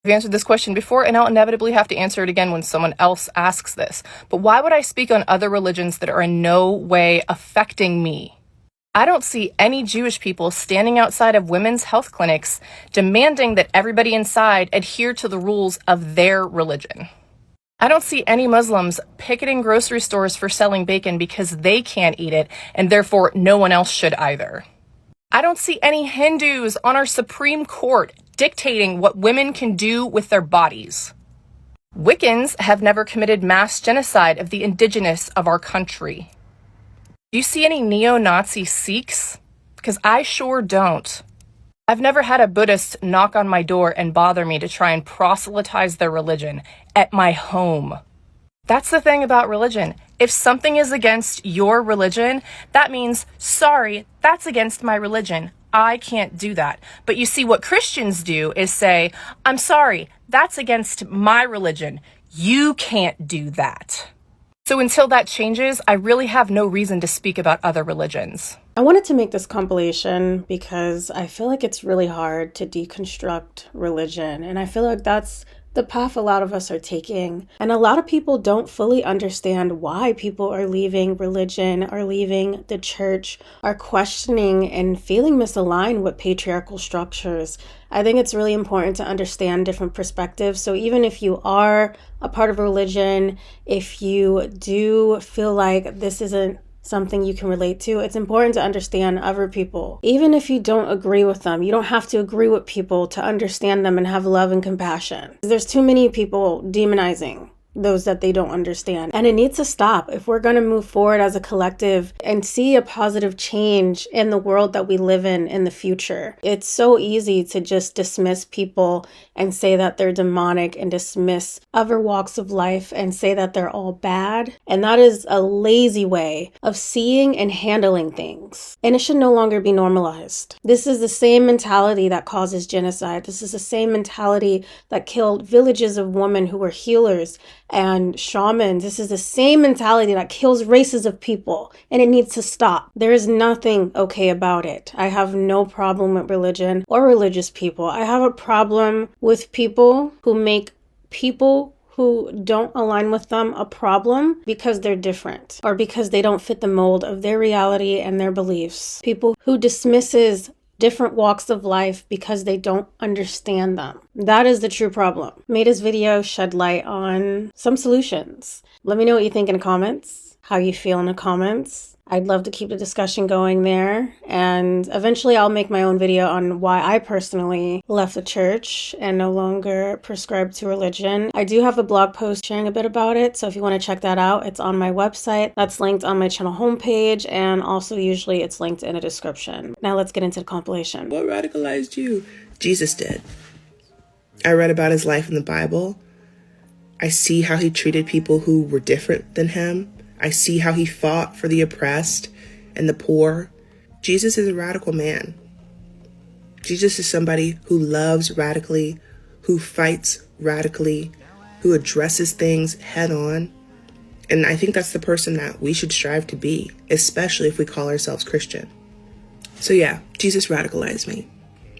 I've answered this question before, and I'll inevitably have to answer it again when someone else asks this. But why would I speak on other religions that are in no way affecting me? I don't see any Jewish people standing outside of women's health clinics demanding that everybody inside adhere to the rules of their religion. I don't see any Muslims picketing grocery stores for selling bacon because they can't eat it, and therefore no one else should either. I don't see any Hindus on our Supreme Court dictating what women can do with their bodies. Wiccans have never committed mass genocide of the indigenous of our country. Do you see any neo-Nazi Sikhs? Because I sure don't. I've never had a Buddhist knock on my door and bother me to try and proselytize their religion at my home. That's the thing about religion. If something is against your religion, that means, sorry, that's against my religion. I can't do that. But you see, what Christians do is say, I'm sorry, that's against my religion. You can't do that. So until that changes, I really have no reason to speak about other religions. I wanted to make this compilation because I feel like it's really hard to deconstruct religion. And I feel like that's the path a lot of us are taking. And a lot of people don't fully understand why people are leaving religion, are leaving the church, are questioning and feeling misaligned with patriarchal structures. I think it's really important to understand different perspectives. So even if you are a part of a religion, if you do feel like this isn't something you can relate to, it's important to understand other people. Even if you don't agree with them, you don't have to agree with people to understand them and have love and compassion. There's too many people demonizing those that they don't understand. And it needs to stop if we're going to move forward as a collective and see a positive change in the world that we live in the future. It's so easy to just dismiss people and say that they're demonic and dismiss other walks of life and say that they're all bad. And that is a lazy way of seeing and handling things. And it should no longer be normalized. This is the same mentality that causes genocide. This is the same mentality that killed villages of women who were healers and shamans. This is the same mentality that kills races of people, and it needs to stop. There is nothing okay about it. I have no problem with religion or religious people. I have a problem with people who make people who don't align with them a problem because they're different or because they don't fit the mold of their reality and their beliefs. People who dismisses different walks of life because they don't understand them. That is the true problem. Made this video shed light on some solutions. Let me know what you think in the comments, how you feel in the comments. I'd love to keep the discussion going there. And eventually I'll make my own video on why I personally left the church and no longer prescribe to religion. I do have a blog post sharing a bit about it. So if you want to check that out, it's on my website. That's linked on my channel homepage. And also usually it's linked in a description. Now let's get into the compilation. What radicalized you? Jesus did. I read about his life in the Bible. I see how he treated people who were different than him. I see how he fought for the oppressed and the poor. Jesus is a radical man. Jesus is somebody who loves radically, who fights radically, who addresses things head on. And I think that's the person that we should strive to be, especially if we call ourselves Christian. So yeah, Jesus radicalized me.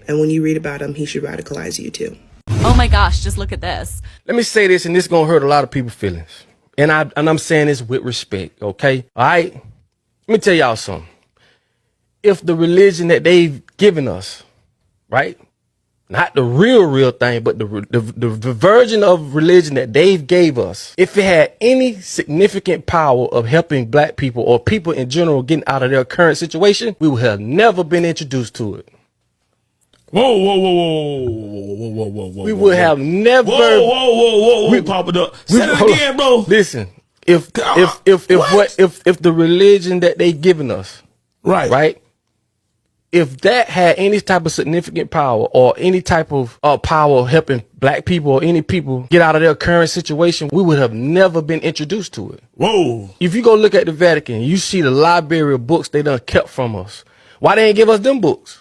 And when you read about him, he should radicalize you too. Oh my gosh, just look at this. Let me say this, and this is going to hurt a lot of people's feelings. And I'm saying this with respect, okay? All right? Let me tell y'all something. If the religion that they've given us, right? Not the real thing, but the version of religion that they've gave us, if it had any significant power of helping black people or people in general getting out of their current situation, we would have never been introduced to it. Whoa, whoa, whoa, whoa, whoa, whoa, whoa, whoa. We would have never. Whoa, whoa, whoa, whoa, whoa, pop it up. Say it again, bro. Listen, if the religion that they given us, right, if that had any type of significant power or any type of power helping black people or any people get out of their current situation, we would have never been introduced to it. Whoa. If you go look at the Vatican, you see the library of books they done kept from us. Why they ain't give us them books?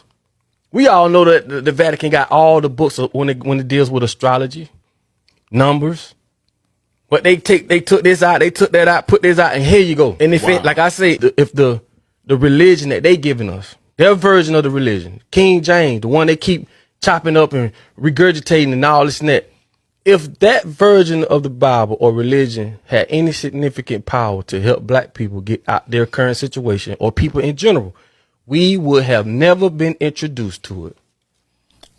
We all know that the Vatican got all the books when it deals with astrology, numbers. But they took this out, they took that out, put this out, and here you go. And if it, like I say, if the religion that they giving us, their version of the religion, King James, the one they keep chopping up and regurgitating and all this and that, If that version of the Bible or religion had any significant power to help black people get out their current situation, or people in general, we would have never been introduced to it.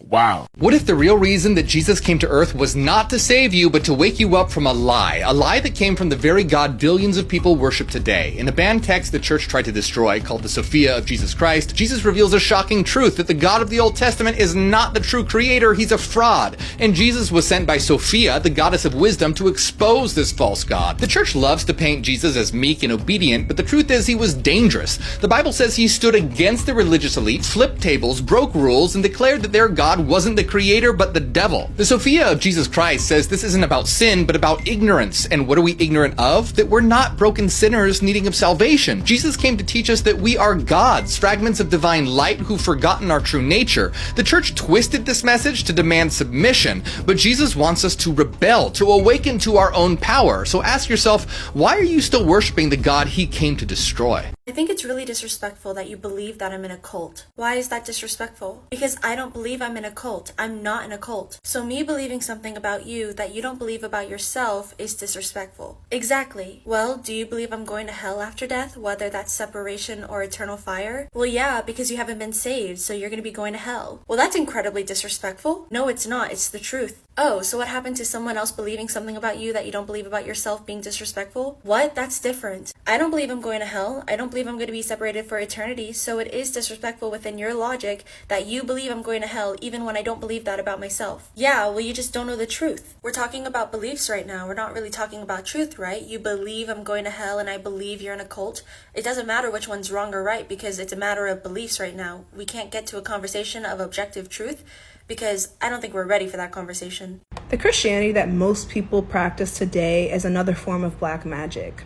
Wow. What if the real reason that Jesus came to earth was not to save you, but to wake you up from a lie that came from the very God billions of people worship today? In a banned text the church tried to destroy, called the Sophia of Jesus Christ, Jesus reveals a shocking truth that the God of the Old Testament is not the true creator, he's a fraud. And Jesus was sent by Sophia, the goddess of wisdom, to expose this false God. The church loves to paint Jesus as meek and obedient, but the truth is he was dangerous. The Bible says he stood against the religious elite, flipped tables, broke rules, and declared that their God wasn't the creator but the devil. The Sophia of Jesus Christ says this isn't about sin but about ignorance. And what are we ignorant of? That we're not broken sinners needing of salvation. Jesus came to teach us that we are gods, fragments of divine light who've forgotten our true nature. The church twisted this message to demand submission, but Jesus wants us to rebel, to awaken to our own power. So ask yourself, why are you still worshiping the God he came to destroy? I think it's really disrespectful that you believe that I'm in a cult. Why is that disrespectful? Because I don't believe I'm in a cult. I'm not in a cult. So me believing something about you that you don't believe about yourself is disrespectful. Exactly. Well, do you believe I'm going to hell after death, whether that's separation or eternal fire? Well, yeah, because you haven't been saved, so you're going to be going to hell. Well, that's incredibly disrespectful. No, it's not. It's the truth. Oh, so what happened to someone else believing something about you that you don't believe about yourself being disrespectful? What? That's different. I don't believe I'm going to hell. I don't believe I'm going to be separated for eternity, so it is disrespectful within your logic that you believe I'm going to hell even when I don't believe that about myself. Yeah, well, you just don't know the truth. We're talking about beliefs right now. We're not really talking about truth, right? You believe I'm going to hell and I believe you're in a cult. It doesn't matter which one's wrong or right because it's a matter of beliefs right now. We can't get to a conversation of objective truth because I don't think we're ready for that conversation. The Christianity that most people practice today is another form of black magic.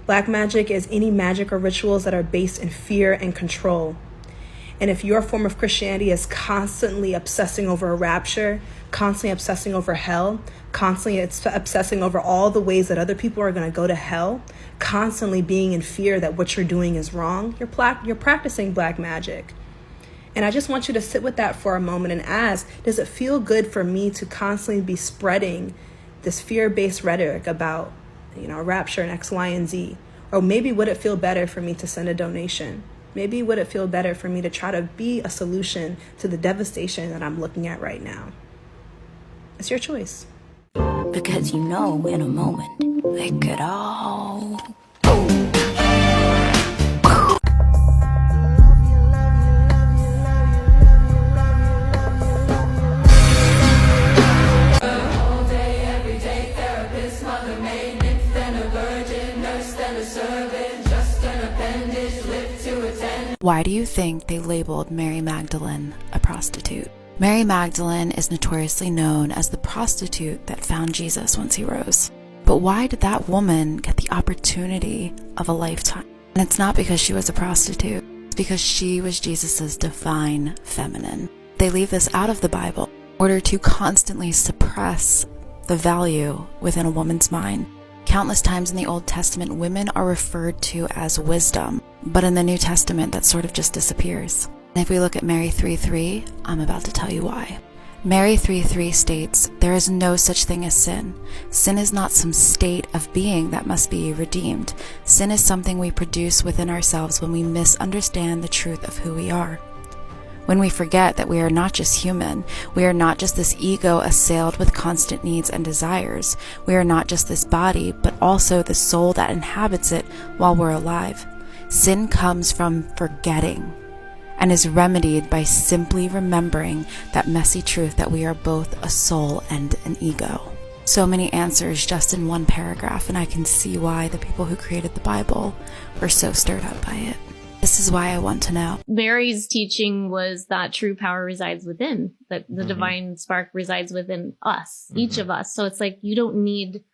Black magic is any magic or rituals that are based in fear and control. And if your form of Christianity is constantly obsessing over a rapture, constantly obsessing over hell, constantly obsessing over all the ways that other people are going to go to hell, constantly being in fear that what you're doing is wrong, you're practicing black magic. And I just want you to sit with that for a moment and ask, does it feel good for me to constantly be spreading this fear-based rhetoric about, rapture and X, Y, and Z? Or maybe would it feel better for me to send a donation? Maybe would it feel better for me to try to be a solution to the devastation that I'm looking at right now? It's your choice. Because in a moment, they could all... Why do you think they labeled Mary Magdalene a prostitute? Mary Magdalene is notoriously known as the prostitute that found Jesus once he rose. But why did that woman get the opportunity of a lifetime? And it's not because she was a prostitute. It's because she was Jesus's divine feminine. They leave this out of the Bible in order to constantly suppress the value within a woman's mind. Countless times in the Old Testament, women are referred to as wisdom, but in the New Testament, that sort of just disappears. And if we look at Mary 3:3, I'm about to tell you why. Mary 3:3 states, "There is no such thing as sin. Sin is not some state of being that must be redeemed. Sin is something we produce within ourselves when we misunderstand the truth of who we are. When we forget that we are not just human, we are not just this ego assailed with constant needs and desires. We are not just this body, but also the soul that inhabits it while we're alive. Sin comes from forgetting and is remedied by simply remembering that messy truth that we are both a soul and an ego." So many answers just in one paragraph, and I can see why the people who created the Bible were so stirred up by it. This is why I want to know. Mary's teaching was that true power resides within, that the divine spark resides within us, each of us. So it's like you don't need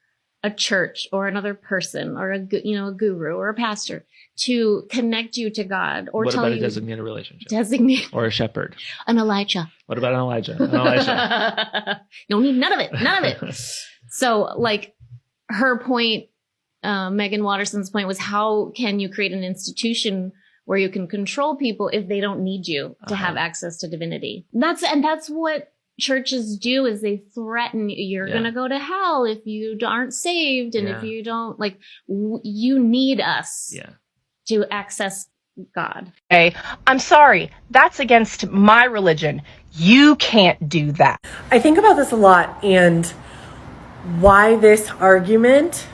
a church or another person or a guru or a pastor to connect you to God or what tell about you. A designated relationship? Or a shepherd. An Elijah. What about an Elijah? An Elisha. You don't need none of it. None of it. So like her point, Megan Watterson's point was, how can you create an institution where you can control people if they don't need you to have access to divinity? That's what churches do is they threaten you're going to go to hell if you aren't saved. And if you don't, like, you need us to access God. Okay, I'm sorry. That's against my religion. You can't do that. I think about this a lot and why this argument,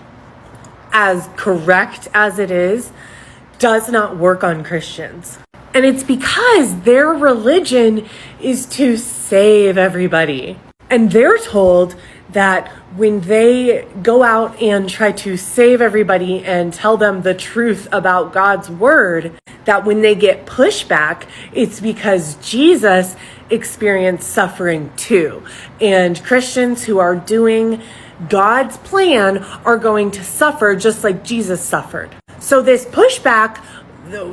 as correct as it is, does not work on Christians. And it's because their religion is to save everybody. And they're told that when they go out and try to save everybody and tell them the truth about God's word, that when they get pushback, it's because Jesus experienced suffering too. And Christians who are doing God's plan are going to suffer just like Jesus suffered. So this pushback,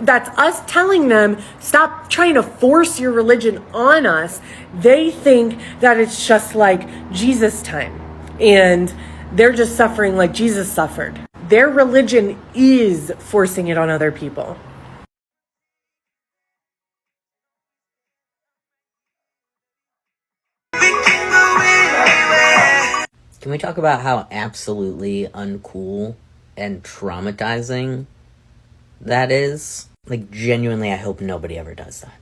that's us telling them, stop trying to force your religion on us. They think that it's just like Jesus' time and they're just suffering like Jesus suffered. Their religion is forcing it on other people. Can we talk about how absolutely uncool and traumatizing that is? Like, genuinely, I hope nobody ever does that.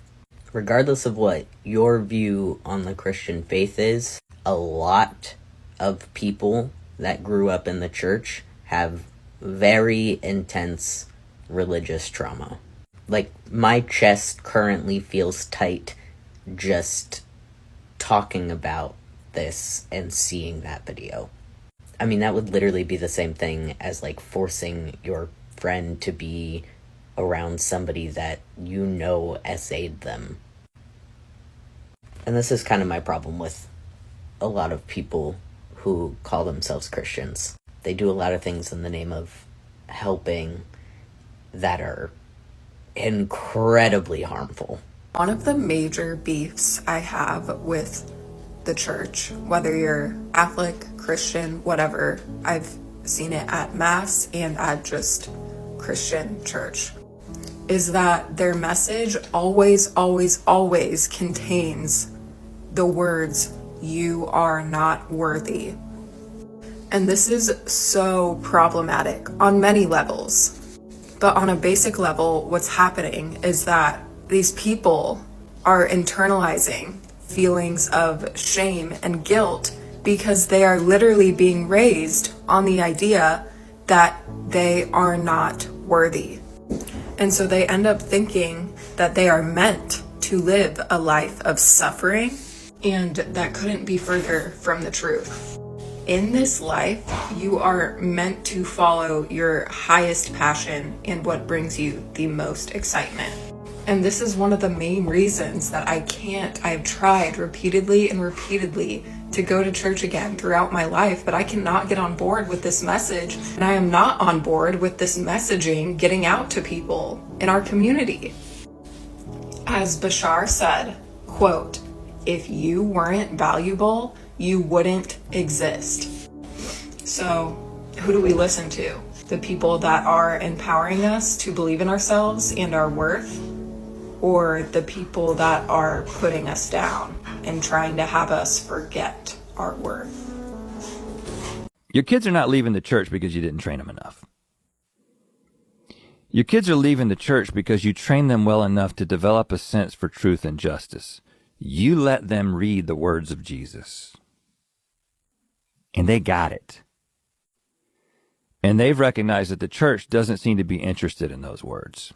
Regardless of what your view on the Christian faith is, a lot of people that grew up in the church have very intense religious trauma. Like, my chest currently feels tight just talking about this and seeing that video. I mean, that would literally be the same thing as, like, forcing your friend to be around somebody that you know essayed them. And this is kind of my problem with a lot of people who call themselves Christians. They do a lot of things in the name of helping that are incredibly harmful. One of the major beefs I have with the church, whether you're Catholic, Christian, whatever, I've seen it at Mass and at just Christian church, is that their message always contains the words, "You are not worthy." And this is so problematic on many levels. But on a basic level, what's happening is that these people are internalizing feelings of shame and guilt because they are literally being raised on the idea that they are not worthy. And so they end up thinking that they are meant to live a life of suffering, and that couldn't be further from the truth. In this life, you are meant to follow your highest passion and what brings you the most excitement. And this is one of the main reasons that I've tried repeatedly to go to church again throughout my life, but I cannot get on board with this message. And I am not on board with this messaging getting out to people in our community. As Bashar said, quote, "If you weren't valuable, you wouldn't exist." So who do we listen to? The people that are empowering us to believe in ourselves and our worth? Or the people that are putting us down and trying to have us forget our worth? Your kids are not leaving the church because you didn't train them enough. Your kids are leaving the church because you trained them well enough to develop a sense for truth and justice. You let them read the words of Jesus. And they got it. And they've recognized that the church doesn't seem to be interested in those words.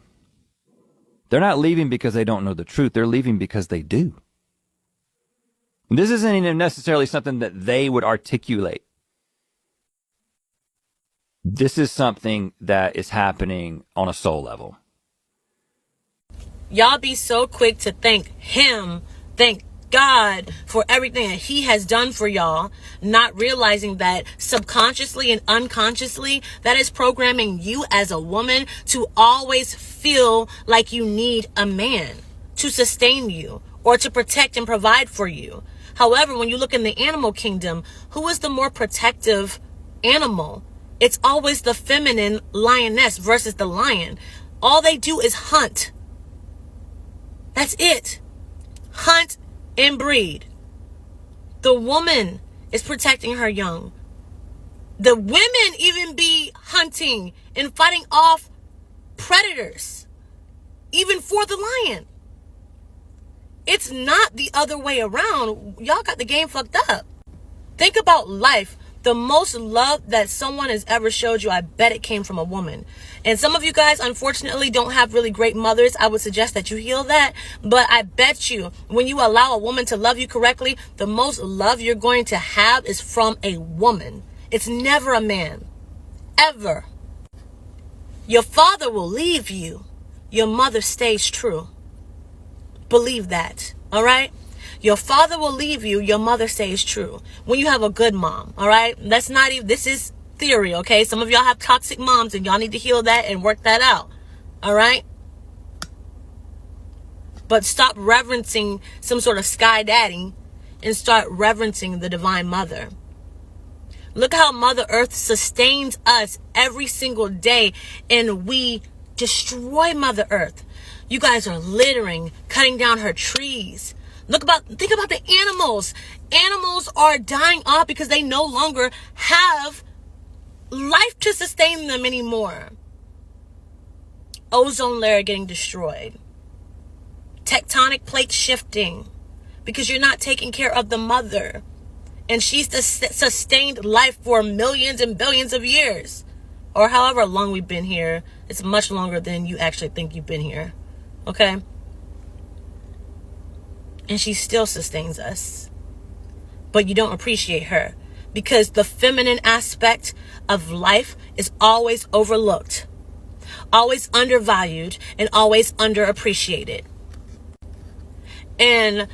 They're not leaving because they don't know the truth. They're leaving because they do. And this isn't even necessarily something that they would articulate. This is something that is happening on a soul level. Y'all be so quick to thank him, thank God for everything that he has done for y'all, not realizing that subconsciously and unconsciously, that is programming you as a woman to always feel like you need a man to sustain you or to protect and provide for you. However, when you look in the animal kingdom, who is the more protective animal? It's always the feminine lioness versus the lion. All they do is hunt. That's it. Hunt and breed. The woman is protecting her young. The women even be hunting and fighting off predators, even for the lion. It's not the other way around. Y'all got the game fucked up. Think about life. The most love that someone has ever showed you, I bet it came from a woman. And some of you guys, unfortunately, don't have really great mothers. I would suggest that you heal that. But I bet you, when you allow a woman to love you correctly, the most love you're going to have is from a woman. It's never a man. Ever. Your father will leave you. Your mother stays true. Believe that. All right? Your father will leave you. Your mother stays true. When you have a good mom. All right? That's not even, this is theory, okay? Some of y'all have toxic moms and y'all need to heal that and work that out. All right? But stop reverencing some sort of sky daddy and start reverencing the divine mother. Look how Mother Earth sustains us every single day, and we destroy Mother Earth. You guys are littering, cutting down her trees. Think about the animals. Animals are dying off because they no longer have life to sustain them anymore. Ozone layer getting destroyed. Tectonic plate shifting because you're not taking care of the mother. And she's sustained life for millions and billions of years. Or however long we've been here. It's much longer than you actually think you've been here. Okay? And she still sustains us. But you don't appreciate her. Because the feminine aspect of life is always overlooked. Always undervalued. And always underappreciated. And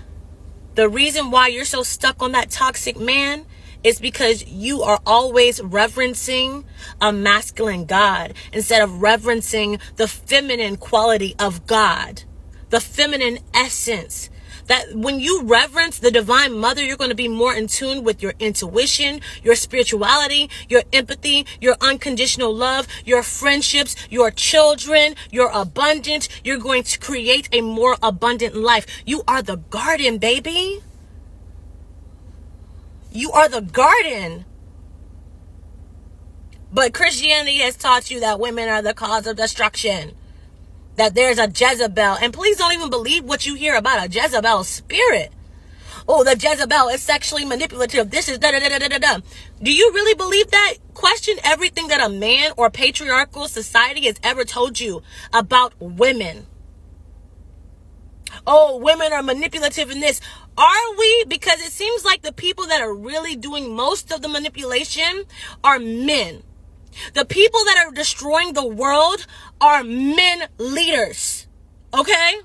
the reason why you're so stuck on that toxic man is because you are always reverencing a masculine God instead of reverencing the feminine quality of God, the feminine essence. That when you reverence the divine mother, you're going to be more in tune with your intuition, your spirituality, your empathy, your unconditional love, your friendships, your children, your abundance. You're going to create a more abundant life. You are the garden, baby. You are the garden. But Christianity has taught you that women are the cause of destruction. That there's a Jezebel. And please don't even believe what you hear about a Jezebel spirit. Oh, the Jezebel is sexually manipulative. This is da-da-da-da-da-da. Do you really believe that? Question everything that a man or patriarchal society has ever told you about women. Oh, women are manipulative in this. Are we? Because it seems like the people that are really doing most of the manipulation are men. The people that are destroying the world are men leaders. Okay?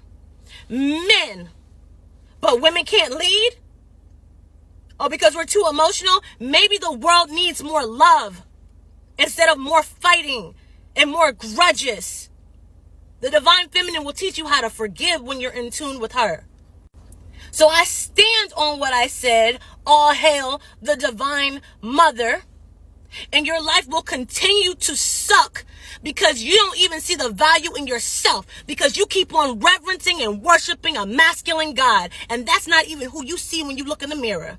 Men. But women can't lead? Oh, because we're too emotional? Maybe the world needs more love instead of more fighting and more grudges. The divine feminine will teach you how to forgive when you're in tune with her. So I stand on what I said. All hail the divine mother. And your life will continue to suck because you don't even see the value in yourself, because you keep on reverencing and worshiping a masculine God. And that's not even who you see when you look in the mirror.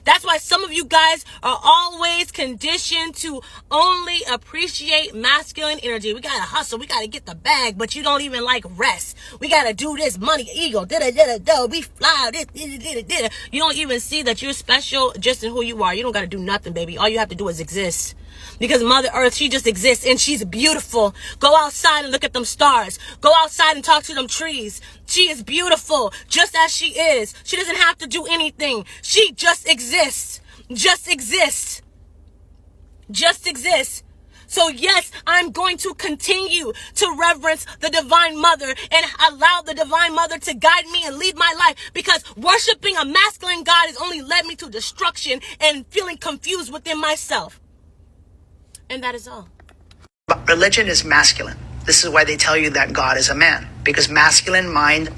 That's why some of you guys are always conditioned to only appreciate masculine energy. We gotta hustle. We gotta get the bag, but you don't even like rest. We gotta do this, money, ego, da-da-da-da-da. We fly, this, da-da-da-da-da. You don't even see that you're special just in who you are. You don't gotta do nothing, baby. All you have to do is exist. Because Mother Earth, she just exists and she's beautiful. Go outside and look at them stars. Go outside and talk to them trees. She is beautiful just as she is. She doesn't have to do anything. She just exists. Just exists. Just exists. So yes, I'm going to continue to reverence the divine mother and allow the divine mother to guide me and lead my life, because worshiping a masculine God has only led me to destruction and feeling confused within myself. And that is all. But religion is masculine. This is why they tell you that God is a man, because masculine mind,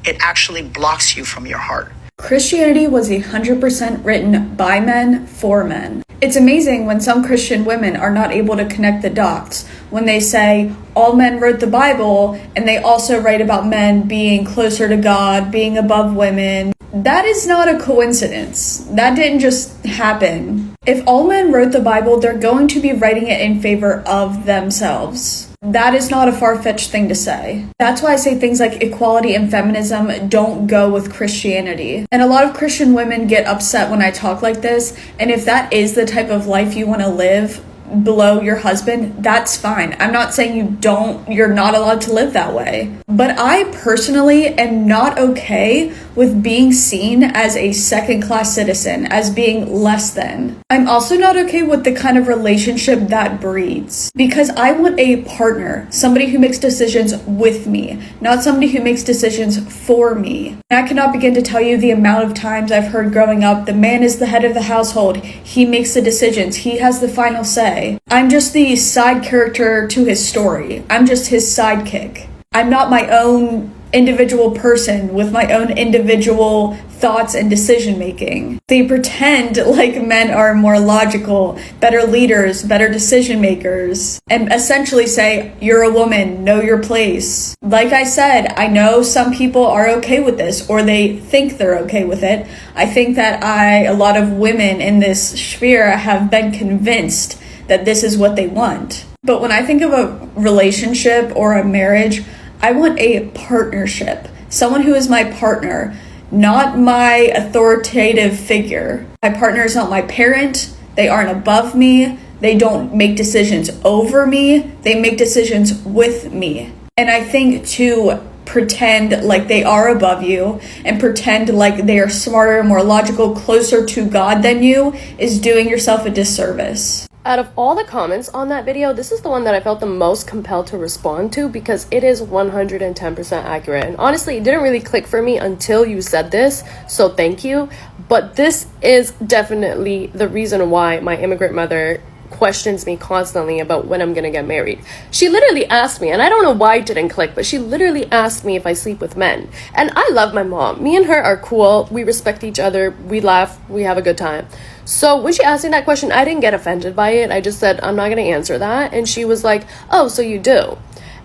it actually blocks you from your heart. Christianity was 100% written by men for men. It's amazing when some Christian women are not able to connect the dots when they say all men wrote the Bible and they also write about men being closer to God, being above women. That is not a coincidence. That didn't just happen. If all men wrote the Bible, they're going to be writing it in favor of themselves. That is not a far-fetched thing to say. That's why I say things like equality and feminism don't go with Christianity. And a lot of Christian women get upset when I talk like this, and if that is the type of life you want to live below your husband, that's fine. I'm not saying you're not allowed to live that way. But I personally am not okay with being seen as a second-class citizen, as being less than. I'm also not okay with the kind of relationship that breeds. Because I want a partner, somebody who makes decisions with me, not somebody who makes decisions for me. And I cannot begin to tell you the amount of times I've heard growing up, the man is the head of the household, he makes the decisions, he has the final say. I'm just the side character to his story. I'm just his sidekick. I'm not my own individual person with my own individual thoughts and decision making. They pretend like men are more logical, better leaders, better decision makers, and essentially say, you're a woman, know your place. Like I said, I know some people are okay with this, or they think they're okay with it. I think that a lot of women in this sphere have been convinced that this is what they want. But when I think of a relationship or a marriage, I want a partnership. Someone who is my partner, not my authoritative figure. My partner is not my parent. They aren't above me. They don't make decisions over me. They make decisions with me. And I think to pretend like they are above you and pretend like they are smarter, more logical, closer to God than you is doing yourself a disservice. Out of all the comments on that video, this is the one that I felt the most compelled to respond to because it is 110% accurate. And honestly, it didn't really click for me until you said this, so thank you. But this is definitely the reason why my immigrant mother questions me constantly about when I'm gonna get married. She literally asked me, and I don't know why it didn't click, but she literally asked me if I sleep with men. And I love my mom. Me and her are cool. We respect each other. We laugh. We have a good time. So when she asked me that question, I didn't get offended by it. I just said, I'm not gonna answer that. And she was like, oh, so you do.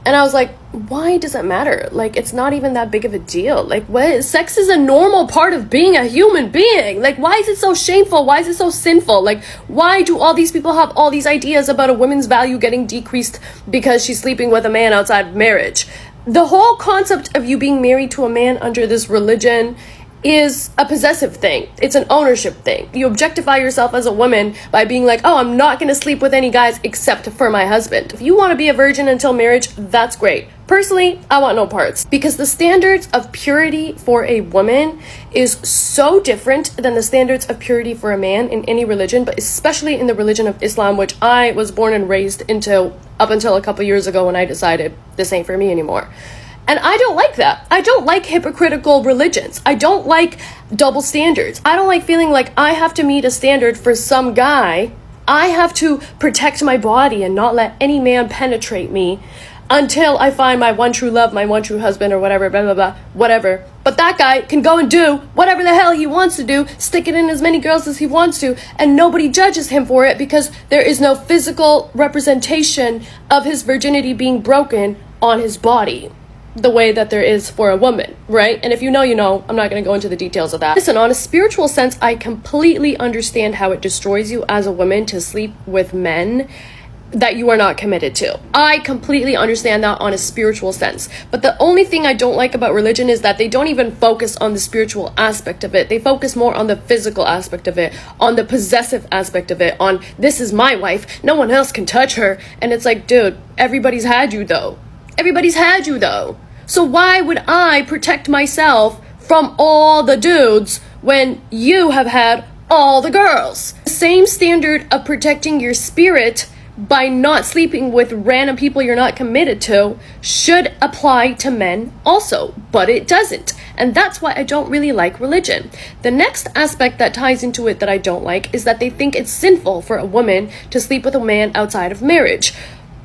And I was like, why does it matter? Like, it's not even that big of a deal. Like, what? Sex is a normal part of being a human being. Like, why is it so shameful? Why is it so sinful? Like, why do all these people have all these ideas about a woman's value getting decreased because she's sleeping with a man outside of marriage? The whole concept of you being married to a man under this religion is a possessive thing. It's an ownership thing. You objectify yourself as a woman by being like, oh, I'm not gonna sleep with any guys except for my husband. If you want to be a virgin until marriage, that's great. Personally, I want no parts because the standards of purity for a woman is so different than the standards of purity for a man in any religion, but especially in the religion of Islam, which I was born and raised into up until a couple years ago when I decided this ain't for me anymore. And I don't like that. I don't like hypocritical religions. I don't like double standards. I don't like feeling like I have to meet a standard for some guy. I have to protect my body and not let any man penetrate me until I find my one true love, my one true husband, or whatever, blah, blah, blah, whatever. But that guy can go and do whatever the hell he wants to do, stick it in as many girls as he wants to, and nobody judges him for it because there is no physical representation of his virginity being broken on his body the way that there is for a woman, right? And if you know, you know. I'm not going to go into the details of that. Listen, on a spiritual sense, I completely understand how it destroys you as a woman to sleep with men that you are not committed to. I completely understand that on a spiritual sense. But the only thing I don't like about religion is that they don't even focus on the spiritual aspect of it. They focus more on the physical aspect of it, on the possessive aspect of it, on this is my wife, no one else can touch her. And it's like, dude, everybody's had you though. Everybody's had you though. So why would I protect myself from all the dudes when you have had all the girls? The same standard of protecting your spirit by not sleeping with random people you're not committed to should apply to men also, but it doesn't. And that's why I don't really like religion. The next aspect that ties into it that I don't like is that they think it's sinful for a woman to sleep with a man outside of marriage.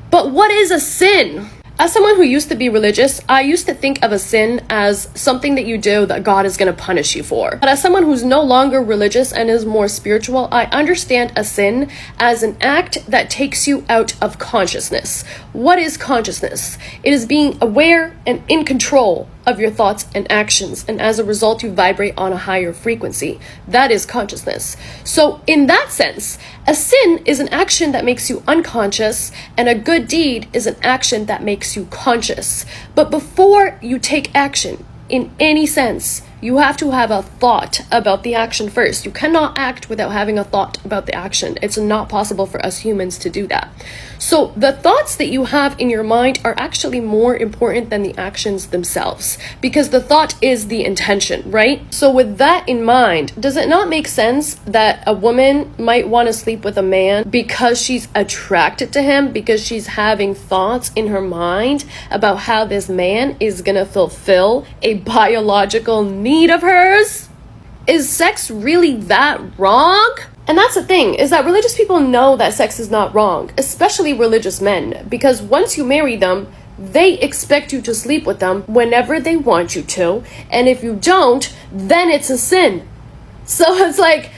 But what is a sin? As someone who used to be religious, I used to think of a sin as something that you do that God is going to punish you for. But as someone who's no longer religious and is more spiritual, I understand a sin as an act that takes you out of consciousness. What is consciousness? It is being aware and in control of your thoughts and actions, and as a result you vibrate on a higher frequency. That is consciousness. So in that sense, a sin is an action that makes you unconscious, and a good deed is an action that makes you conscious. But before you take action in any sense, you have to have a thought about the action first. You cannot act without having a thought about the action. It's not possible for us humans to do that. So the thoughts that you have in your mind are actually more important than the actions themselves, because the thought is the intention, right? So with that in mind, does it not make sense that a woman might want to sleep with a man because she's attracted to him, because she's having thoughts in her mind about how this man is gonna fulfill a biological need of hers? Is sex really that wrong? And that's the thing, is that religious people know that sex is not wrong, especially religious men, because once you marry them, they expect you to sleep with them whenever they want you to, and if you don't, then it's a sin. So it's like,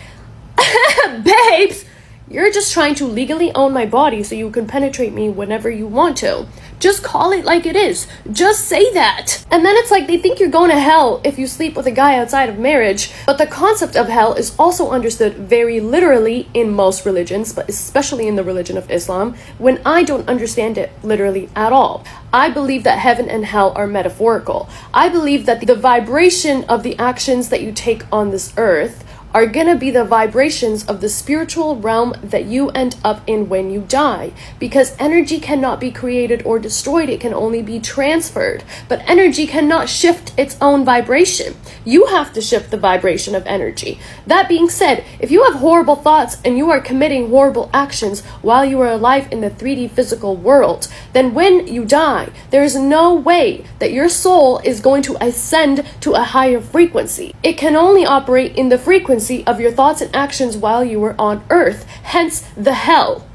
babes, you're just trying to legally own my body so you can penetrate me whenever you want to. Just call it like it is. Just say that. And then it's like they think you're going to hell if you sleep with a guy outside of marriage. But the concept of hell is also understood very literally in most religions, but especially in the religion of Islam, when I don't understand it literally at all. I believe that heaven and hell are metaphorical. I believe that the vibration of the actions that you take on this earth are gonna be the vibrations of the spiritual realm that you end up in when you die. Because energy cannot be created or destroyed, it can only be transferred. But energy cannot shift its own vibration. You have to shift the vibration of energy. That being said, if you have horrible thoughts and you are committing horrible actions while you are alive in the 3D physical world, then when you die, there is no way that your soul is going to ascend to a higher frequency. It can only operate in the frequency of your thoughts and actions while you were on earth, hence the hell.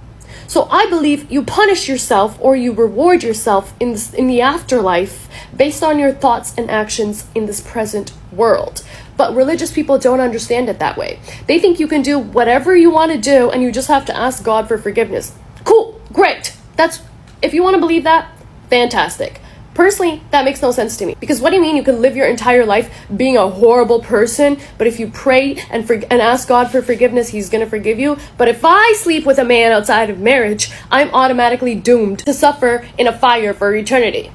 So I believe you punish yourself or you reward yourself in the afterlife based on your thoughts and actions in this present world. But religious people don't understand it that way. They think you can do whatever you want to do and you just have to ask God for forgiveness. Cool, great. If you want to believe that, fantastic. Personally, that makes no sense to me. Because what do you mean you can live your entire life being a horrible person, but if you pray and ask God for forgiveness, he's gonna forgive you? But if I sleep with a man outside of marriage, I'm automatically doomed to suffer in a fire for eternity.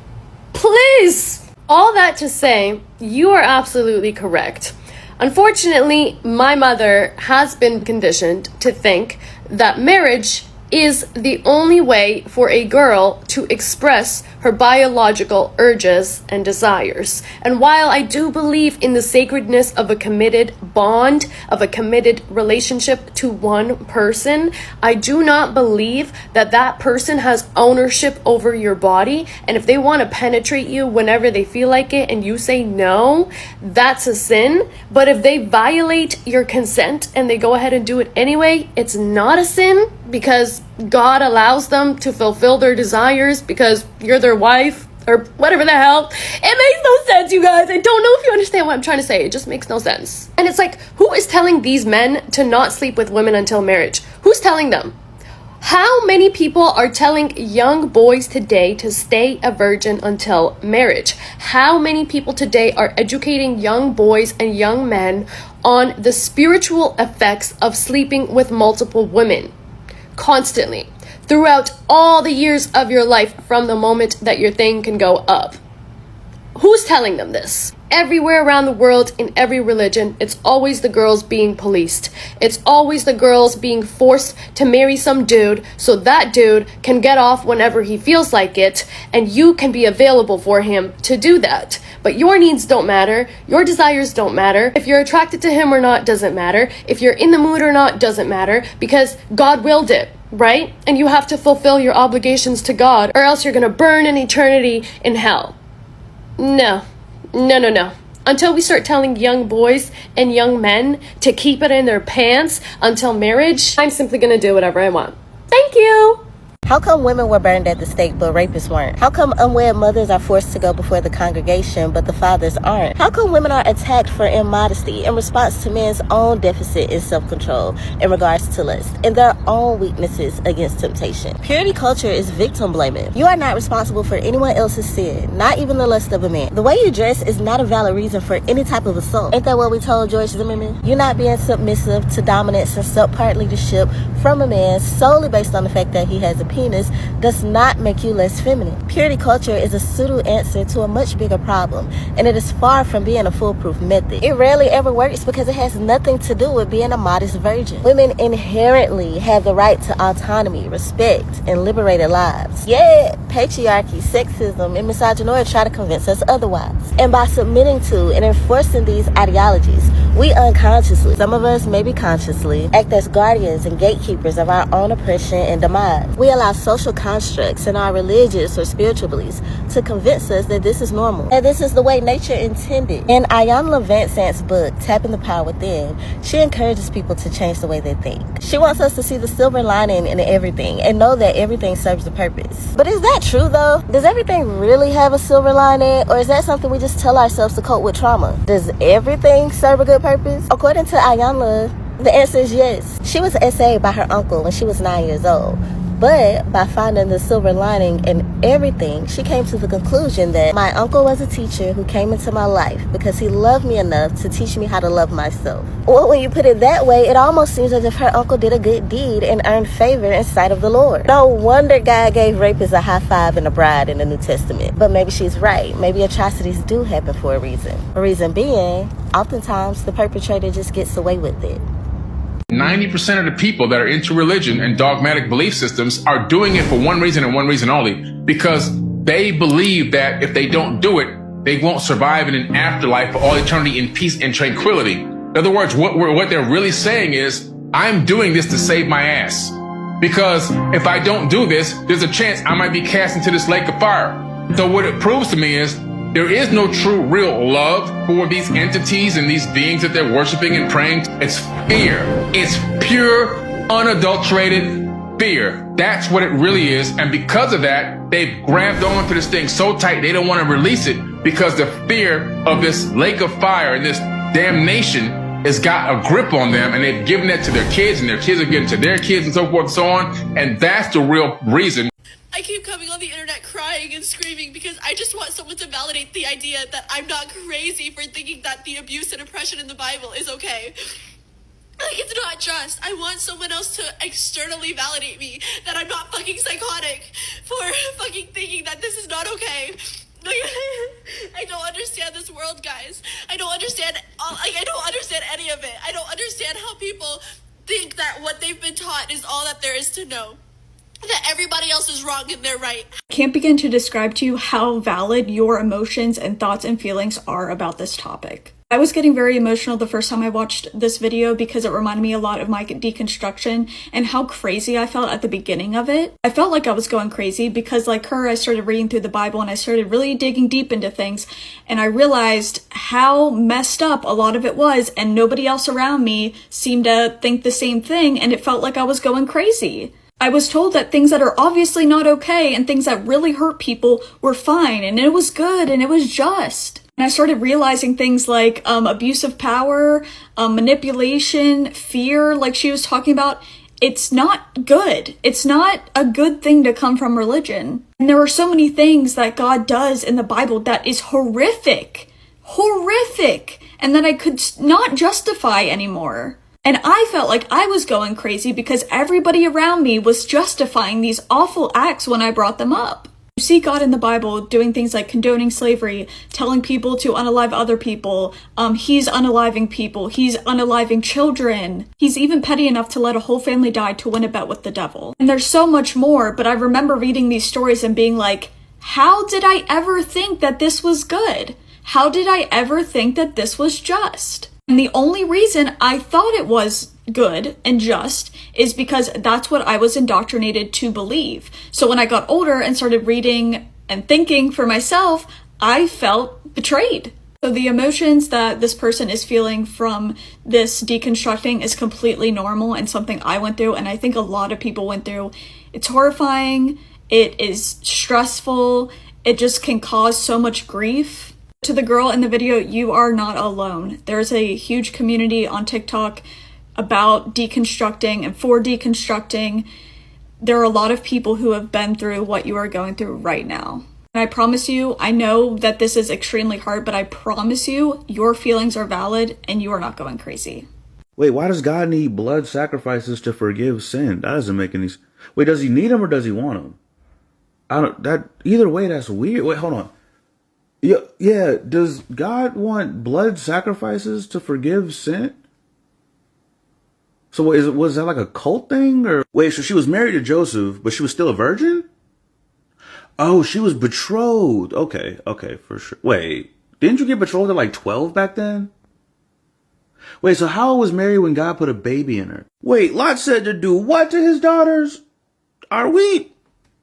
Please! All that to say, you are absolutely correct. Unfortunately, my mother has been conditioned to think that marriage is the only way for a girl to express her biological urges and desires. And while I do believe in the sacredness of a committed bond, of a committed relationship to one person, I do not believe that that person has ownership over your body. And if they want to penetrate you whenever they feel like it and you say no, that's a sin. But if they violate your consent and they go ahead and do it anyway, it's not a sin, because God allows them to fulfill their desires because you're their wife or whatever the hell. It makes no sense, you guys. I don't know if you understand what I'm trying to say. It just makes no sense. And it's like, who is telling these men to not sleep with women until marriage? Who's telling them? How many people are telling young boys today to stay a virgin until marriage? How many people today are educating young boys and young men on the spiritual effects of sleeping with multiple women? Constantly, throughout all the years of your life, from the moment that your thing can go up. Who's telling them this? Everywhere around the world, in every religion, it's always the girls being policed. It's always the girls being forced to marry some dude so that dude can get off whenever he feels like it, and you can be available for him to do that. But your needs don't matter. Your desires don't matter. If you're attracted to him or not doesn't matter. If you're in the mood or not doesn't matter, because God willed it, right? And you have to fulfill your obligations to God, or else you're gonna burn an eternity in hell. No. Until we start telling young boys and young men to keep it in their pants until marriage, I'm simply gonna do whatever I want. Thank you! How come women were burned at the stake but rapists weren't? How come unwed mothers are forced to go before the congregation but the fathers aren't? How come women are attacked for immodesty in response to men's own deficit in self-control in regards to lust and their own weaknesses against temptation? Purity culture is victim blaming. You are not responsible for anyone else's sin, not even the lust of a man. The way you dress is not a valid reason for any type of assault. Ain't that what we told George Zimmerman? You're not being submissive to dominance and subpart leadership from a man solely based on the fact that he has a penis does not make you less feminine. Purity culture is a pseudo answer to a much bigger problem, and it is far from being a foolproof method. It rarely ever works because it has nothing to do with being a modest virgin. Women inherently have the right to autonomy, respect, and liberated lives. Yet, patriarchy, sexism, and misogyny try to convince us otherwise. And by submitting to and enforcing these ideologies, we unconsciously, some of us maybe consciously, act as guardians and gatekeepers of our own oppression and demise. We allow social constructs and our religious or spiritual beliefs to convince us that this is normal, and this is the way nature intended. In Iyanla Vanzant's book, Tapping the Power Within, she encourages people to change the way they think. She wants us to see the silver lining in everything and know that everything serves a purpose. But is that true though? Does everything really have a silver lining, or is that something we just tell ourselves to cope with trauma? Does everything serve a good purpose? According to Iyanla, the answer is yes. She was SA'd by her uncle when she was 9 years old. But by finding the silver lining in everything, she came to the conclusion that my uncle was a teacher who came into my life because he loved me enough to teach me how to love myself. Well, when you put it that way, it almost seems as if her uncle did a good deed and earned favor in sight of the Lord. No wonder God gave rapists a high five and a bride in the New Testament. But maybe she's right. Maybe atrocities do happen for a reason. A reason being, oftentimes the perpetrator just gets away with it. 90% of the people that are into religion and dogmatic belief systems are doing it for one reason and one reason only, because they believe that if they don't do it, they won't survive in an afterlife for all eternity in peace and tranquility. In other words, what they're really saying is, I'm doing this to save my ass. Because if I don't do this, there's a chance I might be cast into this lake of fire. So what it proves to me is, there is no true, real love for these entities and these beings that they're worshiping and praying. It's fear. It's pure, unadulterated fear. That's what it really is. And because of that, they've grabbed onto this thing so tight they don't want to release it, because the fear of this lake of fire and this damnation has got a grip on them, and they've given that to their kids, and their kids are giving it to their kids, and so forth and so on. And that's the real reason. I keep coming on the internet crying and screaming because I just want someone to validate the idea that I'm not crazy for thinking that the abuse and oppression in the Bible is okay. Like, it's not just. I want someone else to externally validate me that I'm not fucking psychotic for fucking thinking that this is not okay. Like, I don't understand this world, guys. I don't understand any of it. I don't understand how people think that what they've been taught is all that there is to know. That everybody else is wrong and they're right. I can't begin to describe to you how valid your emotions and thoughts and feelings are about this topic. I was getting very emotional the first time I watched this video because it reminded me a lot of my deconstruction and how crazy I felt at the beginning of it. I felt like I was going crazy because, like her, I started reading through the Bible and I started really digging deep into things, and I realized how messed up a lot of it was, and nobody else around me seemed to think the same thing, and it felt like I was going crazy. I was told that things that are obviously not okay and things that really hurt people were fine, and it was good, and it was just. And I started realizing things like abuse of power, manipulation, fear, like she was talking about. It's not good. It's not a good thing to come from religion. And there are so many things that God does in the Bible that is horrific, and that I could not justify anymore. And I felt like I was going crazy because everybody around me was justifying these awful acts when I brought them up. You see God in the Bible doing things like condoning slavery, telling people to unalive other people. He's unaliving people. He's unaliving children. He's even petty enough to let a whole family die to win a bet with the devil. And there's so much more, but I remember reading these stories and being like, how did I ever think that this was good? How did I ever think that this was just? And the only reason I thought it was good and just is because that's what I was indoctrinated to believe. So when I got older and started reading and thinking for myself, I felt betrayed. So the emotions that this person is feeling from this deconstructing is completely normal and something I went through, and I think a lot of people went through. It's horrifying, it is stressful, it just can cause so much grief. To the girl in the video, you are not alone. There's a huge community on TikTok about deconstructing and for deconstructing. There are a lot of people who have been through what you are going through right now. And I promise you, I know that this is extremely hard, but I promise you, your feelings are valid and you are not going crazy. Wait, why does God need blood sacrifices to forgive sin? That doesn't make any sense. Wait, does he need them or does he want them? Either way, that's weird. Wait, hold on. Yeah, does God want blood sacrifices to forgive sin? So was that like a cult thing? Or wait, so she was married to Joseph, but she was still a virgin? Oh, she was betrothed. Okay, for sure. Wait, didn't you get betrothed at like 12 back then? Wait, so how was Mary when God put a baby in her? Wait, Lot said to do what to his daughters? Are we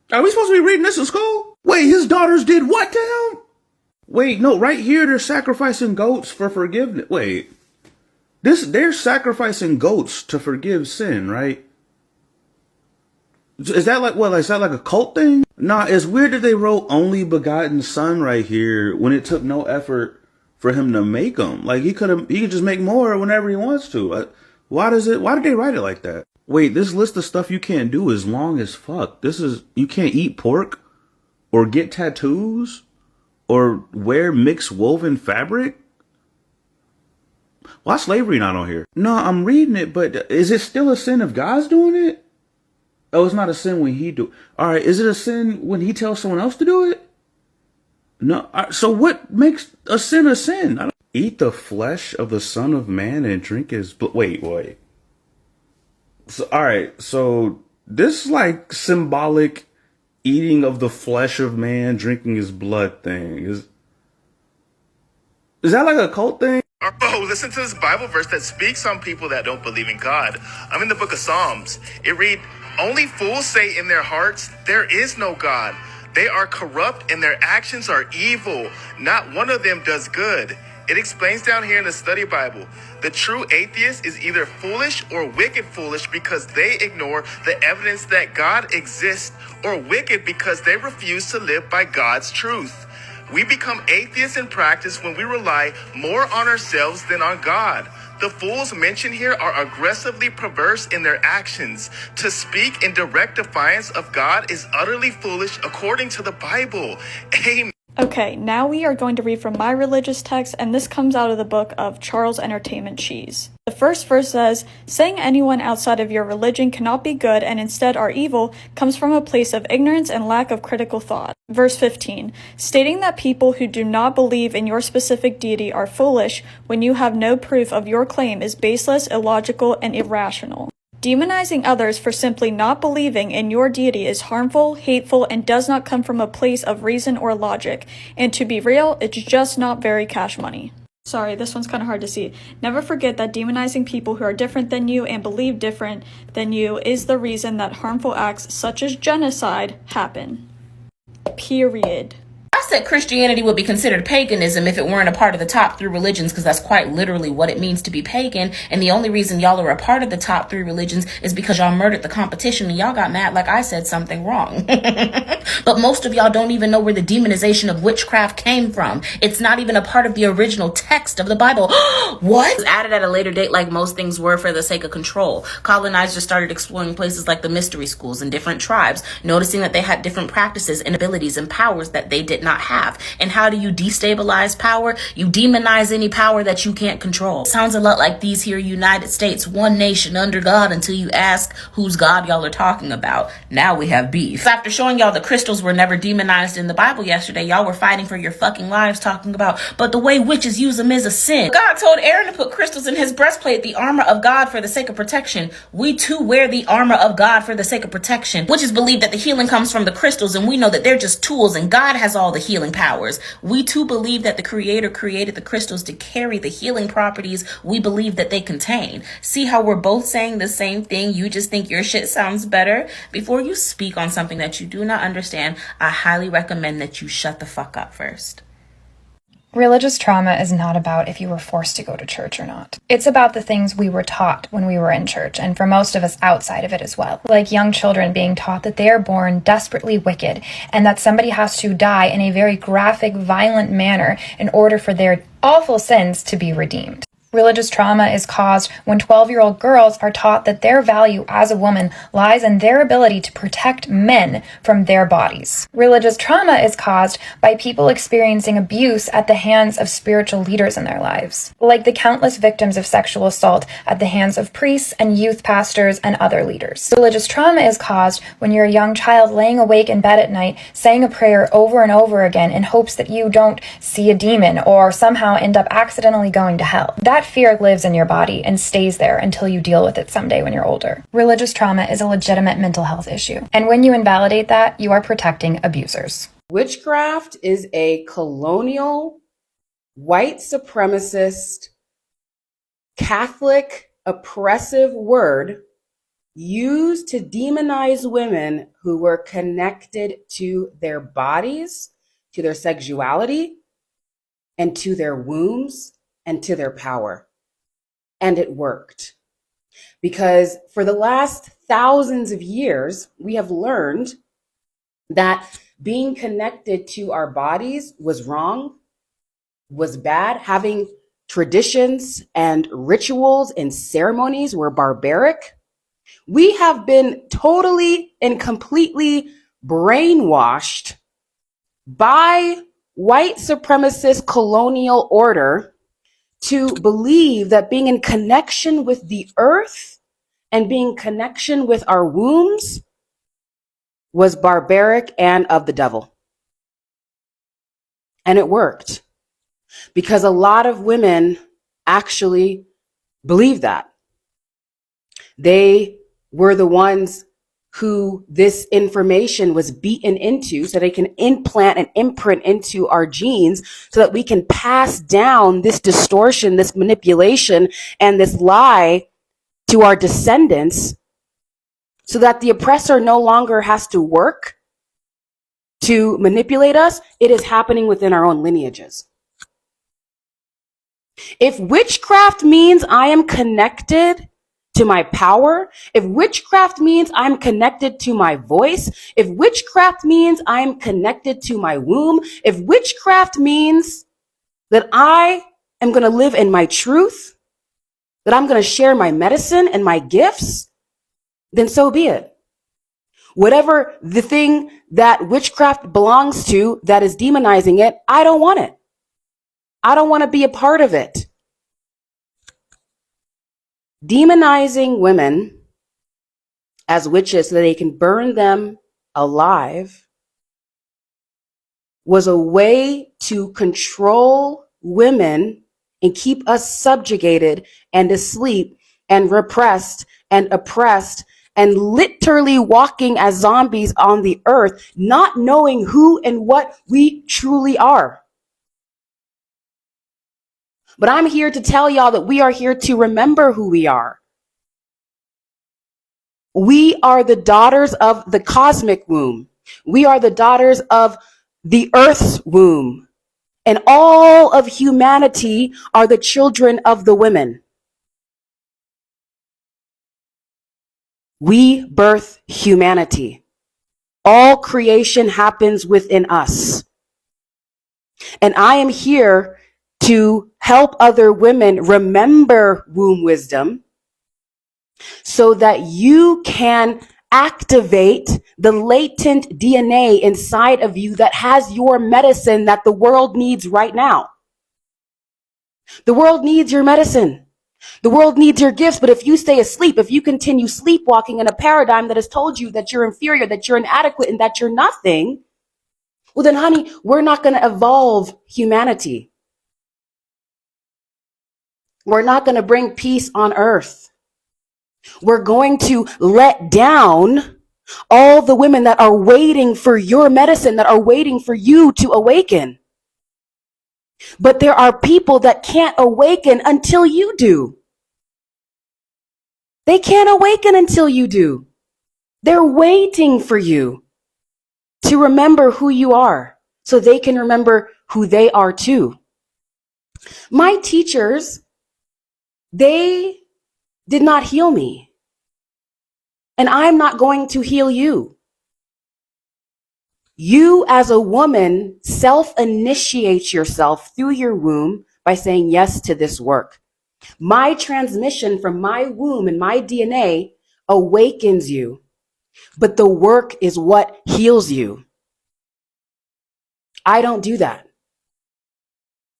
supposed to be reading this in school? Wait, his daughters did what to him? Wait, no, right here they're sacrificing goats for forgiveness. Wait, they're sacrificing goats to forgive sin, right? Is that like what? Is that like a cult thing? Nah, it's weird that they wrote only begotten son right here when it took no effort for him to make them. Like he could just make more whenever he wants to. Why did they write it like that? Wait, this list of stuff you can't do is long as fuck. You can't eat pork or get tattoos or wear mixed woven fabric. Why slavery not on here? No, I'm reading it, but is it still a sin if God's doing it? Oh, it's not a sin when he do. All right, is it a sin when he tells someone else to do it? No. So what makes a sin a sin? I don't eat the flesh of the Son of Man and drink his blood. Wait. So, all right, so this like symbolic eating of the flesh of man, drinking his blood thing is that like a cult thing? Oh, listen to this Bible verse that speaks on people that don't believe in God. I'm in the book of Psalms. It reads, "Only fools say in their hearts, there is no God. They are corrupt and their actions are evil. Not one of them does good." It explains down here in the study Bible, the true atheist is either foolish or wicked foolish because they ignore the evidence that God exists, or wicked because they refuse to live by God's truth. We become atheists in practice when we rely more on ourselves than on God. The fools mentioned here are aggressively perverse in their actions. To speak in direct defiance of God is utterly foolish according to the Bible. Amen. Okay, now we are going to read from my religious text, and this comes out of the book of Charles Entertainment Cheese. The first verse says, "Saying anyone outside of your religion cannot be good and instead are evil comes from a place of ignorance and lack of critical thought." Verse 15, "Stating that people who do not believe in your specific deity are foolish when you have no proof of your claim is baseless, illogical, and irrational. Demonizing others for simply not believing in your deity is harmful, hateful, and does not come from a place of reason or logic. And to be real, it's just not very cash money." Sorry, this one's kind of hard to see. "Never forget that demonizing people who are different than you and believe different than you is the reason that harmful acts such as genocide happen. Period." I said Christianity would be considered paganism if it weren't a part of the top 3 religions, because that's quite literally what it means to be pagan. And the only reason y'all are a part of the top 3 religions is because y'all murdered the competition and y'all got mad like I said something wrong. But most of y'all don't even know where the demonization of witchcraft came from. It's not even a part of the original text of the Bible. What? It was added at a later date like most things were for the sake of control. Colonizers started exploring places like the mystery schools and different tribes, noticing that they had different practices and abilities and powers that they did not have. And how do you destabilize power? You demonize any power that you can't control. Sounds a lot like these here United States, one nation under God, until you ask whose God y'all are talking about. Now we have beef. So after showing y'all the crystals were never demonized in the Bible yesterday, y'all were fighting for your fucking lives talking about, but the way witches use them is a sin. God told Aaron to put crystals in his breastplate, the armor of God for the sake of protection. We too wear the armor of God for the sake of protection. Witches believe that the healing comes from the crystals, and we know that they're just tools and God has all the healing powers. We too believe that the Creator created the crystals to carry the healing properties we believe that they contain. See how we're both saying the same thing? You just think your shit sounds better? Before you speak on something that you do not understand, I highly recommend that you shut the fuck up first. Religious trauma is not about if you were forced to go to church or not. It's about the things we were taught when we were in church, and for most of us outside of it as well. Like young children being taught that they are born desperately wicked, and that somebody has to die in a very graphic, violent manner in order for their awful sins to be redeemed. Religious trauma is caused when 12-year-old girls are taught that their value as a woman lies in their ability to protect men from their bodies. Religious trauma is caused by people experiencing abuse at the hands of spiritual leaders in their lives, like the countless victims of sexual assault at the hands of priests and youth pastors and other leaders. Religious trauma is caused when you're a young child laying awake in bed at night, saying a prayer over and over again in hopes that you don't see a demon or somehow end up accidentally going to hell. That fear lives in your body and stays there until you deal with it someday when you're older. Religious trauma is a legitimate mental health issue, and when you invalidate that, you are protecting abusers. Witchcraft is a colonial, white supremacist, Catholic, oppressive word used to demonize women who were connected to their bodies, to their sexuality, and to their wombs, and to their power. And it worked. Because for the last thousands of years, we have learned that being connected to our bodies was wrong, was bad. Having traditions and rituals and ceremonies were barbaric. We have been totally and completely brainwashed by white supremacist colonial order to believe that being in connection with the earth and being in connection with our wombs was barbaric and of the devil. And it worked because a lot of women actually believed that. They were the ones who this information was beaten into so they can implant and imprint into our genes so that we can pass down this distortion, this manipulation, and this lie to our descendants so that the oppressor no longer has to work to manipulate us. It is happening within our own lineages. If witchcraft means I am connected to my power, if witchcraft means I'm connected to my voice, if witchcraft means I'm connected to my womb, if witchcraft means that I am going to live in my truth, that I'm going to share my medicine and my gifts, then so be it. Whatever the thing that witchcraft belongs to that is demonizing it, I don't want it. I don't want to be a part of it. Demonizing women as witches so that they can burn them alive was a way to control women and keep us subjugated and asleep and repressed and oppressed and literally walking as zombies on the earth, not knowing who and what we truly are. But I'm here to tell y'all that we are here to remember who we are. We are the daughters of the cosmic womb. We are the daughters of the earth's womb. And all of humanity are the children of the women. We birth humanity. All creation happens within us. And I am here to help other women remember womb wisdom so that you can activate the latent DNA inside of you that has your medicine that the world needs right now. The world needs your medicine. The world needs your gifts, but if you stay asleep, if you continue sleepwalking in a paradigm that has told you that you're inferior, that you're inadequate, and that you're nothing, well then, honey, we're not going to evolve humanity. We're not going to bring peace on earth. We're going to let down all the women that are waiting for your medicine, that are waiting for you to awaken. But there are people that can't awaken until you do. They can't awaken until you do. They're waiting for you to remember who you are so they can remember who they are too. My teachers, they did not heal me. And I'm not going to heal you. You as a woman self-initiate yourself through your womb by saying yes to this work. My transmission from my womb and my DNA awakens you, but the work is what heals you. I don't do that.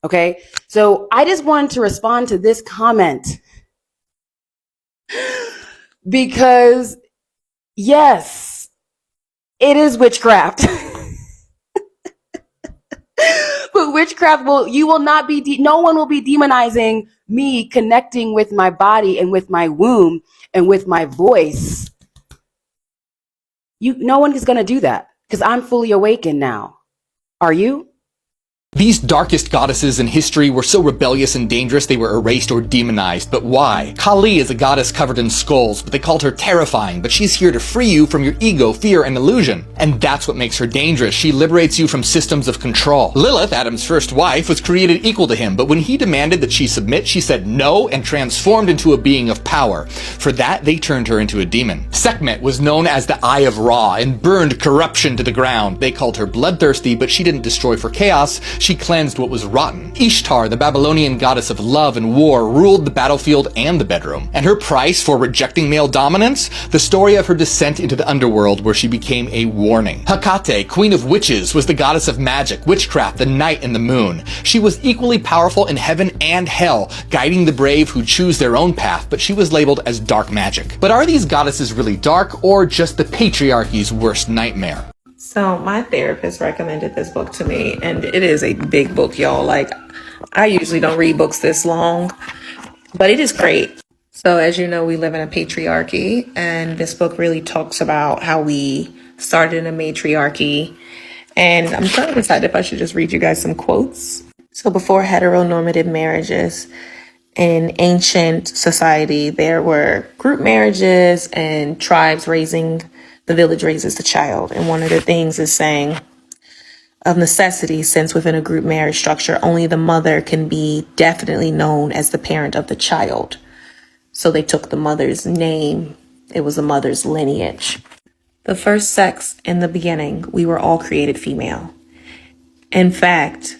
Okay? So I just wanted to respond to this comment because yes, it is witchcraft. But witchcraft no one will be demonizing me connecting with my body and with my womb and with my voice. No one is going to do that because I'm fully awakened now. Are you? These darkest goddesses in history were so rebellious and dangerous they were erased or demonized. But why? Kali is a goddess covered in skulls, but they called her terrifying. But she's here to free you from your ego, fear, and illusion. And that's what makes her dangerous. She liberates you from systems of control. Lilith, Adam's first wife, was created equal to him, but when he demanded that she submit, she said no and transformed into a being of power. For that, they turned her into a demon. Sekhmet was known as the Eye of Ra and burned corruption to the ground. They called her bloodthirsty, but she didn't destroy for chaos. She cleansed what was rotten. Ishtar, the Babylonian goddess of love and war, ruled the battlefield and the bedroom. And her price for rejecting male dominance? The story of her descent into the underworld where she became a warning. Hecate, queen of witches, was the goddess of magic, witchcraft, the night, and the moon. She was equally powerful in heaven and hell, guiding the brave who choose their own path, but she was labeled as dark magic. But are these goddesses really dark, or just the patriarchy's worst nightmare? So my therapist recommended this book to me, and it is a big book, y'all. Like, I usually don't read books this long, but it is great. So as you know, we live in a patriarchy, and this book really talks about how we started in a matriarchy. And I'm trying to decide if I should just read you guys some quotes. So before heteronormative marriages, in ancient society, there were group marriages and tribes raising the village raises the child. And one of the things is saying, of necessity, since within a group marriage structure, only the mother can be definitely known as the parent of the child. So they took the mother's name. It was the mother's lineage. The first sex in the beginning, we were all created female. In fact,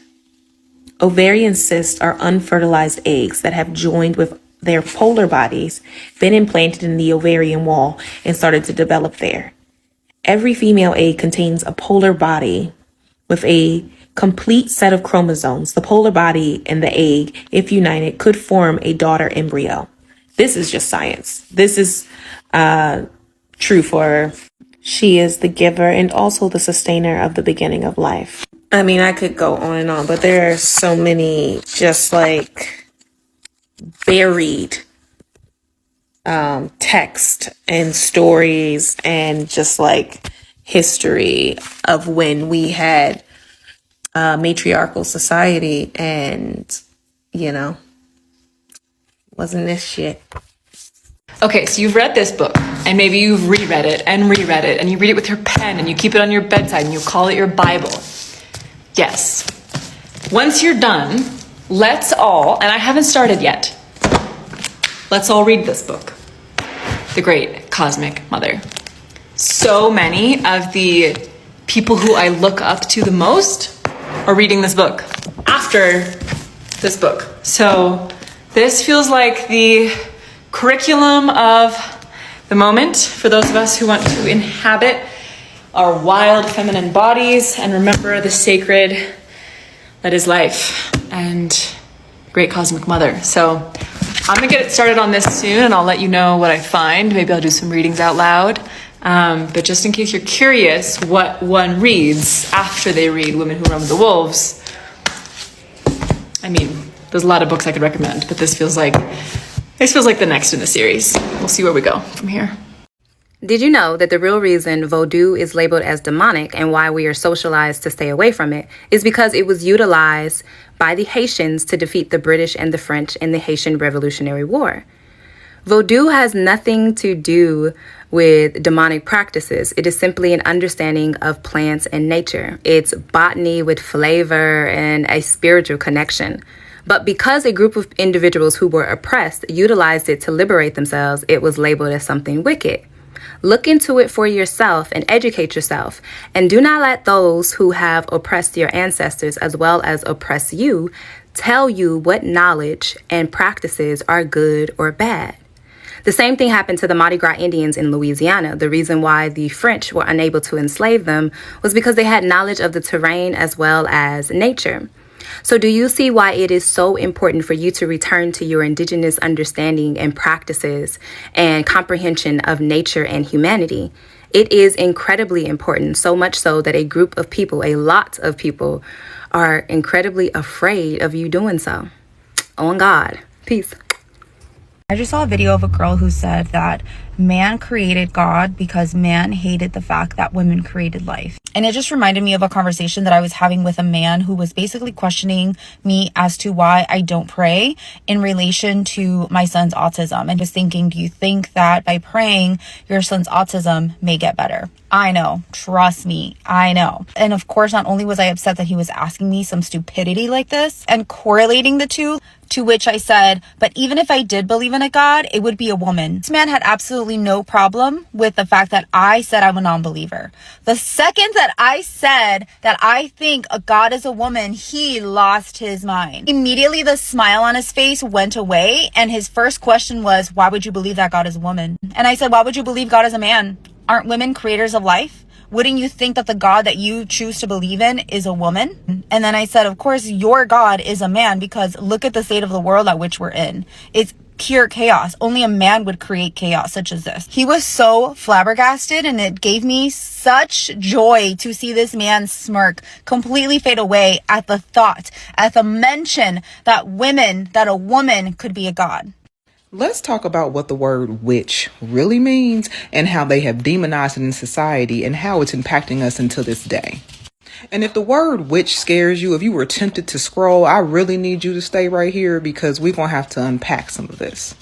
ovarian cysts are unfertilized eggs that have joined with their polar bodies, been implanted in the ovarian wall, and started to develop there. Every female egg contains a polar body with a complete set of chromosomes. The polar body and the egg, if united, could form a daughter embryo. This is just science. This is true for she is the giver and also the sustainer of the beginning of life. I mean, I could go on and on, but there are so many just like buried text and stories and just like history of when we had matriarchal society, and wasn't this shit. Okay, so you've read this book, and maybe you've reread it, and you read it with your pen, and you keep it on your bedside, and you call it your Bible. Yes. Once you're done, let's all, and I haven't started yet, let's all read this book. The Great Cosmic Mother. So many of the people who I look up to the most are reading this book after this book. So this feels like the curriculum of the moment for those of us who want to inhabit our wild feminine bodies and remember the sacred that is life and Great Cosmic Mother. So I'm gonna get started on this soon, and I'll let you know what I find. Maybe I'll do some readings out loud. But just in case you're curious what one reads after they read Women Who Run with the Wolves, I mean, there's a lot of books I could recommend, but this feels like the next in the series. We'll see where we go from here. Did you know that the real reason Vodou is labeled as demonic and why we are socialized to stay away from it is because it was utilized by the Haitians to defeat the British and the French in the Haitian Revolutionary War? Vodou has nothing to do with demonic practices. It is simply an understanding of plants and nature. It's botany with flavor and a spiritual connection. But because a group of individuals who were oppressed utilized it to liberate themselves, it was labeled as something wicked. Look into it for yourself and educate yourself. And do not let those who have oppressed your ancestors as well as oppress you tell you what knowledge and practices are good or bad. The same thing happened to the Mardi Gras Indians in Louisiana. The reason why the French were unable to enslave them was because they had knowledge of the terrain as well as nature. So do you see why it is so important for you to return to your indigenous understanding and practices and comprehension of nature and humanity? It is incredibly important, so much so that a group of people, a lot of people, are incredibly afraid of you doing so. On God. Peace. I just saw a video of a girl who said that man created God because man hated the fact that women created life. And it just reminded me of a conversation that I was having with a man who was basically questioning me as to why I don't pray in relation to my son's autism. And just thinking, do you think that by praying your son's autism may get better? I know. Trust me. I know. And of course, not only was I upset that he was asking me some stupidity like this and correlating the two, to which I said, but even if I did believe in a God, it would be a woman. This man had absolutely no problem with the fact that I said I'm a non-believer. The second that I said that I think a God is a woman, he lost his mind. Immediately the smile on his face went away, and his first question was, why would you believe that God is a woman? And I said, why would you believe God is a man? Aren't women creators of life? Wouldn't you think that the God that you choose to believe in is a woman? And then I said, of course, your God is a man, because look at the state of the world at which we're in. It's pure chaos. Only a man would create chaos such as this. He was so flabbergasted, and it gave me such joy to see this man's smirk completely fade away at the thought, at the mention that a woman could be a God. Let's talk about what the word witch really means and how they have demonized it in society and how it's impacting us until this day. And if the word witch scares you, if you were tempted to scroll, I really need you to stay right here, because we're going to have to unpack some of this.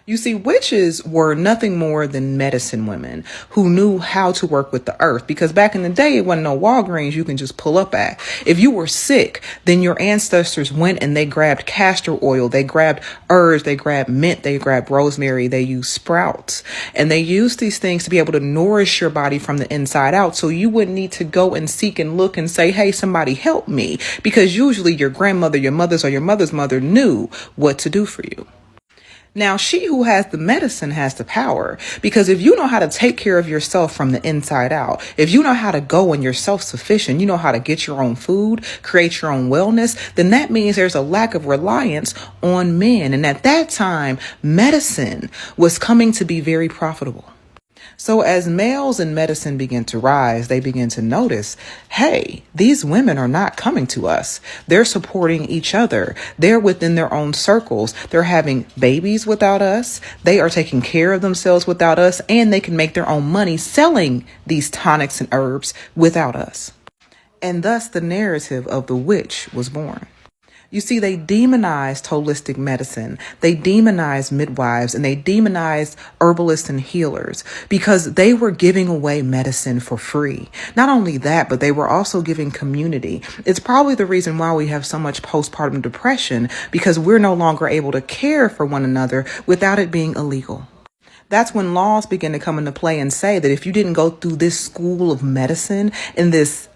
You see, witches were nothing more than medicine women who knew how to work with the earth, because back in the day, it wasn't no Walgreens you can just pull up at. If you were sick, then your ancestors went and they grabbed castor oil, they grabbed herbs, they grabbed mint, they grabbed rosemary, they used sprouts, and they used these things to be able to nourish your body from the inside out, so you wouldn't need to go and seek and look and say, hey, somebody help me, because usually your grandmother, your mother's, or your mother's mother knew what to do for you. Now, she who has the medicine has the power, because if you know how to take care of yourself from the inside out, if you know how to go and you're self-sufficient, you know how to get your own food, create your own wellness, then that means there's a lack of reliance on men. And at that time, medicine was coming to be very profitable. So as males in medicine begin to rise, they begin to notice, hey, these women are not coming to us. They're supporting each other. They're within their own circles. They're having babies without us. They are taking care of themselves without us, and they can make their own money selling these tonics and herbs without us. And thus the narrative of the witch was born. You see, they demonized holistic medicine, they demonized midwives, and they demonized herbalists and healers because they were giving away medicine for free. Not only that, but they were also giving community. It's probably the reason why we have so much postpartum depression, because we're no longer able to care for one another without it being illegal. That's when laws begin to come into play and say that if you didn't go through this school of medicine in this,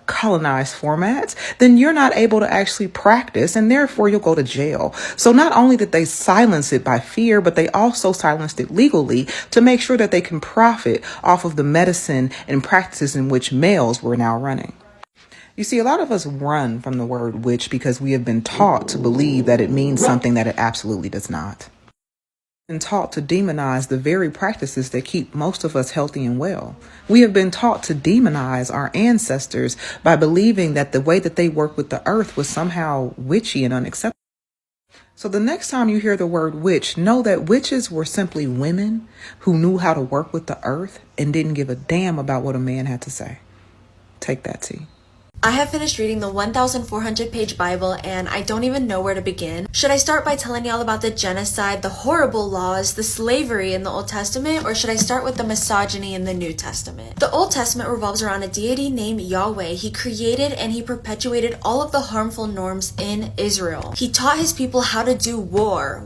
colonized format, then you're not able to actually practice, and therefore you'll go to jail. So not only did they silence it by fear, but they also silenced it legally to make sure that they can profit off of the medicine and practices in which males were now running. You see, a lot of us run from the word witch because we have been taught to believe that it means something that it absolutely does not. Been taught to demonize the very practices that keep most of us healthy and well. We have been taught to demonize our ancestors by believing that the way that they work with the earth was somehow witchy and unacceptable. So the next time you hear the word witch, know that witches were simply women who knew how to work with the earth and didn't give a damn about what a man had to say. Take that, T. I have finished reading the 1,400 page Bible and I don't even know where to begin. Should I start by telling y'all about the genocide, the horrible laws, the slavery in the Old Testament, or should I start with the misogyny in the New Testament? The Old Testament revolves around a deity named Yahweh. He created and he perpetuated all of the harmful norms in Israel. He taught his people how to do war,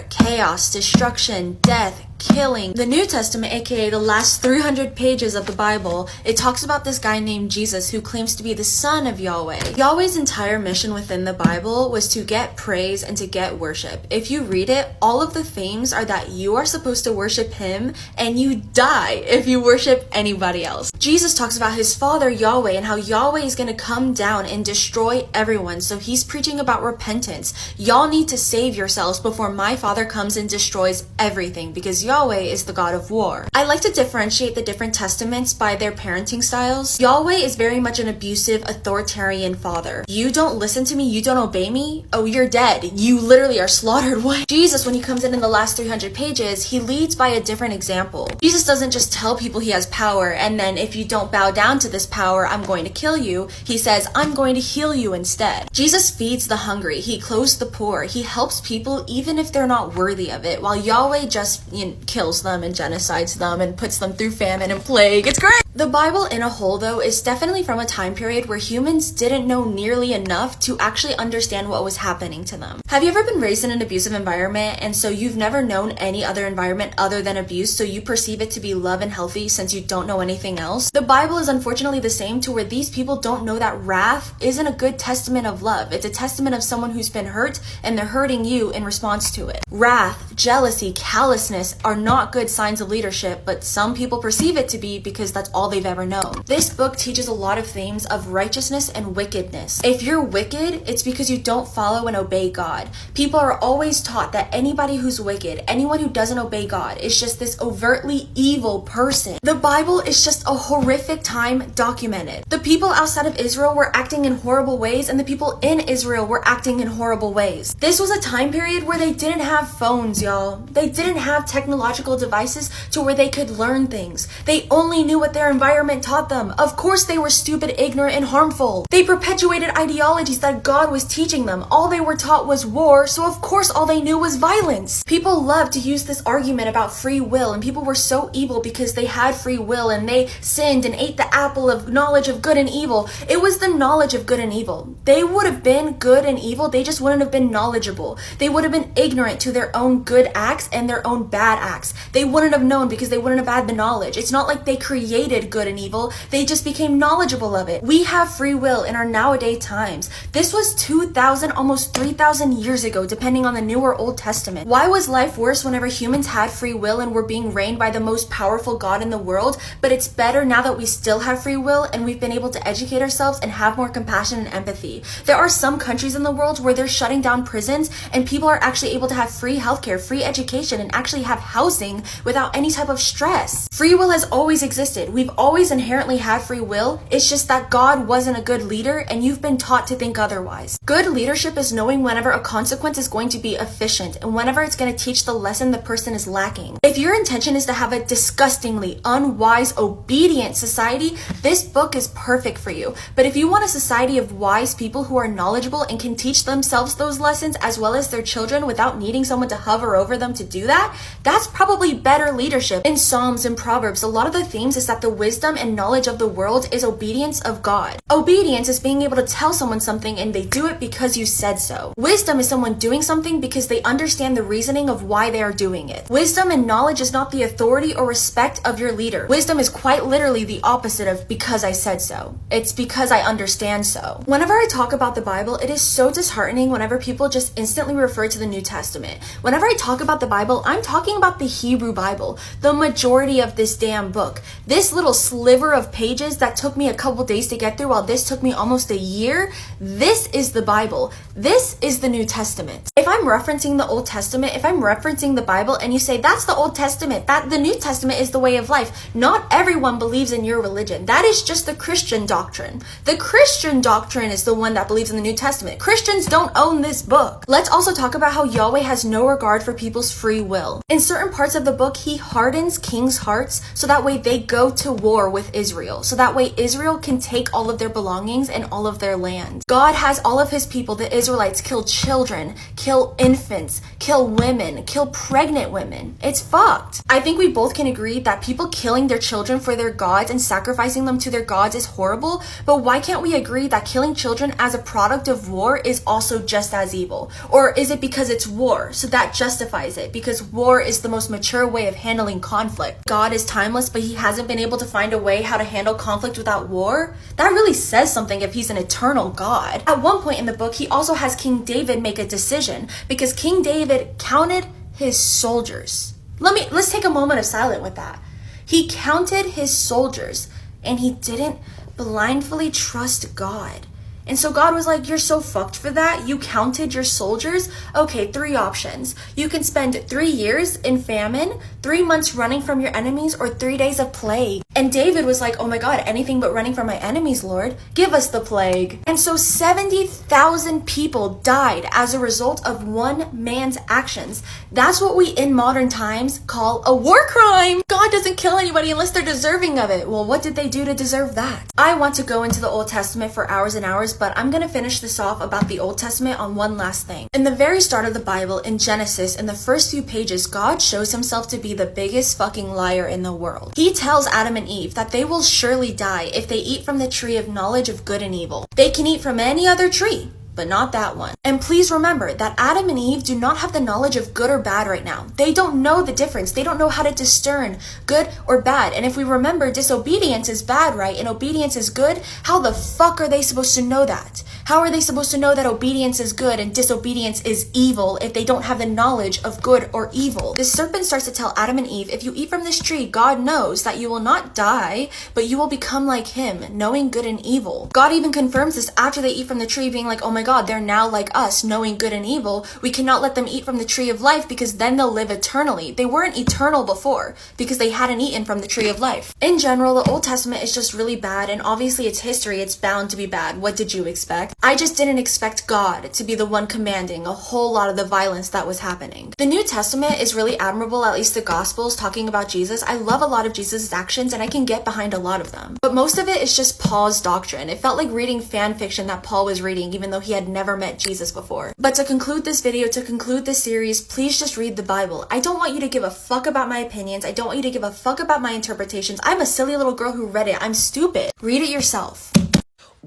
chaos, destruction, death, killing. The New Testament, aka the last 300 pages of the Bible, it talks about this guy named Jesus who claims to be the son of Yahweh. Yahweh's entire mission within the Bible was to get praise and to get worship. If you read it, all of the themes are that you are supposed to worship him and you die if you worship anybody else. Jesus talks about his father Yahweh and how Yahweh is going to come down and destroy everyone. So he's preaching about repentance. Y'all need to save yourselves before my father comes and destroys everything, because Yahweh is the God of war. I like to differentiate the different testaments by their parenting styles. Yahweh is very much an abusive, authoritarian father. You don't listen to me, you don't obey me, oh, you're dead. You literally are slaughtered. What? Jesus, when he comes in the last 300 pages, he leads by a different example. Jesus doesn't just tell people he has power and then if you don't bow down to this power, I'm going to kill you. He says, I'm going to heal you instead. Jesus feeds the hungry. He clothes the poor. He helps people even if they're not worthy of it, while Yahweh just, kills them and genocides them and puts them through famine and plague. It's great! The Bible in a whole, though, is definitely from a time period where humans didn't know nearly enough to actually understand what was happening to them. Have you ever been raised in an abusive environment and so you've never known any other environment other than abuse, so you perceive it to be love and healthy since you don't know anything else? The Bible is unfortunately the same, to where these people don't know that wrath isn't a good testament of love. It's a testament of someone who's been hurt and they're hurting you in response to it. Wrath, jealousy, callousness are not good signs of leadership, but some people perceive it to be because that's all they've ever known. This book teaches a lot of themes of righteousness and wickedness. If you're wicked, it's because you don't follow and obey God. People are always taught that anybody who's wicked, anyone who doesn't obey God, is just this overtly evil person. The Bible is just a horrific time documented. The people outside of Israel were acting in horrible ways, and the people in Israel were acting in horrible ways. This was a time period where they didn't have phones, y'all. They didn't have technological devices to where they could learn things. They only knew what their environment taught them. Of course they were stupid, ignorant, and harmful. They perpetuated ideologies that God was teaching them. All they were taught was war, so of course all they knew was violence. People love to use this argument about free will, and people were so evil because they had free will and they sinned and ate the apple of knowledge of good and evil. It was the knowledge of good and evil. They would have been good and evil, they just wouldn't have been knowledgeable. They would have been ignorant to their own good acts and their own bad acts. They wouldn't have known because they wouldn't have had the knowledge. It's not like they created good and evil, they just became knowledgeable of it. We have free will in our nowadays times. This was 2,000, almost 3,000 years ago, depending on the New or Old Testament. Why was life worse whenever humans had free will and were being reigned by the most powerful God in the world? But it's better now that we still have free will and we've been able to educate ourselves and have more compassion and empathy. There are some countries in the world where they're shutting down prisons and people are actually able to have free healthcare, free education, and actually have housing without any type of stress. Free will has always existed. We've always inherently had free will. It's just that God wasn't a good leader and you've been taught to think otherwise. Good leadership is knowing whenever a consequence is going to be efficient and whenever it's going to teach the lesson the person is lacking. If your intention is to have a disgustingly unwise, obedient society, this book is perfect for you. But if you want a society of wise people who are knowledgeable and can teach themselves those lessons as well as their children without needing someone to hover over them to do that, that's probably better leadership. In Psalms and Proverbs, a lot of the themes is that the wisdom and knowledge of the world is obedience of God. Obedience is being able to tell someone something and they do it because you said so. Wisdom is someone doing something because they understand the reasoning of why they are doing it. Wisdom and knowledge is not the authority or respect of your leader. Wisdom is quite literally the opposite of because I said so. It's because I understand so. Whenever I talk about the Bible, it is so disheartening whenever people just instantly refer to the New Testament. Whenever I talk about the Bible, I'm talking about the Hebrew Bible, the majority of this damn book. This little sliver of pages that took me a couple days to get through while this took me almost a year, this is the Bible. This is the New Testament. If I'm referencing the Old Testament, if I'm referencing the Bible and you say that's the Old Testament, that the New Testament is the way of life, not everyone believes in your religion. That is just the Christian doctrine. The Christian doctrine is the one that believes in the New Testament. Christians don't own this book. Let's also talk about how Yahweh has no regard for people's free will. In certain parts of the book, he hardens kings' hearts so that way they go to to war with Israel, so that way Israel can take all of their belongings and all of their land. God has all of his people, the Israelites, kill children, kill infants, kill women, kill pregnant women. It's fucked. I think we both can agree that people killing their children for their gods and sacrificing them to their gods is horrible, but why can't we agree that killing children as a product of war is also just as evil? Or is it because it's war, so that justifies it? Because war is the most mature way of handling conflict. God is timeless, but he hasn't been able to find a way how to handle conflict without war? That really says something if he's an eternal God. At one point in the book, he also has King David make a decision, because King David counted his soldiers. Let's take a moment of silence with that. He counted his soldiers, and he didn't blindly trust God. And so God was like, you're so fucked for that. You counted your soldiers. Okay, 3 options. You can spend 3 years in famine, 3 months running from your enemies, or 3 days of plague. And David was like, oh my God, anything but running from my enemies, Lord. Give us the plague. And so 70,000 people died as a result of one man's actions. That's what we in modern times call a war crime. God doesn't kill anybody unless they're deserving of it. Well, what did they do to deserve that? I want to go into the Old Testament for hours and hours, but I'm gonna finish this off about the Old Testament on one last thing. In the very start of the Bible, in Genesis, in the first few pages, God shows himself to be the biggest fucking liar in the world. He tells Adam and Eve that they will surely die if they eat from the tree of knowledge of good and evil. They can eat from any other tree, but not that one. And please remember that Adam and Eve do not have the knowledge of good or bad right now. They don't know the difference. They don't know how to discern good or bad. And if we remember, disobedience is bad, right? And obedience is good. How the fuck are they supposed to know that? How are they supposed to know that obedience is good and disobedience is evil if they don't have the knowledge of good or evil? The serpent starts to tell Adam and Eve, if you eat from this tree, God knows that you will not die, but you will become like him, knowing good and evil. God even confirms this after they eat from the tree, being like, oh my God, they're now like us, knowing good and evil. We cannot let them eat from the tree of life because then they'll live eternally. They weren't eternal before because they hadn't eaten from the tree of life. In general, the Old Testament is just really bad, and obviously it's history. It's bound to be bad. What did you expect? I just didn't expect God to be the one commanding a whole lot of the violence that was happening. The New Testament is really admirable, at least the Gospels, talking about Jesus. I love a lot of Jesus' actions, and I can get behind a lot of them. But most of it is just Paul's doctrine. It felt like reading fan fiction that Paul was reading, even though he had never met Jesus before. But to conclude this video, to conclude this series, please just read the Bible. I don't want you to give a fuck about my opinions. I don't want you to give a fuck about my interpretations. I'm a silly little girl who read it. I'm stupid. Read it yourself.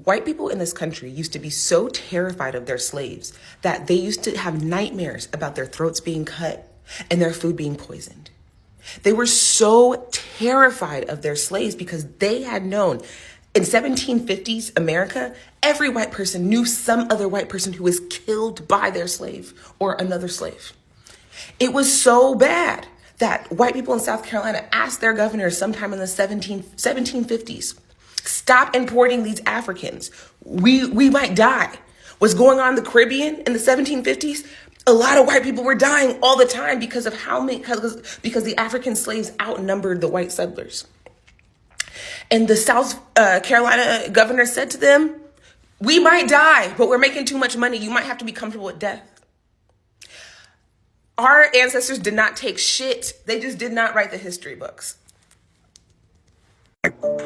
White people in this country used to be so terrified of their slaves that they used to have nightmares about their throats being cut and their food being poisoned. They were so terrified of their slaves because they had known in 1750s America, every white person knew some other white person who was killed by their slave or another slave. It was so bad that white people in South Carolina asked their governor sometime in the 1750s, stop importing these Africans. We might die. What's going on in the Caribbean in the 1750s? A lot of white people were dying all the time because of because the African slaves outnumbered the white settlers. And the South Carolina governor said to them, we might die, but we're making too much money. You might have to be comfortable with death. Our ancestors did not take shit. They just did not write the history books.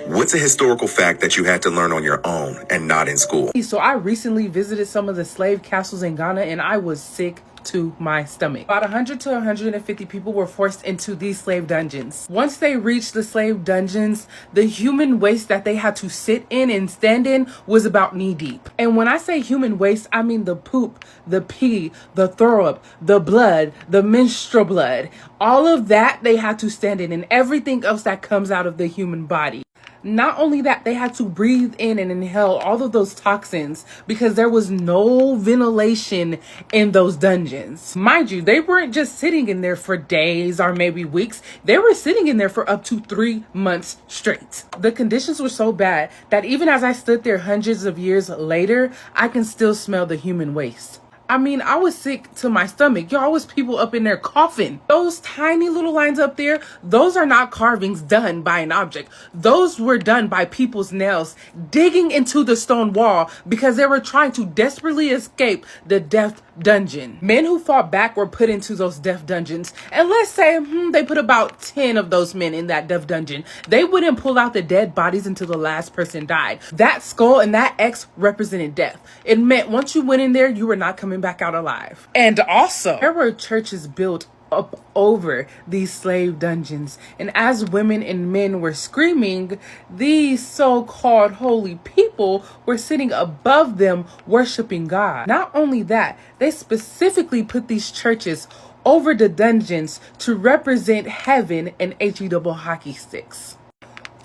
What's a historical fact that you had to learn on your own and not in school? So I recently visited some of the slave castles in Ghana, and I was sick to my stomach. About 100 to 150 people were forced into these slave dungeons. Once they reached the slave dungeons, the human waste that they had to sit in and stand in was about knee deep. And when I say human waste, I mean the poop, the pee, the throw up, the blood, the menstrual blood. All of that they had to stand in, and everything else that comes out of the human body. Not only that, they had to breathe in and inhale all of those toxins because there was no ventilation in those dungeons. Mind you, they weren't just sitting in there for days or maybe weeks. They were sitting in there for up to 3 months straight. The conditions were so bad that even as I stood there hundreds of years later, I can still smell the human waste. I mean, I was sick to my stomach. Y'all, was people up in there coughing. Those tiny little lines up there, those are not carvings done by an object. Those were done by people's nails digging into the stone wall because they were trying to desperately escape the death dungeon. Men who fought back were put into those death dungeons. And let's say they put about 10 of those men in that death dungeon. They wouldn't pull out the dead bodies until the last person died. That skull and that X represented death. It meant once you went in there, you were not coming back out alive. And also, there were churches built up over these slave dungeons, and as women and men were screaming, these so-called holy people were sitting above them worshiping God. Not only that, they specifically put these churches over the dungeons to represent heaven and HE double hockey sticks.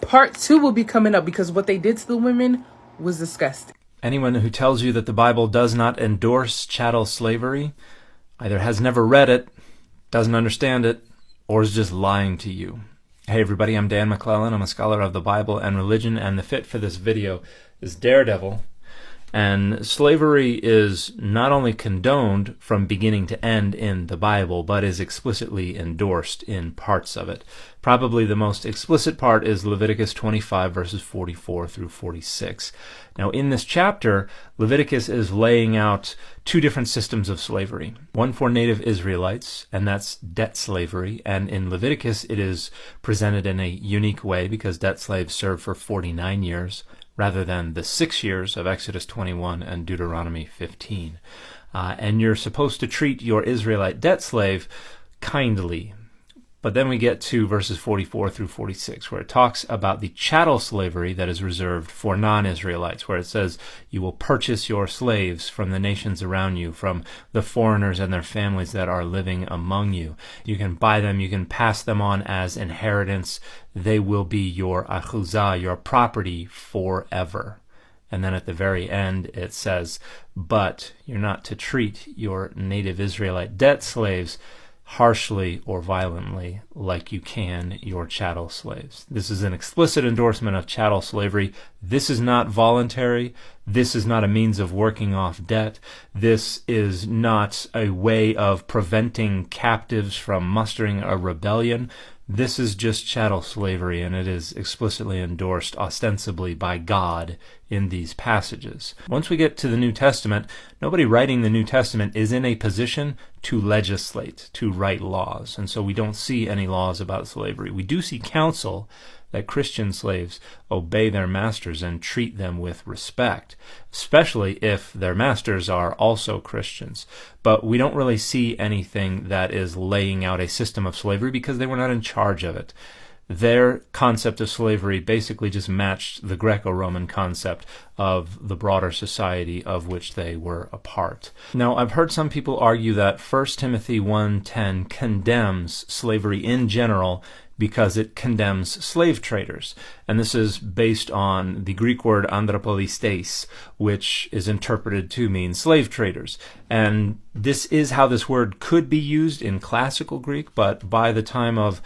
Part 2 will be coming up because what they did to the women was disgusting. Anyone who tells you that the Bible does not endorse chattel slavery either has never read it, doesn't understand it, or is just lying to you. Hey everybody, I'm Dan McClellan. I'm a scholar of the Bible and religion, and the fit for this video is Daredevil. And slavery is not only condoned from beginning to end in the Bible, but is explicitly endorsed in parts of it. Probably the most explicit part is Leviticus 25 verses 44 through 46. Now in this chapter, Leviticus is laying out two different systems of slavery. One for native Israelites, and that's debt slavery. And in Leviticus it is presented in a unique way because debt slaves serve for 49 years. Rather than the 6 years of Exodus 21 and Deuteronomy 15. And you're supposed to treat your Israelite debt slave kindly. But then we get to verses 44 through 46, where it talks about the chattel slavery that is reserved for non-Israelites, where it says, you will purchase your slaves from the nations around you, from the foreigners and their families that are living among you. You can buy them, you can pass them on as inheritance. They will be your achuzah, your property forever. And then at the very end it says, but you're not to treat your native Israelite debt slaves harshly or violently like you can your chattel slaves. This is an explicit endorsement of chattel slavery. This is not voluntary. This is not a means of working off debt. This is not a way of preventing captives from mustering a rebellion. This is just chattel slavery, and it is explicitly endorsed ostensibly by God in these passages. Once we get to the New Testament, nobody writing the New Testament is in a position to legislate, to write laws, and so we don't see any laws about slavery. We do see counsel that Christian slaves obey their masters and treat them with respect, especially if their masters are also Christians. But we don't really see anything that is laying out a system of slavery because they were not in charge of it. Their concept of slavery basically just matched the Greco-Roman concept of the broader society of which they were a part. Now, I've heard some people argue that 1 Timothy 1:10 condemns slavery in general because it condemns slave traders. And this is based on the Greek word anthropolistes, which is interpreted to mean slave traders. And this is how this word could be used in classical Greek, but by the time of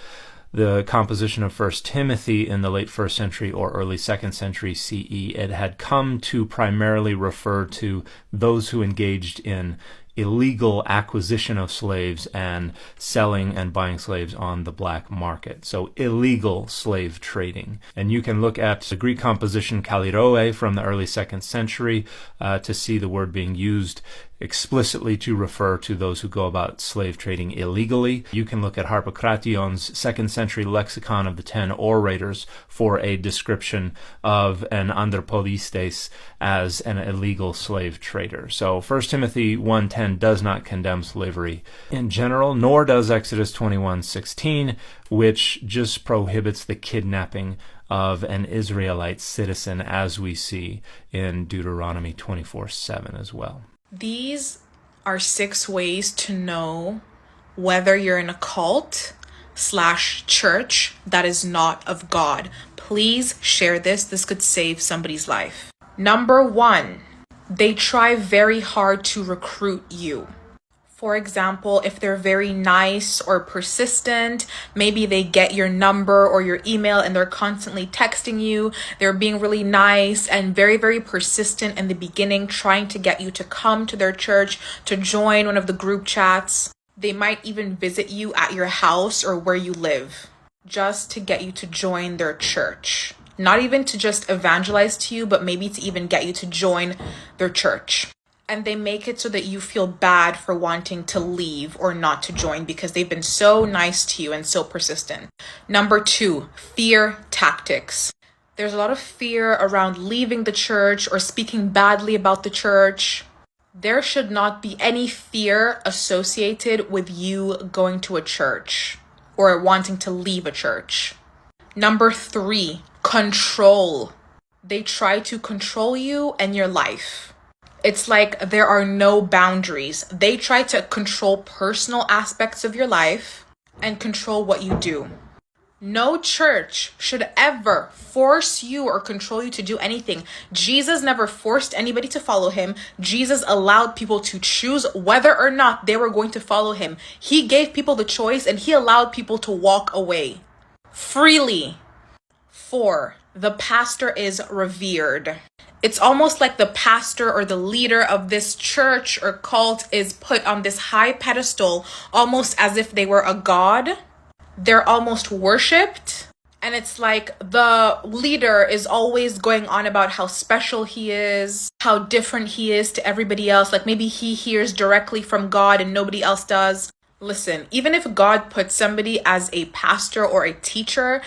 the composition of 1 Timothy in the late 1st century or early 2nd century CE, it had come to primarily refer to those who engaged in illegal acquisition of slaves and selling and buying slaves on the black market. So illegal slave trading. And you can look at the Greek composition kaliroe from the early 2nd century to see the word being used explicitly to refer to those who go about slave trading illegally. You can look at Harpocration's 2nd century lexicon of the 10 orators for a description of an anthropolistes as an illegal slave trader. So 1 Timothy 1:10 does not condemn slavery in general, nor does Exodus 21:16, which just prohibits the kidnapping of an Israelite citizen, as we see in Deuteronomy 24:7 as well. These are 6 ways to know whether you're in a cult/church that is not of God. Please share this. This could save somebody's life. Number 1, they try very hard to recruit you. For example, if they're very nice or persistent, maybe they get your number or your email and they're constantly texting you. They're being really nice and very, very persistent in the beginning, trying to get you to come to their church, to join one of the group chats. They might even visit you at your house or where you live just to get you to join their church. Not even to just evangelize to you, but maybe to even get you to join their church. and they make it so that you feel bad for wanting to leave or not to join because they've been so nice to you and so persistent. Number 2, fear tactics. There's a lot of fear around leaving the church or speaking badly about the church. There should not be any fear associated with you going to a church or wanting to leave a church. Number 3, control. They try to control you and your life. It's like there are no boundaries. They try to control personal aspects of your life and control what you do. No church should ever force you or control you to do anything. Jesus never forced anybody to follow him. Jesus allowed people to choose whether or not they were going to follow him. He gave people the choice and he allowed people to walk away freely. 4, the pastor is revered. It's almost like the pastor or the leader of this church or cult is put on this high pedestal, almost as if they were a god. They're almost worshipped. And it's like the leader is always going on about how special he is, how different he is to everybody else. Like maybe he hears directly from God and nobody else does. Listen, even if God puts somebody as a pastor or a teacher,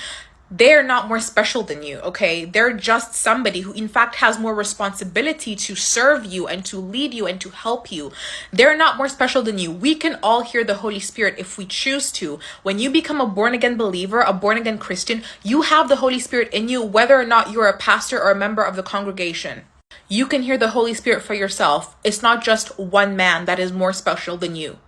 they're not more special than you, okay? They're just somebody who in fact has more responsibility to serve you and to lead you and to help you. They're not more special than you. We can all hear the Holy Spirit if we choose to. When you become a born-again believer, a born-again Christian, you have the Holy Spirit in you, whether or not you're a pastor or a member of the congregation. You can hear the Holy Spirit for yourself. It's not just one man that is more special than you.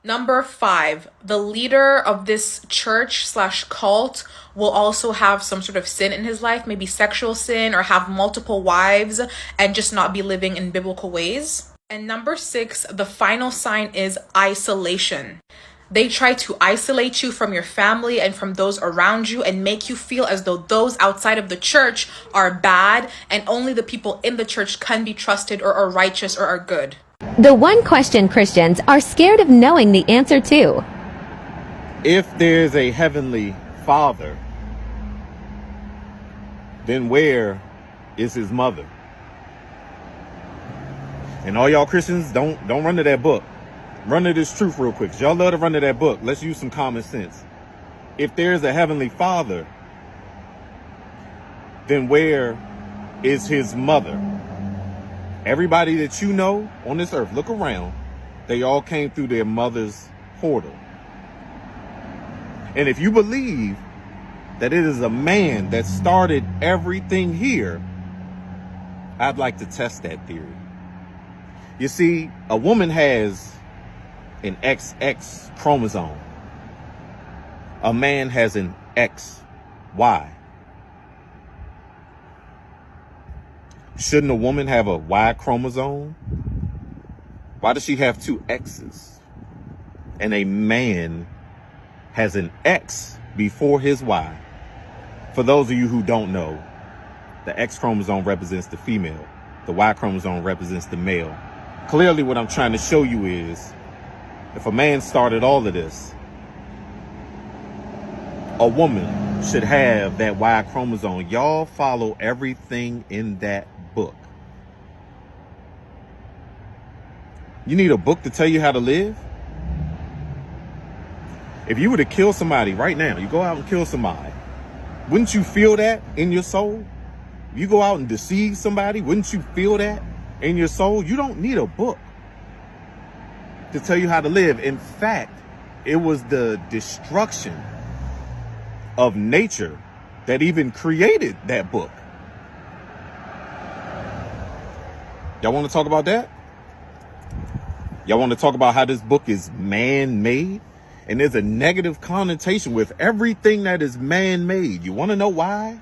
Number 5, the leader of this church/cult will also have some sort of sin in his life, maybe sexual sin or have multiple wives and just not be living in biblical ways. And number 6, the final sign is isolation. They try to isolate you from your family and from those around you and make you feel as though those outside of the church are bad and only the people in the church can be trusted or are righteous or are good. The one question Christians are scared of knowing the answer to. If there's a heavenly Father, then where is his mother? And all y'all Christians, don't run to that book. Run to this truth real quick. 'Cause y'all love to run to that book. Let's use some common sense. If there's a heavenly Father, then where is his mother? Everybody that you know on this earth, look around, they all came through their mother's portal. And if you believe that it is a man that started everything here, I'd like to test that theory. You see, a woman has an XX chromosome. A man has an XY. Shouldn't a woman have a Y chromosome? Why does she have 2 X's? And a man has an X before his Y. For those of you who don't know, the X chromosome represents the female. The Y chromosome represents the male. Clearly what I'm trying to show you is, if a man started all of this, a woman should have that Y chromosome. Y'all follow everything in that book. You need a book to tell you how to live? If you were to kill somebody right now, you go out and kill somebody, wouldn't you feel that in your soul? If you go out and deceive somebody, wouldn't you feel that in your soul? You don't need a book to tell you how to live. In fact, it was the destruction of nature that even created that book. Y'all want to talk about that? Y'all want to talk about how this book is man-made? And there's a negative connotation with everything that is man-made. You want to know why?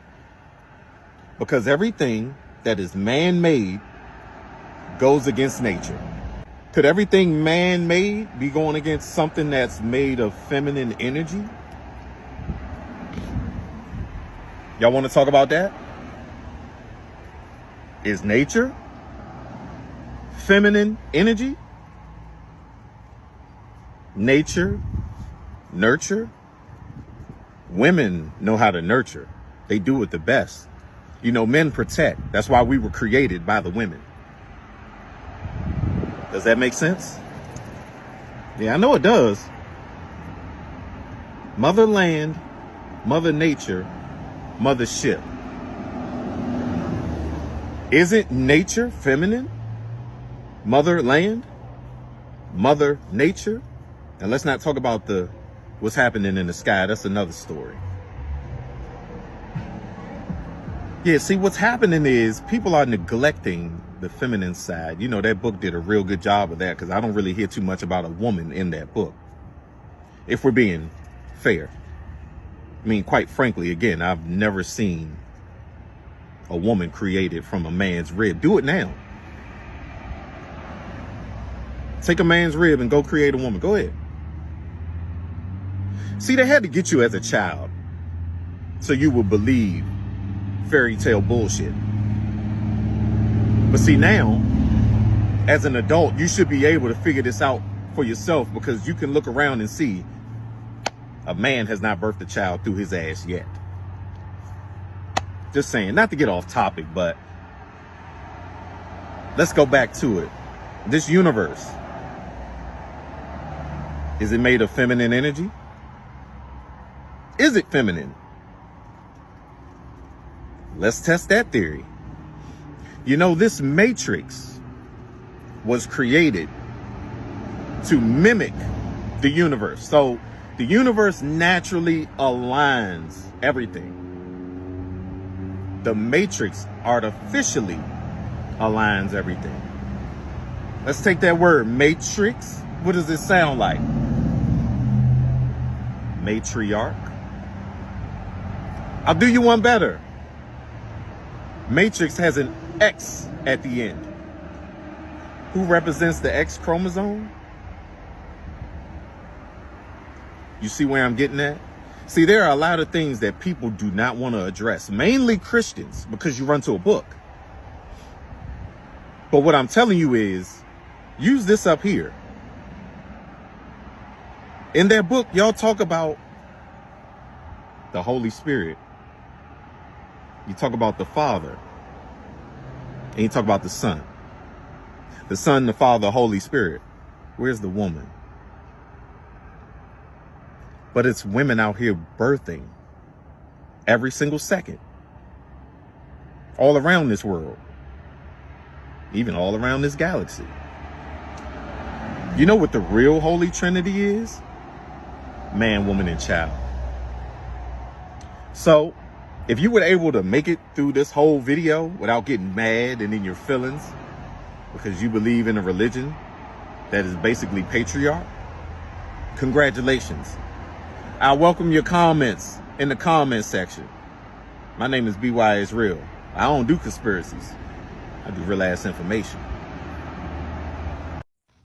Because everything that is man-made goes against nature. Could everything man-made be going against something that's made of feminine energy? Y'all want to talk about that? Is nature feminine energy? Nature, nurture. Women know how to nurture. They do it the best. You know, men protect. That's why we were created by the women. Does that make sense? Yeah, I know it does. Mother land, Mother nature, Mother ship. Isn't nature feminine? Mother land, Mother nature. And let's not talk about what's happening in the sky. That's another story. Yeah, see, what's happening is people are neglecting the feminine side. You know, that book did a real good job of that, because I don't really hear too much about a woman in that book, if we're being fair. I mean, quite frankly, again, I've never seen a woman created from a man's rib. Do it now. Take a man's rib and go create a woman. Go ahead. See, they had to get you as a child so you would believe fairy tale bullshit. But see, now, as an adult, you should be able to figure this out for yourself, because you can look around and see a man has not birthed a child through his ass yet. Just saying, not to get off topic, but let's go back to it. This universe, is it made of feminine energy? Is it feminine? Let's test that theory. You know, this matrix was created to mimic the universe. So the universe naturally aligns everything. The matrix artificially aligns everything. Let's take that word, matrix. What does it sound like? Matriarch. I'll do you one better. Matrix has an X at the end. Who represents the X chromosome? You see where I'm getting at? See, there are a lot of things that people do not want to address, mainly Christians, because you run to a book. But what I'm telling you is, use this up here. In their book, y'all talk about the Holy Spirit. You talk about the Father. And you talk about the Son. The Son, the Father, the Holy Spirit. Where's the woman? But it's women out here birthing every single second. All around this world. Even all around this galaxy. You know what the real Holy Trinity is? Man, woman, and child. So, if you were able to make it through this whole video without getting mad and in your feelings because you believe in a religion that is basically patriarch, congratulations. I welcome your comments in the comment section. My name is BY Is Real. I don't do conspiracies. I do real ass information.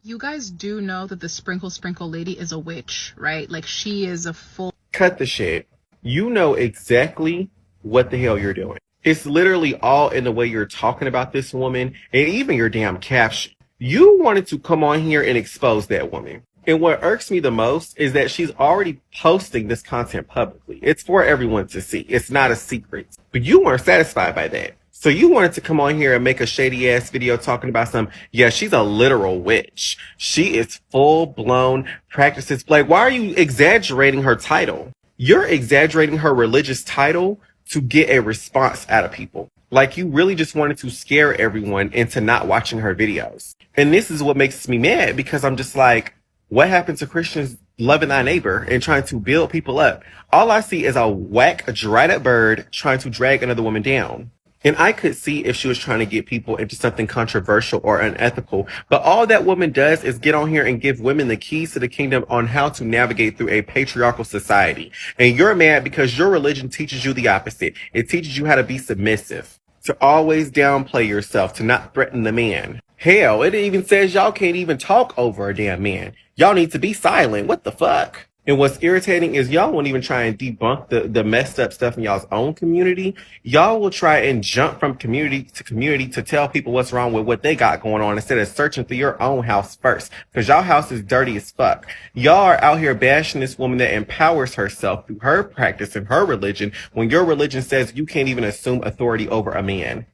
You guys do know that the Sprinkle Sprinkle lady is a witch, right? Like, she is a full... Cut the shit. You know exactly what the hell you're doing. It's literally all in the way you're talking about this woman, and even your damn caption. You wanted to come on here and expose that woman. And what irks me the most is that she's already posting this content publicly. It's for everyone to see. It's not a secret. But you weren't satisfied by that. So you wanted to come on here and make a shady ass video talking about yeah, she's a literal witch. She is full blown practices. Like, why are you exaggerating her title? You're exaggerating her religious title to get a response out of people. Like, you really just wanted to scare everyone into not watching her videos. And this is what makes me mad, because I'm just like, what happened to Christians loving thy neighbor and trying to build people up? All I see is a dried up bird trying to drag another woman down. And I could see if she was trying to get people into something controversial or unethical. But all that woman does is get on here and give women the keys to the kingdom on how to navigate through a patriarchal society. And you're mad because your religion teaches you the opposite. It teaches you how to be submissive, to always downplay yourself, to not threaten the man. Hell, it even says y'all can't even talk over a damn man. Y'all need to be silent. What the fuck? And what's irritating is y'all won't even try and debunk the messed up stuff in y'all's own community. Y'all will try and jump from community to tell people what's wrong with what they got going on instead of searching through your own house first. Because y'all house is dirty as fuck. Y'all are out here bashing this woman that empowers herself through her practice and her religion when your religion says you can't even assume authority over a man.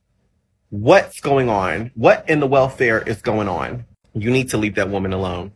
What's going on? What in the welfare is going on? You need to leave that woman alone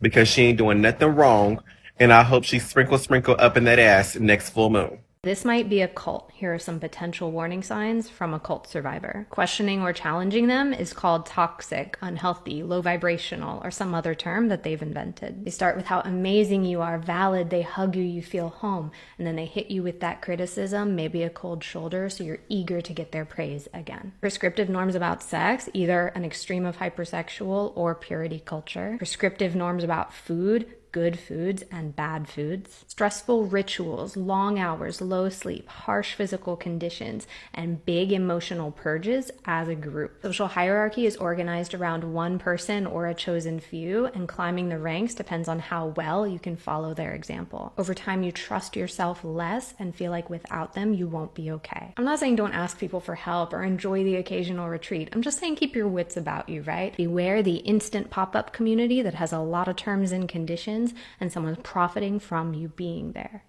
because she ain't doing nothing wrong. And I hope she sprinkle up in that ass next full moon. This might be a cult. Here are some potential warning signs from a cult survivor. Questioning or challenging them is called toxic, unhealthy, low vibrational, or some other term that they've invented. They start with how amazing you are, valid, they hug you, you feel home, and then they hit you with that criticism, maybe a cold shoulder, so you're eager to get their praise again. Prescriptive norms about sex, either an extreme of hypersexual or purity culture. Prescriptive norms about food, good foods and bad foods, stressful rituals, long hours, low sleep, harsh physical conditions, and big emotional purges as a group. Social hierarchy is organized around one person or a chosen few, and climbing the ranks depends on how well you can follow their example. Over time, you trust yourself less and feel like without them, you won't be okay. I'm not saying don't ask people for help or enjoy the occasional retreat. I'm just saying keep your wits about you, right? Beware the instant pop-up community that has a lot of terms and conditions and someone's profiting from you being there.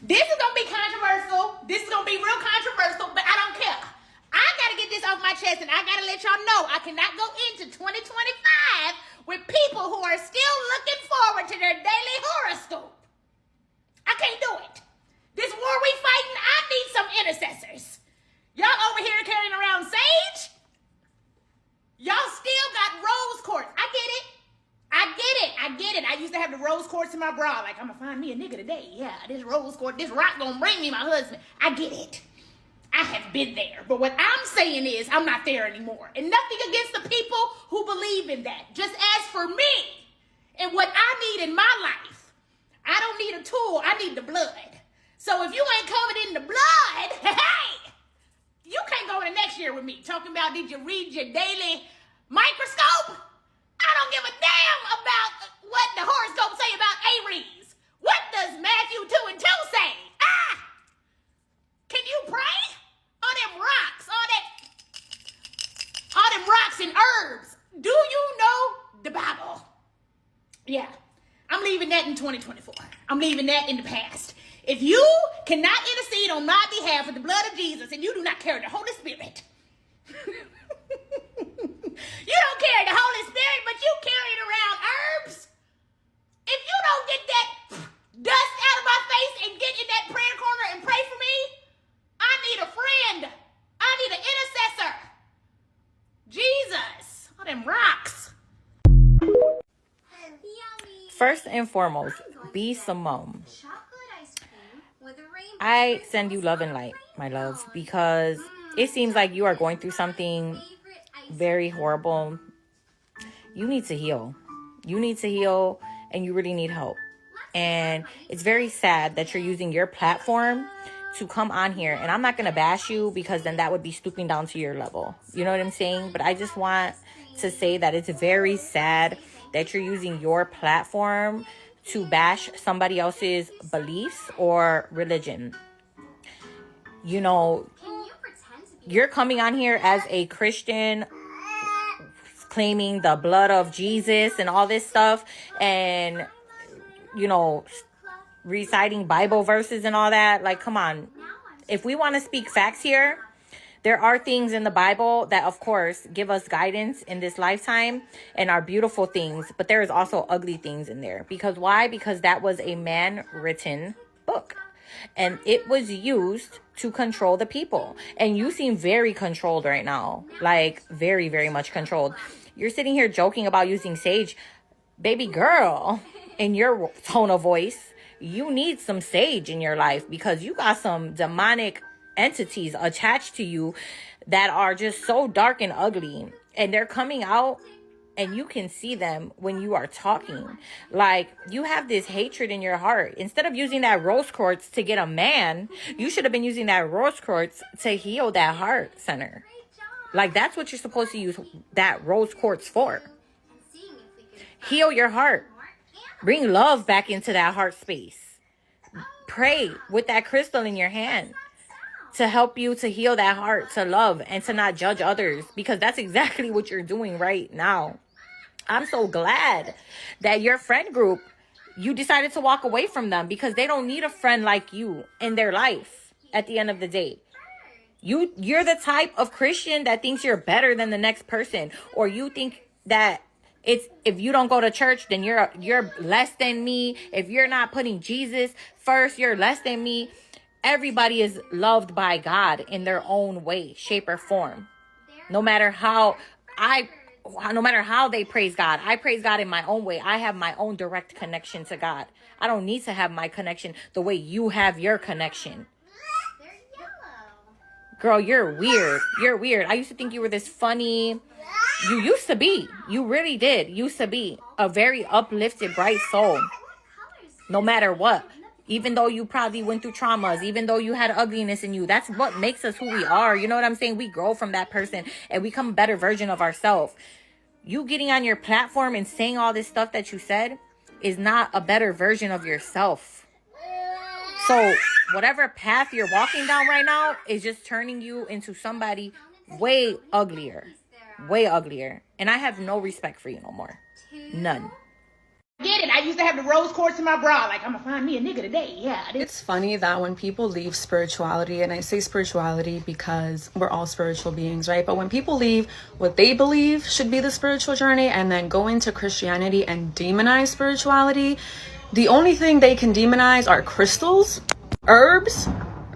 This is gonna be controversial. This is gonna be real controversial, but I don't care. I gotta get this off my chest and I gotta let y'all know I cannot go into 2025 with people who are still looking forward to their daily horoscope. I can't do it. This war we fighting, I need some intercessors. Y'all over here carrying around sage? Y'all still got rose quartz. I get it. I used to have the rose quartz in my bra. Like, I'm gonna find me a nigga today. Yeah, this rose quartz, this rock gonna bring me my husband. I get it. I have been there. But what I'm saying is, I'm not there anymore. And nothing against the people who believe in that. Just as for me and what I need in my life, I don't need a tool. I need the blood. So if you ain't covered in the blood, hey, you can't go into next year with me talking about did you read your daily microscope? I don't give a damn about what the horoscope say about Aries. What does Matthew 2 and 2 say? Can you pray? All them rocks, all them rocks and herbs. Do you know the Bible? Yeah, I'm leaving that in 2024. I'm leaving that in the past. If you cannot intercede on my behalf with the blood of Jesus and you do not carry the Holy Spirit, you don't carry the Holy Spirit, but you carrying around herbs. If you don't get that dust out of my face and get in that prayer corner and pray for me, I need a friend. I need an intercessor. Jesus, all them rocks. First and foremost, be Simone. I send you love and light, my love, because it seems like you are going through something very horrible. You need to heal. You need to heal, and you really need help. And it's very sad that you're using your platform to come on here. And I'm not going to bash you because then that would be stooping down to your level. You know what I'm saying? But I just want to say that it's very sad that you're using your platform to bash somebody else's beliefs or religion. You know, you're coming on here as a Christian, claiming the blood of Jesus and all this stuff, and, you know, reciting Bible verses and all that. Like, come on. If we want to speak facts here, there are things in the Bible that, of course, give us guidance in this lifetime and are beautiful things, but there is also ugly things in there. Because why? Because that was a man-written book, and it was used to control the people. And you seem very controlled right now, like very, very much controlled. You're sitting here joking about using sage. Baby girl, in your tone of voice, you need some sage in your life because you got some demonic entities attached to you that are just so dark and ugly, and they're coming out, and you can see them when you are talking. Like, you have this hatred in your heart. Instead of using that rose quartz to get a man, you should have been using that rose quartz to heal that heart center. Like, that's what you're supposed to use that rose quartz for. Heal your heart. Bring love back into that heart space. Pray with that crystal in your hand to help you to heal that heart, to love, and to not judge others, because that's exactly what you're doing right now. I'm so glad that your friend group, you decided to walk away from them because they don't need a friend like you in their life at the end of the day. You're the type of Christian that thinks you're better than the next person, or you think that It's if you don't go to church, then you're less than me. If you're not putting Jesus first, you're less than me. Everybody is loved by God in their own way, shape, or form. No matter how they praise God, I praise God in my own way. I have my own direct connection to God. I don't need to have my connection the way you have your connection. Girl, you're weird. You're weird. I used to think you were this funny. You used to be. You really did. Used to be a very uplifted, bright soul. No matter what. Even though you probably went through traumas, even though you had ugliness in you, that's what makes us who we are. You know what I'm saying? We grow from that person and we become a better version of ourselves. You getting on your platform and saying all this stuff that you said is not a better version of yourself. So whatever path you're walking down right now is just turning you into somebody way uglier. Way uglier. And I have no respect for you no more. None. Get it? I used to have the rose quartz in my bra. Like, I'm gonna find me a nigga today. Yeah. It's funny that when people leave spirituality, and I say spirituality because we're all spiritual beings, right? But when people leave what they believe should be the spiritual journey and then go into Christianity and demonize spirituality, the only thing they can demonize are crystals, herbs.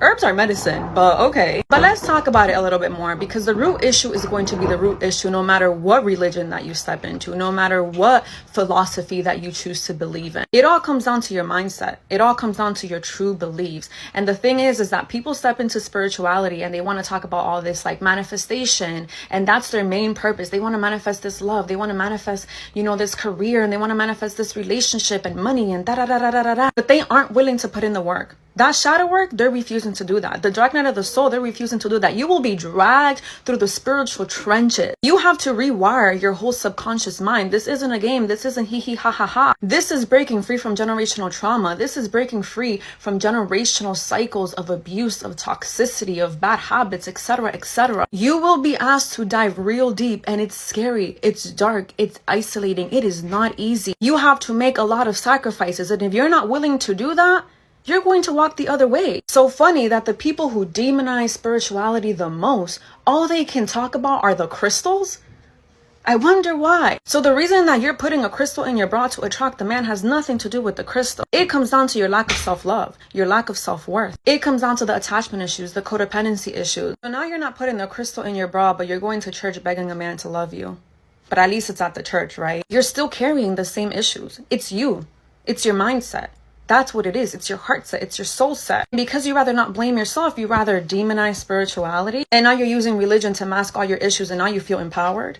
Herbs are medicine, but okay. But let's talk about it a little bit more, because the root issue is going to be the root issue no matter what religion that you step into, no matter what philosophy that you choose to believe in. It all comes down to your mindset. It all comes down to your true beliefs. And the thing is that people step into spirituality and they want to talk about all this like manifestation, and that's their main purpose. They want to manifest this love. They want to manifest, this career, and they want to manifest this relationship and money and da-da-da-da-da-da. But they aren't willing to put in the work. That shadow work, they're refusing to do that. The dark night of the soul, they're refusing to do that. You will be dragged through the spiritual trenches. You have to rewire your whole subconscious mind. This isn't a game. This isn't hee hee ha ha ha. This is breaking free from generational trauma. This is breaking free from generational cycles of abuse, of toxicity, of bad habits, etc., etc. You will be asked to dive real deep, and it's scary. It's dark. It's isolating. It is not easy. You have to make a lot of sacrifices, and if you're not willing to do that, you're going to walk the other way. So funny that the people who demonize spirituality the most, all they can talk about are the crystals. I wonder why. So the reason that you're putting a crystal in your bra to attract the man has nothing to do with the crystal. It comes down to your lack of self-love, your lack of self-worth. It comes down to the attachment issues, the codependency issues. So now you're not putting the crystal in your bra, but you're going to church begging a man to love you. But at least it's at the church, right? You're still carrying the same issues. It's you. It's your mindset. That's what it is. It's your heart set. It's your soul set. Because you rather not blame yourself, you rather demonize spirituality. And now you're using religion to mask all your issues, and now you feel empowered.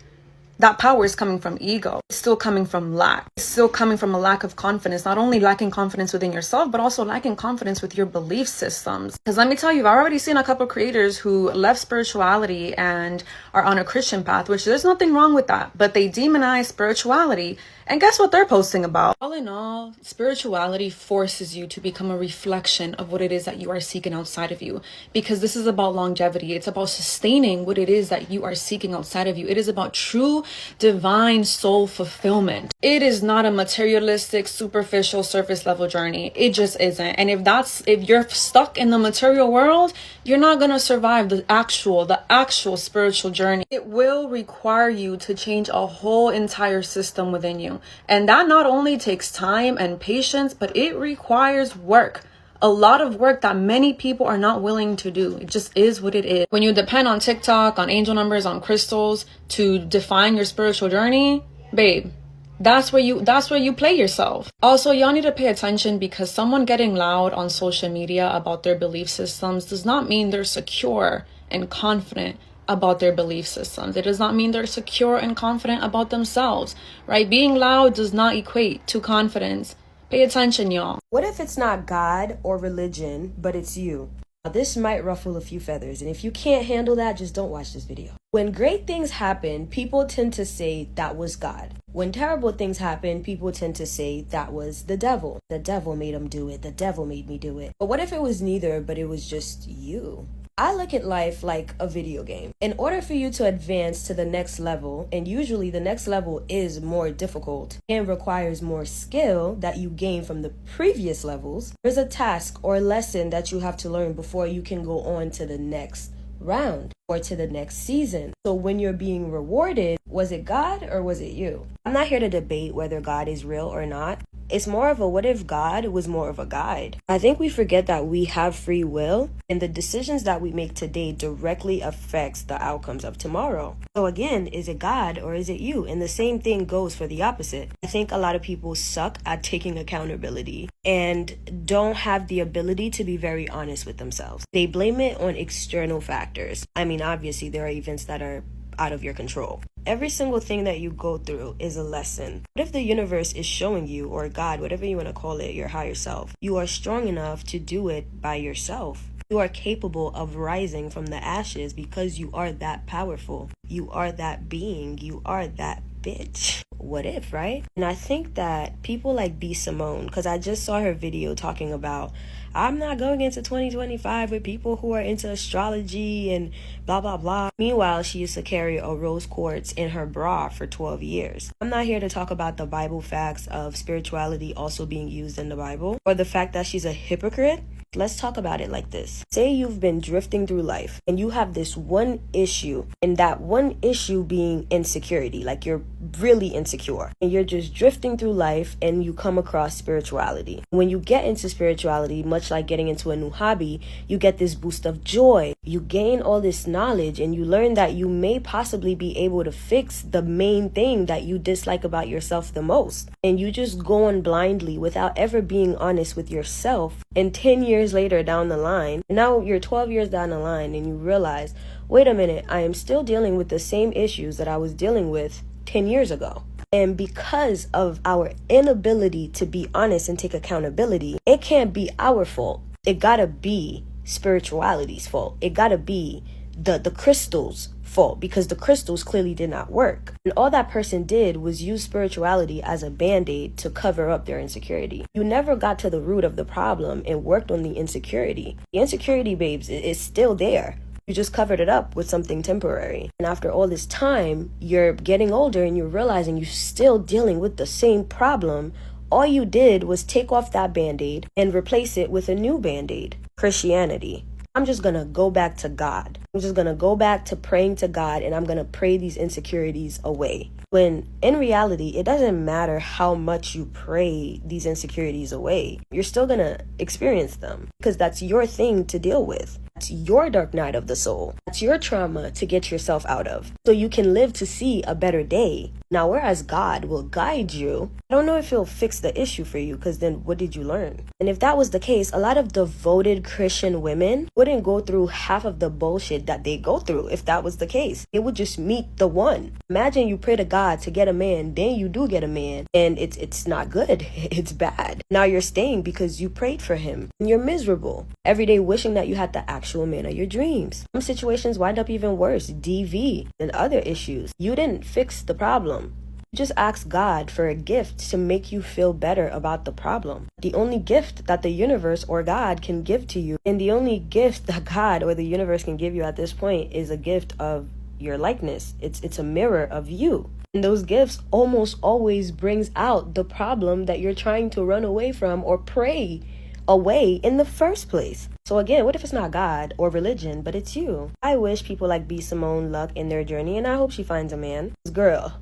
That power is coming from ego. It's still coming from lack. It's still coming from a lack of confidence. Not only lacking confidence within yourself, but also lacking confidence with your belief systems. Because let me tell you, I've already seen a couple of creators who left spirituality and are on a Christian path, which there's nothing wrong with that. But they demonize spirituality. And guess what they're posting about? All in all, spirituality forces you to become a reflection of what it is that you are seeking outside of you. Because this is about longevity. It's about sustaining what it is that you are seeking outside of you. It is about true divine soul fulfillment. It is not a materialistic, superficial, surface level journey. It just isn't. And if you're stuck in the material world, you're not going to survive the actual spiritual journey. It will require you to change a whole entire system within you. And that not only takes time and patience, but it requires work. A lot of work that many people are not willing to do. It just is what it is. When you depend on TikTok, on angel numbers, on crystals to define your spiritual journey, babe, that's where you play yourself. Also, y'all need to pay attention, because someone getting loud on social media about their belief systems does not mean they're secure and confident about their belief systems. It does not mean they're secure and confident about themselves, right? Being loud does not equate to confidence. Pay attention, y'all. What if it's not God or religion, but it's you? Now, this might ruffle a few feathers, and if you can't handle that, just don't watch this video. When great things happen, people tend to say that was God. When terrible things happen, people tend to say that was the devil. The devil made him do it. The devil made me do it. But what if it was neither, but it was just you? I look at life like a video game. In order for you to advance to the next level, and usually the next level is more difficult and requires more skill that you gain from the previous levels, there's a task or lesson that you have to learn before you can go on to the next round. or to the next season. So when you're being rewarded, was it God or was it you? I'm not here to debate whether God is real or not. It's more of a what if God was more of a guide. I think we forget that we have free will and the decisions that we make today directly affects the outcomes of tomorrow. So again, is it God or is it you? And the same thing goes for the opposite. I think a lot of people suck at taking accountability and don't have the ability to be very honest with themselves. They blame it on external factors. I mean, obviously there are events that are out of your control. Every single thing that you go through is a lesson. What if the universe is showing you, or God, whatever you want to call it, your higher self, you are strong enough to do it by yourself? You are capable of rising from the ashes because you are that powerful. You are that being. You are that bitch. What if, right? And I think that people like B. Simone, because I just saw her video talking about, I'm not going into 2025 with people who are into astrology and blah, blah, blah. Meanwhile, she used to carry a rose quartz in her bra for 12 years. I'm not here to talk about the Bible facts of spirituality also being used in the Bible or the fact that she's a hypocrite. Let's talk about it like this. Say you've been drifting through life and you have this one issue, and that one issue being insecurity, like you're really insecure and you're just drifting through life and you come across spirituality. When you get into spirituality, much like getting into a new hobby, you get this boost of joy. You gain all this knowledge and you learn that you may possibly be able to fix the main thing that you dislike about yourself the most. And you just go on blindly without ever being honest with yourself. And 10 years later down the line, now you're 12 years down the line and you realize, wait a minute, I am still dealing with the same issues that I was dealing with 10 years ago. And because of our inability to be honest and take accountability, it can't be our fault. It gotta be spirituality's fault. It gotta be the crystals' fault, because the crystals clearly did not work. And all that person did was use spirituality as a band-aid to cover up their insecurity. You never got to the root of the problem and worked on the insecurity. The insecurity, babes, is still there. You just covered it up with something temporary. And after all this time, you're getting older and you're realizing you're still dealing with the same problem. All you did was take off that band-aid and replace it with a new band-aid. Christianity. I'm just gonna go back to God. I'm just gonna go back to praying to God, and I'm gonna pray these insecurities away. When in reality, it doesn't matter how much you pray these insecurities away. You're still gonna experience them because that's your thing to deal with. That's your dark night of the soul. That's your trauma to get yourself out of so you can live to see a better day. Now, whereas God will guide you, I don't know if he'll fix the issue for you, because then what did you learn? And if that was the case, a lot of devoted Christian women wouldn't go through half of the bullshit that they go through if that was the case. They would just meet the one. Imagine you pray to God to get a man, then you do get a man, and it's not good. It's bad. Now you're staying because you prayed for him, and you're miserable. Every day wishing that you had the actual man of your dreams. Some situations wind up even worse, DV, than other issues. You didn't fix the problem. You just ask God for a gift to make you feel better about the problem. The only gift that the universe or God can give to you, and the only gift that God or the universe can give you at this point, is a gift of your likeness. It's a mirror of you. And those gifts almost always brings out the problem that you're trying to run away from or pray away in the first place. So again, what if it's not God or religion, but it's you? I wish people like B. Simone luck in their journey, and I hope she finds a man. Girl,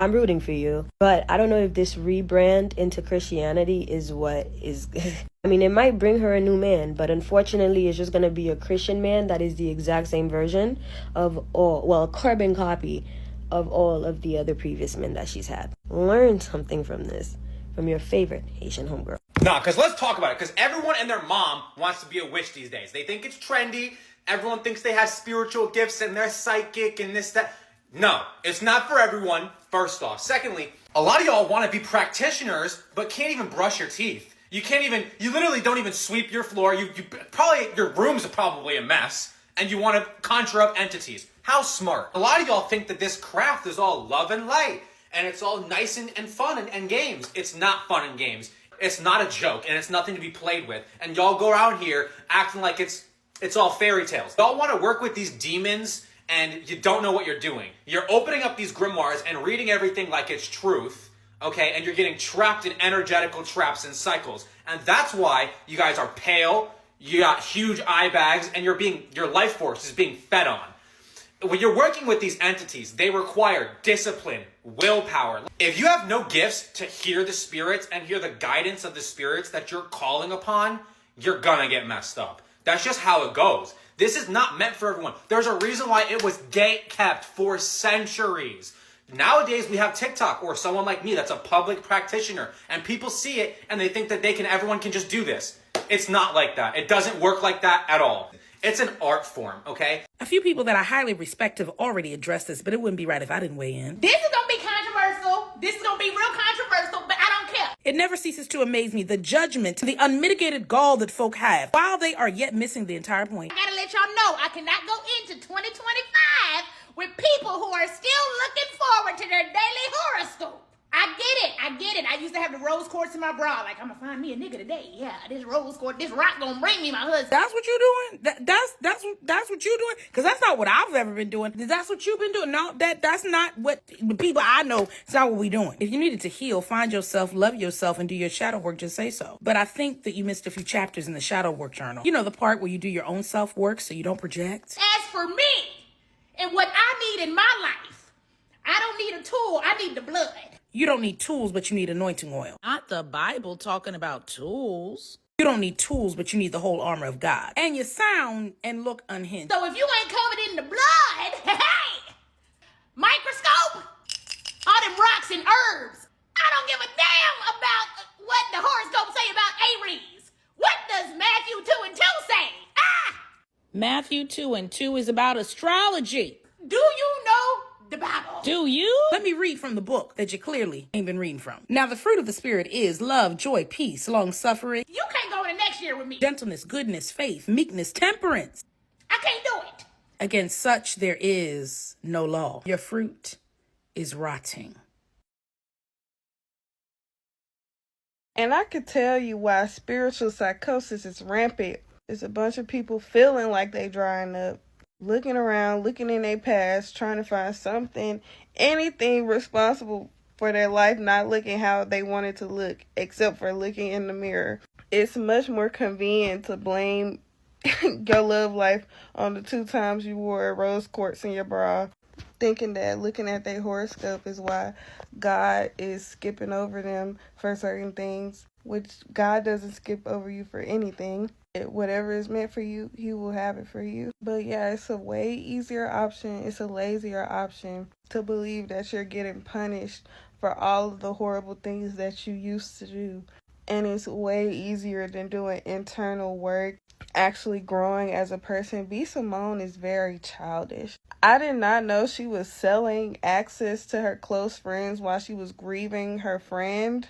I'm rooting for you, but I don't know if this rebrand into Christianity is what is... I mean, it might bring her a new man, but unfortunately it's just going to be a Christian man that is the exact same version of all, well, a carbon copy of all of the other previous men that she's had. Learn something from this, from your favorite Haitian homegirl. Nah, because let's talk about it, because everyone and their mom wants to be a witch these days. They think it's trendy. Everyone thinks they have spiritual gifts and they're psychic and this, that. No, it's not for everyone, first off. Secondly, a lot of y'all want to be practitioners, but can't even brush your teeth. You literally don't even sweep your floor. Your room's probably a mess, and you want to conjure up entities. How smart. A lot of y'all think that this craft is all love and light, and it's all nice and fun and games. It's not fun and games. It's not a joke, and it's nothing to be played with. And y'all go out here acting like it's all fairy tales. Y'all want to work with these demons, and you don't know what you're doing. You're opening up these grimoires and reading everything like it's truth, okay? And you're getting trapped in energetical traps and cycles. And that's why you guys are pale, You got huge eye bags, and your life force is being fed on. When you're working with these entities, they require discipline, willpower. If you have no gifts to hear the spirits and hear the guidance of the spirits that you're calling upon, you're gonna get messed up. That's just how it goes. This is not meant for everyone. There's a reason why it was gate kept for centuries. Nowadays, we have TikTok or someone like me that's a public practitioner, and people see it and they think that everyone can just do this. It's not like that. It doesn't work like that at all. It's an art form, okay? A few people that I highly respect have already addressed this, but it wouldn't be right if I didn't weigh in. This is gonna be controversial. This is gonna be real controversial, but I don't care. It never ceases to amaze me, the judgment, the unmitigated gall that folk have, while they are yet missing the entire point. I gotta let y'all know, I cannot go into 2025 with people who are still looking forward to their daily horoscope. I get it. I used to have the rose quartz in my bra. Like, I'm gonna find me a nigga today. Yeah, this rose quartz, this rock gonna bring me my husband. That's what you're doing? That's what you're doing? Because that's not what I've ever been doing. That's what you've been doing? No, that's not what the people I know. It's not what we're doing. If you needed to heal, find yourself, love yourself, and do your shadow work, just say so. But I think that you missed a few chapters in the shadow work journal. You know, the part where you do your own self work so you don't project? As for me and what I need in my life, I don't need a tool. I need the blood. You don't need tools, but you need anointing oil. Not the Bible talking about tools. You don't need tools, but you need the whole armor of God. And you sound and look unhinged. So if you ain't covered in the blood, hey, microscope, all them rocks and herbs, I don't give a damn about what the horoscope say about Aries. What does Matthew 2 and 2 say? Matthew 2 and 2 is about astrology. Do you know the Bible? Do you? Let me read from the book that you clearly ain't been reading from. Now, the fruit of the Spirit is love, joy, peace, long-suffering. You can't go into next year with me. Gentleness, goodness, faith, meekness, temperance. I can't do it. Against such there is no law. Your fruit is rotting. And I could tell you why spiritual psychosis is rampant. It's a bunch of people feeling like they drying up, looking around, looking in their past, trying to find something, anything responsible for their life, not looking how they want it to look, except for looking in the mirror. It's much more convenient to blame your love life on the 2 times you wore rose quartz in your bra, thinking that looking at their horoscope is why God is skipping over them for certain things, which God doesn't skip over you for anything. Whatever is meant for you, He will have it for you. But yeah, it's a way easier option. It's a lazier option to believe that you're getting punished for all of the horrible things that you used to do. And it's way easier than doing internal work, actually growing as a person. B. Simone is very childish. I did not know she was selling access to her close friends while she was grieving her friend,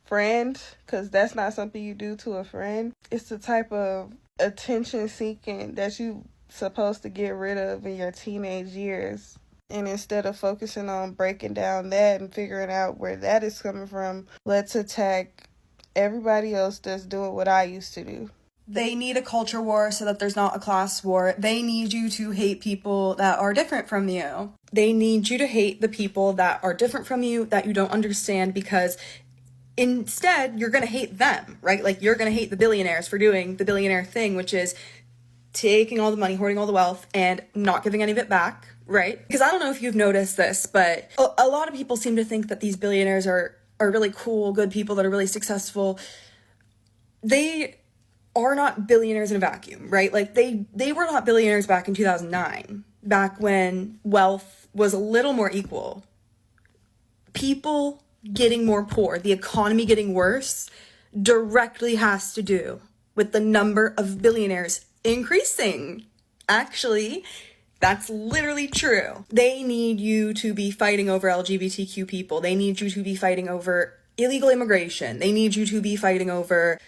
because that's not something you do to a friend. It's the type of attention seeking that you supposed to get rid of in your teenage years. And instead of focusing on breaking down that and figuring out where that is coming from, let's attack everybody else that's doing what I used to do. They need a culture war so that there's not a class war. They need you to hate people that are different from you. They need you to hate the people that are different from you, that you don't understand, because instead, you're going to hate them, right? Like, you're going to hate the billionaires for doing the billionaire thing, which is taking all the money, hoarding all the wealth, and not giving any of it back, right? Because I don't know if you've noticed this, but a lot of people seem to think that these billionaires are really cool, good people that are really successful. They are not billionaires in a vacuum, right? Like, they were not billionaires back in 2009, back when wealth was a little more equal. People getting more poor, the economy getting worse, directly has to do with the number of billionaires increasing. Actually, that's literally true. They need you to be fighting over LGBTQ people. They need you to be fighting over illegal immigration. They need you to be fighting over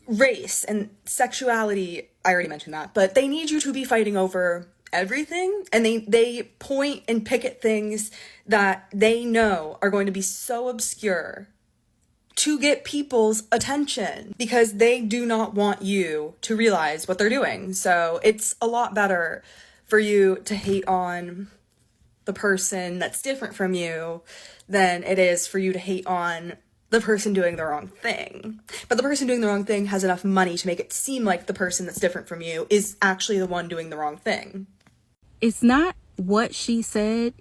race and sexuality. I already mentioned that, but they need you to be fighting over everything, and they point and pick at things that they know are going to be so obscure to get people's attention, because they do not want you to realize what they're doing. So it's a lot better for you to hate on the person that's different from you than it is for you to hate on the person doing the wrong thing. But the person doing the wrong thing has enough money to make it seem like the person that's different from you is actually the one doing the wrong thing. It's not what she said,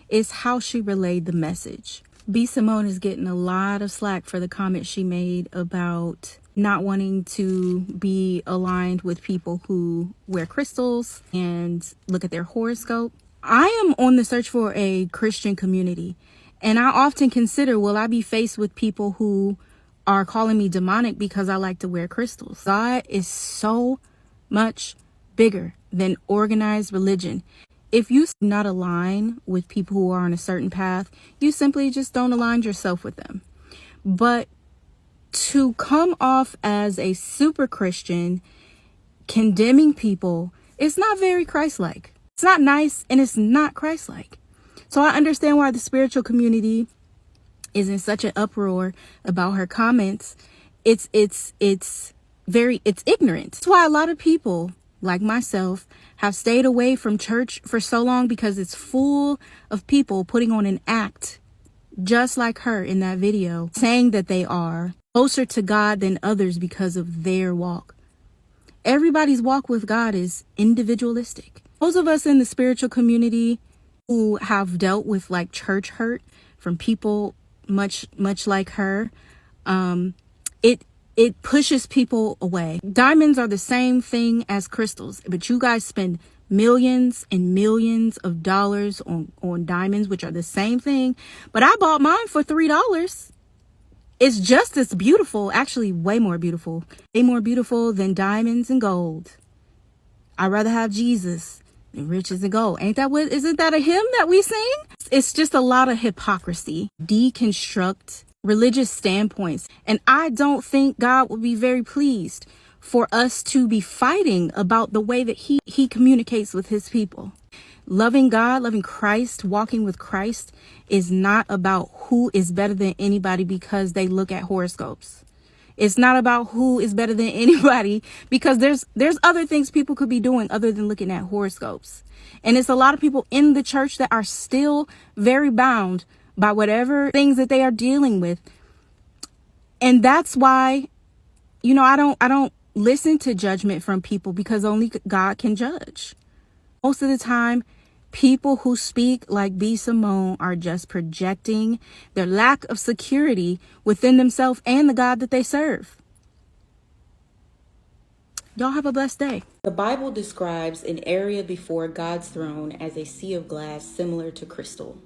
it's how she relayed the message. B. Simone is getting a lot of slack for the comment she made about not wanting to be aligned with people who wear crystals and look at their horoscope. I am on the search for a Christian community, and I often consider, will I be faced with people who are calling me demonic because I like to wear crystals? God is so much bigger than organized religion. If you not align with people who are on a certain path, you simply just don't align yourself with them. But to come off as a super Christian, condemning people, it's not very Christ-like. It's not nice, and it's not Christ-like. So I understand why the spiritual community is in such an uproar about her comments. It's ignorant. That's why a lot of people, like myself, have stayed away from church for so long, because it's full of people putting on an act just like her in that video, saying that they are closer to God than others because of their walk. Everybody's walk with God is individualistic. Those of us in the spiritual community who have dealt with like church hurt from people much like her, it pushes people away. Diamonds are the same thing as crystals, but you guys spend millions and millions of dollars on diamonds, which are the same thing. But I bought mine for $3. It's just as beautiful, actually way more beautiful than diamonds and gold. I'd rather have Jesus than riches and gold. Isn't that a hymn that we sing? It's just a lot of hypocrisy. Deconstruct religious standpoints. And I don't think God will be very pleased for us to be fighting about the way that he communicates with his people. Loving God, loving Christ, walking with Christ is not about who is better than anybody because they look at horoscopes. It's not about who is better than anybody because there's other things people could be doing other than looking at horoscopes. And it's a lot of people in the church that are still very bound by whatever things that they are dealing with. And that's why, I don't listen to judgment from people, because only God can judge. Most of the time, people who speak like B. Simone are just projecting their lack of security within themselves and the God that they serve. Y'all have a blessed day. The Bible describes an area before God's throne as a sea of glass similar to crystal.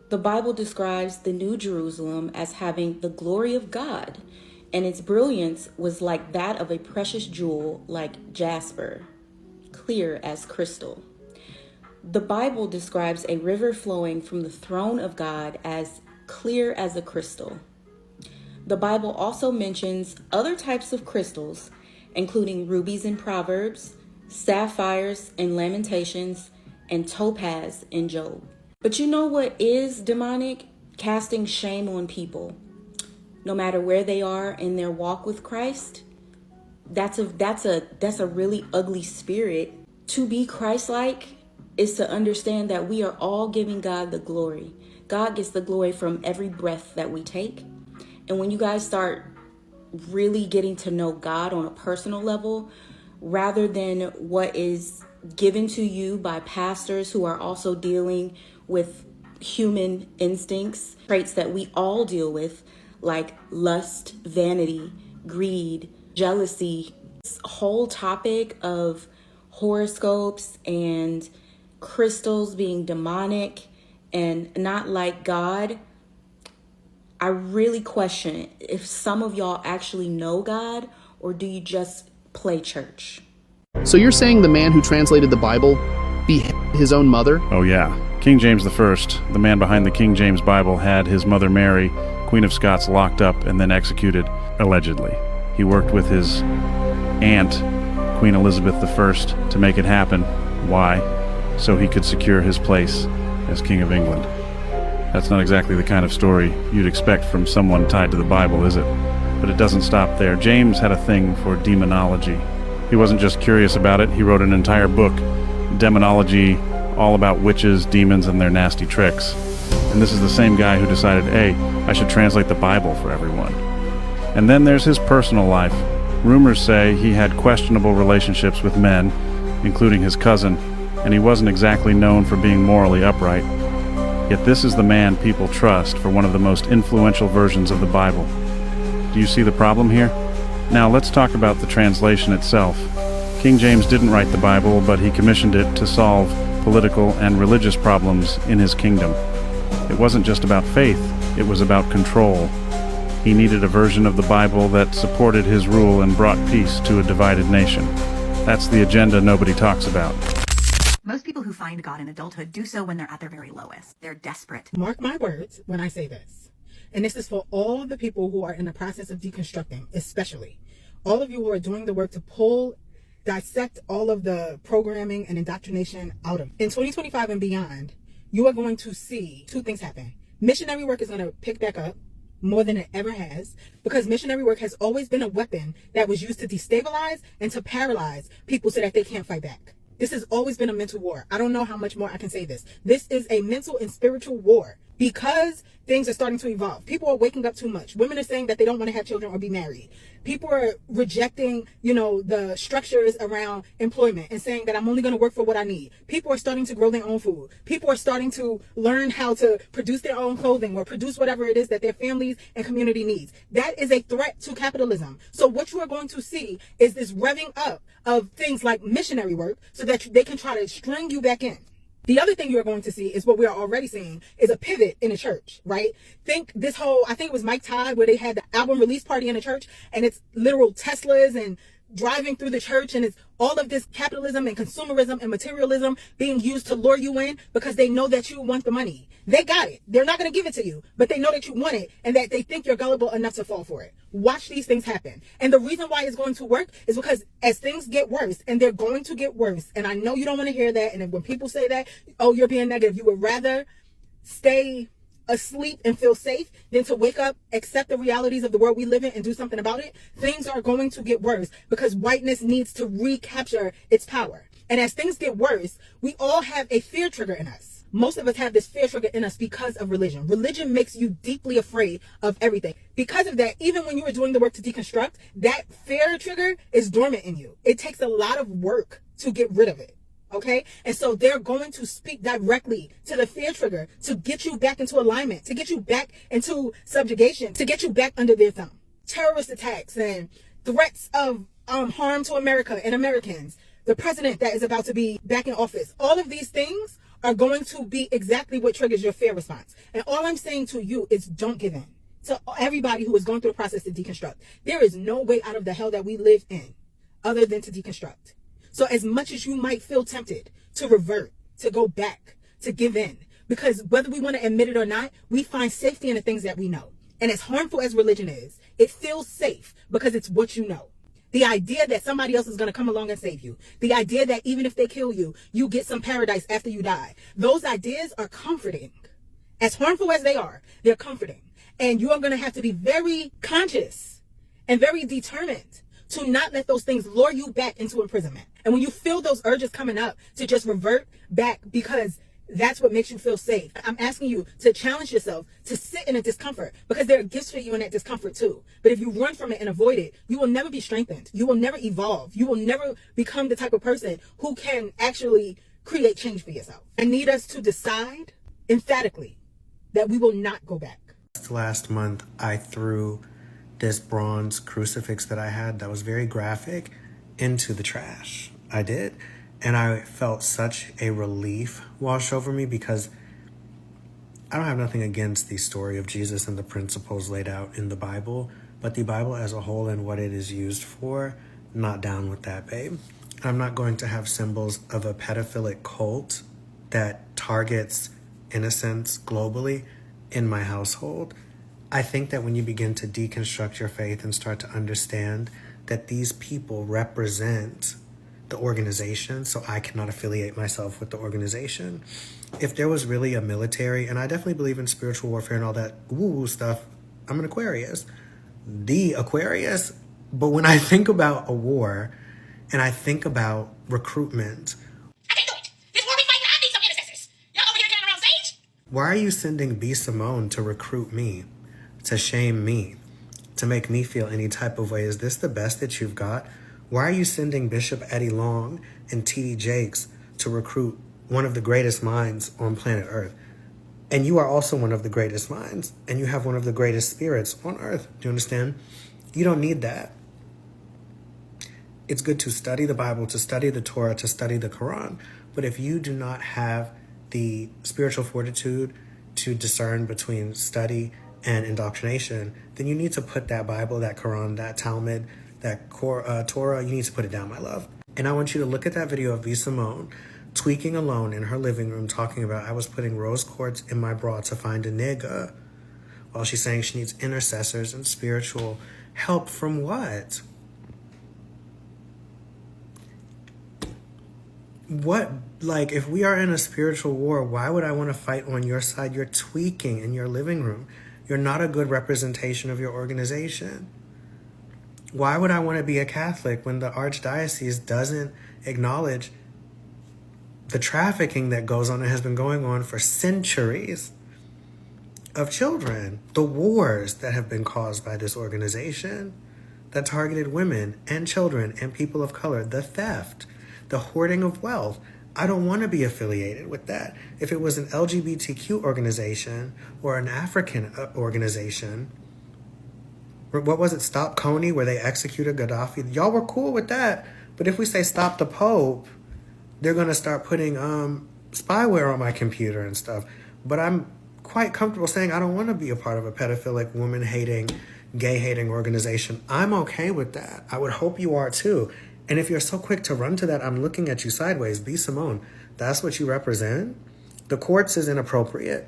The Bible describes the New Jerusalem as having the glory of God, and its brilliance was like that of a precious jewel, like jasper, clear as crystal. The Bible describes a river flowing from the throne of God as clear as a crystal. The Bible also mentions other types of crystals, including rubies in Proverbs, sapphires in Lamentations, and topaz in Job. But you know what is demonic? Casting shame on people, no matter where they are in their walk with Christ. That's a really ugly spirit. To be Christ-like is to understand that we are all giving God the glory. God gets the glory from every breath that we take. And when you guys start really getting to know God on a personal level, rather than what is given to you by pastors who are also dealing with human instincts, traits that we all deal with, like lust, vanity, greed, jealousy. This whole topic of horoscopes and crystals being demonic and not like God, I really question if some of y'all actually know God, or do you just play church? So you're saying the man who translated the Bible beheaded his own mother? Oh yeah. King James I, the man behind the King James Bible, had his mother Mary, Queen of Scots, locked up and then executed, allegedly. He worked with his aunt, Queen Elizabeth I, to make it happen. Why? So he could secure his place as King of England. That's not exactly the kind of story you'd expect from someone tied to the Bible, is it? But it doesn't stop there. James had a thing for demonology. He wasn't just curious about it, he wrote an entire book, Demonology, all about witches, demons, and their nasty tricks. And this is the same guy who decided, hey, I should translate the Bible for everyone. And then there's his personal life. Rumors say he had questionable relationships with men, including his cousin, and he wasn't exactly known for being morally upright. Yet this is the man people trust for one of the most influential versions of the Bible. Do you see the problem here? Now let's talk about the translation itself. King James didn't write the Bible, but he commissioned it to solve political and religious problems in his kingdom. It wasn't just about faith, it was about control. He needed a version of the Bible that supported his rule and brought peace to a divided nation. That's the agenda nobody talks about. Most people who find God in adulthood do so when they're at their very lowest. They're desperate. Mark my words when I say this. And this is for all the people who are in the process of deconstructing, especially. All of you who are doing the work to dissect all of the programming and indoctrination out of. In 2025 and beyond, you are going to see two things happen. Missionary work is going to pick back up more than it ever has, because missionary work has always been a weapon that was used to destabilize and to paralyze people so that they can't fight back. This has always been a mental war. I don't know how much more I can say this. This is a mental and spiritual war because things are starting to evolve. People are waking up too much. Women are saying that they don't want to have children or be married. People are rejecting, the structures around employment and saying that I'm only going to work for what I need. People are starting to grow their own food. People are starting to learn how to produce their own clothing or produce whatever it is that their families and community needs. That is a threat to capitalism. So what you are going to see is this revving up of things like missionary work so that they can try to string you back in. The other thing you're going to see is what we are already seeing is a pivot in the church, right? Think this whole, I think it was Mike Todd where they had the album release party in the church and it's literal Teslas and driving through the church and it's all of this capitalism and consumerism and materialism being used to lure you in because they know that you want the money. They got it. They're not going to give it to you, but they know that you want it and that they think you're gullible enough to fall for it. Watch these things happen. And the reason why it's going to work is because as things get worse, and they're going to get worse, and I know you don't want to hear that, and when people say that, oh, you're being negative, you would rather stay asleep and feel safe than to wake up, accept the realities of the world we live in and do something about it. Things are going to get worse because whiteness needs to recapture its power. And as things get worse, we all have a fear trigger in us. Most of us have this fear trigger in us because of religion. Religion makes you deeply afraid of everything. Because of that, even when you are doing the work to deconstruct, that fear trigger is dormant in you. It takes a lot of work to get rid of it. Okay? And so they're going to speak directly to the fear trigger to get you back into alignment, to get you back into subjugation, to get you back under their thumb. Terrorist attacks and threats of harm to America and Americans. The president that is about to be back in office. All of these things are going to be exactly what triggers your fear response. And all I'm saying to you is don't give in. To everybody who is going through the process to deconstruct, there is no way out of the hell that we live in other than to deconstruct. So as much as you might feel tempted to revert, to go back, to give in, because whether we want to admit it or not, we find safety in the things that we know. And as harmful as religion is, it feels safe because it's what you know. The idea that somebody else is going to come along and save you. The idea that even if they kill you, you get some paradise after you die. Those ideas are comforting. As harmful as they are, they're comforting. And you are going to have to be very conscious and very determined to not let those things lure you back into imprisonment. And when you feel those urges coming up to just revert back because that's what makes you feel safe, I'm asking you to challenge yourself to sit in a discomfort because there are gifts for you in that discomfort too. But if you run from it and avoid it, you will never be strengthened. You will never evolve. You will never become the type of person who can actually create change for yourself. I need us to decide emphatically that we will not go back. Last month, I threw this bronze crucifix that I had that was very graphic into the trash. I did. And I felt such a relief wash over me because I don't have nothing against the story of Jesus and the principles laid out in the Bible, but the Bible as a whole and what it is used for, not down with that, babe. I'm not going to have symbols of a pedophilic cult that targets innocents globally in my household. I think that when you begin to deconstruct your faith and start to understand that these people represent the organization, so I cannot affiliate myself with the organization. If there was really a military, and I definitely believe in spiritual warfare and all that woo-woo stuff, I'm an Aquarius, the Aquarius. But when I think about a war and I think about recruitment, I can't do it. This war we fighting, I need some intercessors. Y'all over here turning around sage? Why are you sending B. Simone to recruit me, to shame me, to make me feel any type of way? Is this the best that you've got? Why are you sending Bishop Eddie Long and T.D. Jakes to recruit one of the greatest minds on planet Earth? And you are also one of the greatest minds, and you have one of the greatest spirits on earth. Do you understand? You don't need that. It's good to study the Bible, to study the Torah, to study the Quran. But if you do not have the spiritual fortitude to discern between study and indoctrination, then you need to put that Bible, that Quran, that Talmud, that Torah, you need to put it down, my love. And I want you to look at that video of V. Simone tweaking alone in her living room, talking about, I was putting rose quartz in my bra to find a nigga, while she's saying she needs intercessors and spiritual help from what? What, like, if we are in a spiritual war, why would I want to fight on your side? You're tweaking in your living room. You're not a good representation of your organization. Why would I want to be a Catholic when the Archdiocese doesn't acknowledge the trafficking that goes on and has been going on for centuries of children? The wars that have been caused by this organization that targeted women and children and people of color, the theft, the hoarding of wealth. I don't want to be affiliated with that. If it was an LGBTQ organization or an African organization, what was it, Stop Coney, where they executed Gaddafi? Y'all were cool with that. But if we say stop the Pope, they're going to start putting spyware on my computer and stuff. But I'm quite comfortable saying I don't want to be a part of a pedophilic, woman-hating, gay-hating organization. I'm okay with that. I would hope you are too. And if you're so quick to run to that, I'm looking at you sideways. B. Simone, that's what you represent? The courts is inappropriate.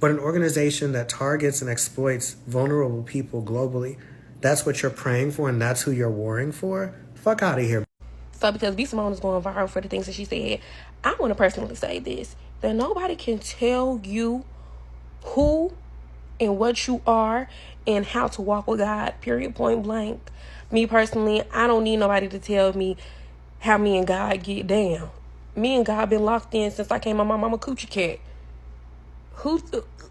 But an organization that targets and exploits vulnerable people globally, that's what you're praying for and that's who you're warring for? Fuck out of here. So because B. Simone is going viral for the things that she said, I want to personally say this, that nobody can tell you who and what you are and how to walk with God, period, point blank. Me personally, I don't need nobody to tell me how me and God get down. Me and God been locked in since I came on my mama coochie cat.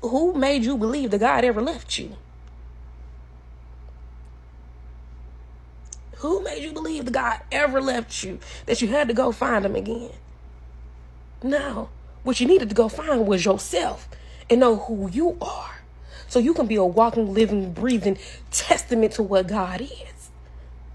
Who made you believe that God ever left you? Who made you believe that God ever left you? That you had to go find him again? No. What you needed to go find was yourself and know who you are. So you can be a walking, living, breathing testament to what God is.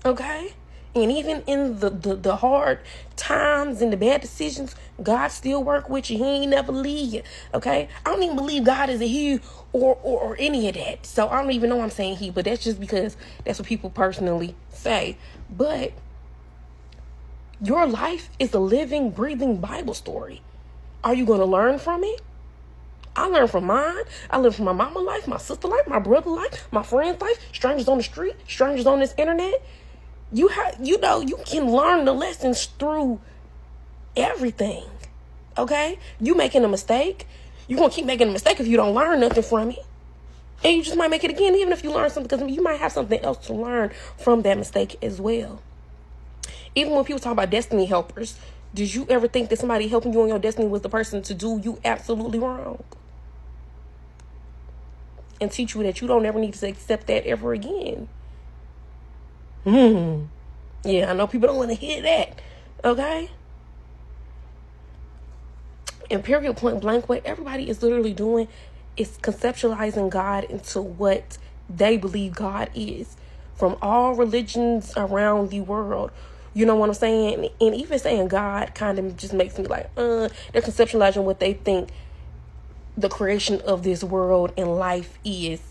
Okay? And even in the hard times and the bad decisions, God still work with you. He ain't never leave you. Okay? I don't even believe God is a he or any of that. So I don't even know I'm saying he, but that's just because that's what people personally say. But your life is a living, breathing Bible story. Are you going to learn from it? I learned from mine. I learned from my mama life, my sister life, my brother life, my friend's life, strangers on the street, strangers on this internet. You can learn the lessons through everything. Okay? You making a mistake, you're going to keep making a mistake if you don't learn nothing from it. And you just might make it again, even if you learn something, because you might have something else to learn from that mistake as well. Even when people talk about destiny helpers, did you ever think that somebody helping you on your destiny was the person to do you absolutely wrong? And teach you that you don't ever need to accept that ever again. Yeah, I know people don't want to hear that. Okay? And period, point blank, what everybody is literally doing is conceptualizing God into what they believe God is. From all religions around the world. You know what I'm saying? And even saying God kind of just makes me like, they're conceptualizing what they think the creation of this world and life is.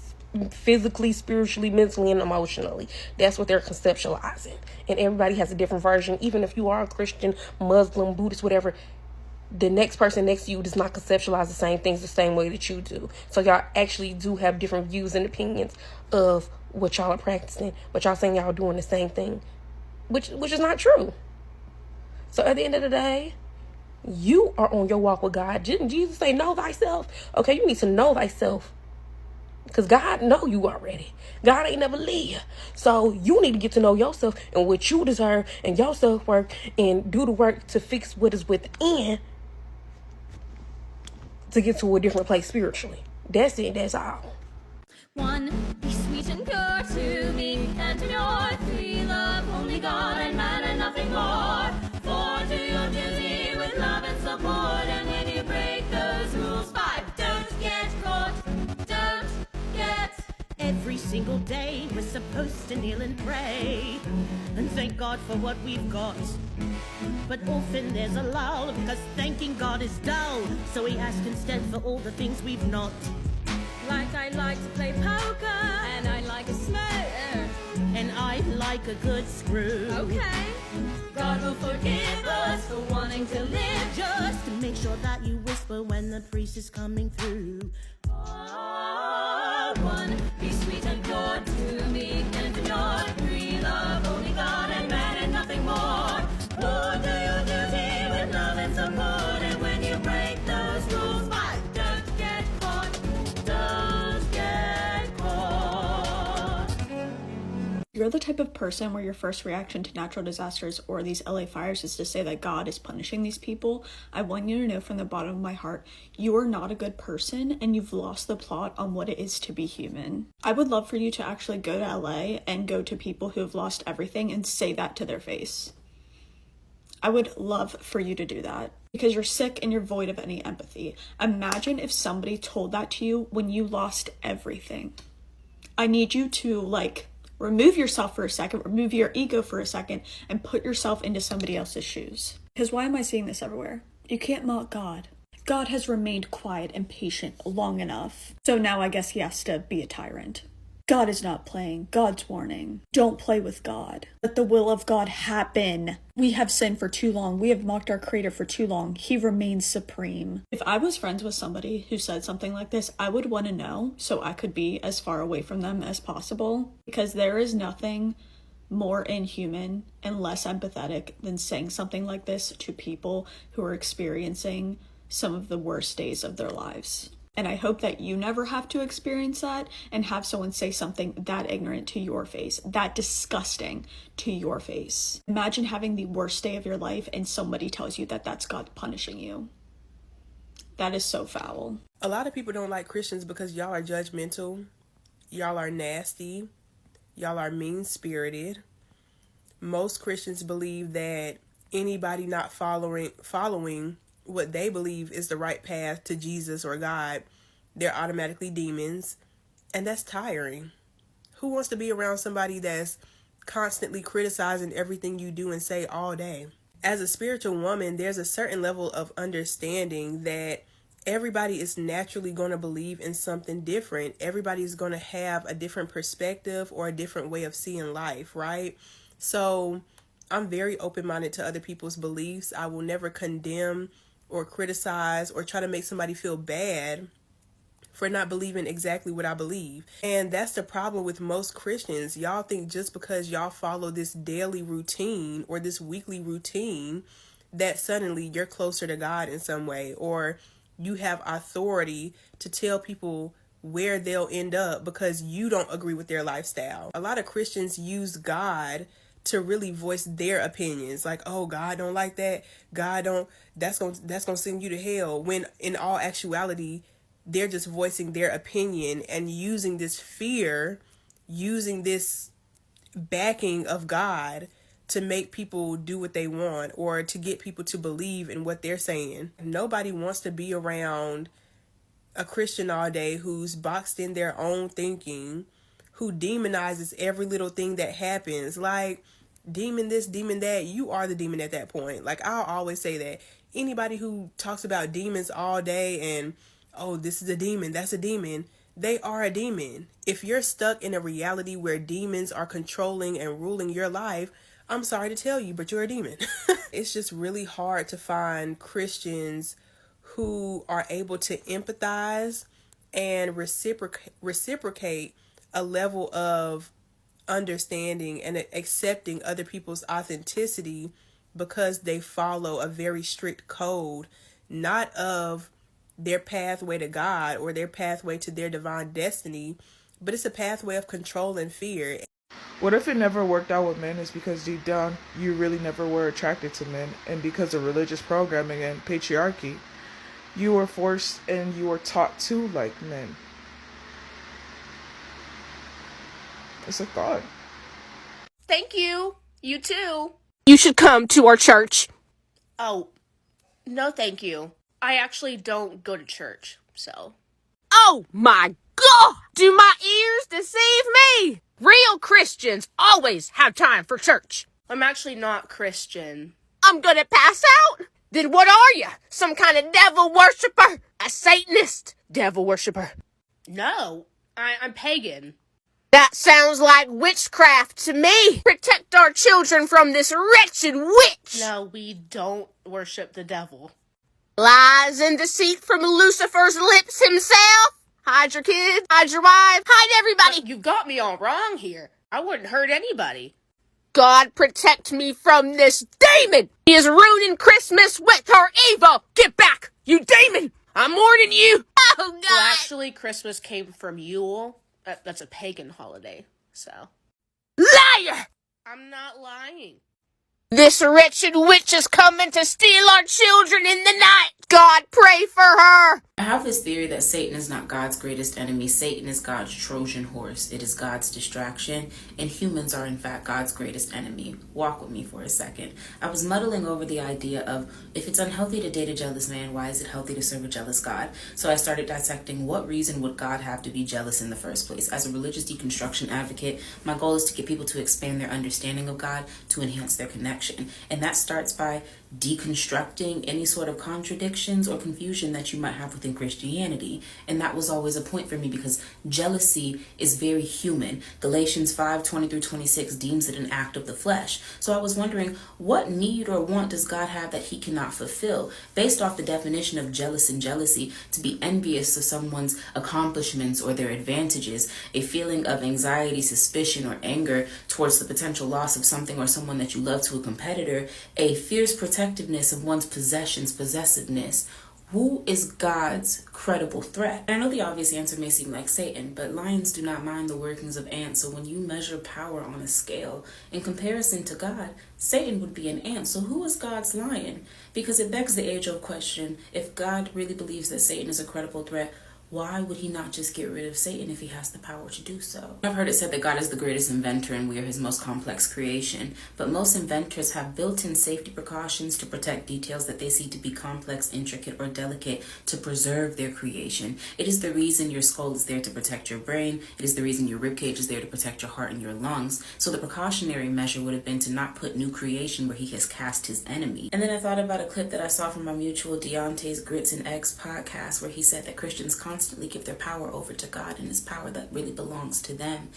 Physically, spiritually, mentally, and emotionally. That's what they're conceptualizing. And everybody has a different version. Even if you are a Christian, Muslim, Buddhist, whatever, the next person next to you does not conceptualize the same things the same way that you do. So y'all actually do have different views and opinions of what y'all are practicing, but y'all saying y'all doing the same thing, which is not true. So at the end of the day, you are on your walk with God. Didn't Jesus say, know thyself? Okay, you need to know thyself. Because God know you already. God ain't never leave you. So you need to get to know yourself and what you deserve and your self-worth and do the work to fix what is within to get to a different place spiritually. That's it, that's all. One, be sweet and pure, two, meek and demure, three, love only God and man and nothing more, four, do your duty with love and support, and when you break those rules, five, don't get caught, don't get. Every single day we're supposed to kneel and pray, and thank God for what we've got. But often there's a lull, because thanking God is dull, so we ask instead for all the things we've not. Like I like to play poker, and I like a smoke, and I like a good screw. Okay. God will forgive us for wanting to live, just to make sure that you whisper when the priest is coming through. Oh, one, be sweet and pure, two, meek and demure, three, love only God and man and nothing more. Four, do your duty with love and support, and when you break those rules, five, don't get caught, don't get caught. You're the type of person where your first reaction to natural disasters or these LA fires is to say that God is punishing these people. I want you to know from the bottom of my heart, you are not a good person and you've lost the plot on what it is to be human. I would love for you to actually go to LA and go to people who have lost everything and say that to their face. I would love for you to do that because you're sick and you're void of any empathy. Imagine if somebody told that to you when you lost everything. I need you to remove yourself for a second, remove your ego for a second, and put yourself into somebody else's shoes. Because why am I seeing this everywhere? You can't mock God. God has remained quiet and patient long enough. So now I guess he has to be a tyrant. God is not playing. God's warning. Don't play with God. Let the will of God happen. We have sinned for too long. We have mocked our Creator for too long. He remains supreme. If I was friends with somebody who said something like this, I would want to know so I could be as far away from them as possible. Because there is nothing more inhuman and less empathetic than saying something like this to people who are experiencing some of the worst days of their lives. And I hope that you never have to experience that and have someone say something that ignorant to your face, that disgusting to your face. Imagine having the worst day of your life and somebody tells you that that's God punishing you. That is so foul. A lot of people don't like Christians because y'all are judgmental, y'all are nasty, y'all are mean-spirited. Most Christians believe that anybody not following what they believe is the right path to Jesus or God, they're automatically demons, and that's tiring. Who wants to be around somebody that's constantly criticizing everything you do and say all day? As a spiritual woman, there's a certain level of understanding that everybody is naturally going to believe in something different. Everybody's going to have a different perspective or a different way of seeing life, right? So I'm very open-minded to other people's beliefs. I will never condemn or criticize or try to make somebody feel bad for not believing exactly what I believe. And that's the problem with most Christians. Y'all think just because y'all follow this daily routine or this weekly routine that suddenly you're closer to God in some way, or you have authority to tell people where they'll end up because you don't agree with their lifestyle. A lot of Christians use God to really voice their opinions, like, oh, God don't like that, God don't, that's gonna send you to hell, when in all actuality they're just voicing their opinion and using this fear, using this backing of God to make people do what they want or to get people to believe in what they're saying. Nobody wants to be around a Christian all day who's boxed in their own thinking, who demonizes every little thing that happens, like demon this, demon that. You are the demon at that point. Like, I'll always say that anybody who talks about demons all day and, oh, this is a demon, that's a demon, they are a demon. If you're stuck in a reality where demons are controlling and ruling your life, I'm sorry to tell you, but you're a demon. It's just really hard to find Christians who are able to empathize and reciprocate a level of understanding and accepting other people's authenticity because they follow a very strict code, not of their pathway to God or their pathway to their divine destiny, but it's a pathway of control and fear. What if it never worked out with men is because deep down you really never were attracted to men, and because of religious programming and patriarchy, You were forced and you were taught to like men. It's a thought. Thank you. You too. You should come to our church. Oh, no thank you. I actually don't go to church, so. Oh my God! Do my ears deceive me? Real Christians always have time for church. I'm actually not Christian. I'm gonna pass out? Then what are you? Some kind of devil worshiper? A Satanist? Devil worshiper. No, I'm pagan. That sounds like witchcraft to me. Protect our children from this wretched witch. No, we don't worship the devil. Lies and deceit from Lucifer's lips himself. Hide your kids, hide your wife, hide everybody. You've got me all wrong here. I wouldn't hurt anybody. God protect me from this demon. He is ruining Christmas with her evil. Get back, you demon. I'm warning you. Oh, God. Well, actually, Christmas came from Yule. That's a pagan holiday, so. Liar! I'm not lying. This wretched witch is coming to steal our children in the night. God, pray for her. I have this theory that Satan is not God's greatest enemy. Satan is God's Trojan horse. It is God's distraction, and humans are in fact God's greatest enemy. Walk with me for a second. I was muddling over the idea of, if it's unhealthy to date a jealous man, why is it healthy to serve a jealous God? So I started dissecting what reason would God have to be jealous in the first place. As a religious deconstruction advocate, my goal is to get people to expand their understanding of God to enhance their connection. And that starts by deconstructing any sort of contradictions or confusion that you might have within Christianity. And that was always a point for me because jealousy is very human. Galatians 5:20-26 deems it an act of the flesh. So I was wondering, what need or want does God have that he cannot fulfill? Based off the definition of jealous and jealousy, to be envious of someone's accomplishments or their advantages, a feeling of anxiety, suspicion, or anger towards the potential loss of something or someone that you love to a competitor, a fierce protectiveness of one's possessions, possessiveness. Who is God's credible threat? I know the obvious answer may seem like Satan, but lions do not mind the workings of ants. So when you measure power on a scale, in comparison to God, Satan would be an ant. So who is God's lion? Because it begs the age-old question, if God really believes that Satan is a credible threat, why would he not just get rid of Satan if he has the power to do so? I've heard it said that God is the greatest inventor and we are his most complex creation, but most inventors have built-in safety precautions to protect details that they see to be complex, intricate, or delicate to preserve their creation. It is the reason your skull is there to protect your brain. It is the reason your ribcage is there to protect your heart and your lungs. So the precautionary measure would have been to not put new creation where he has cast his enemy. And then I thought about a clip that I saw from my mutual Deontay's Grits and Eggs podcast where he said that Christians constantly give their power over to God and his power that really belongs to them.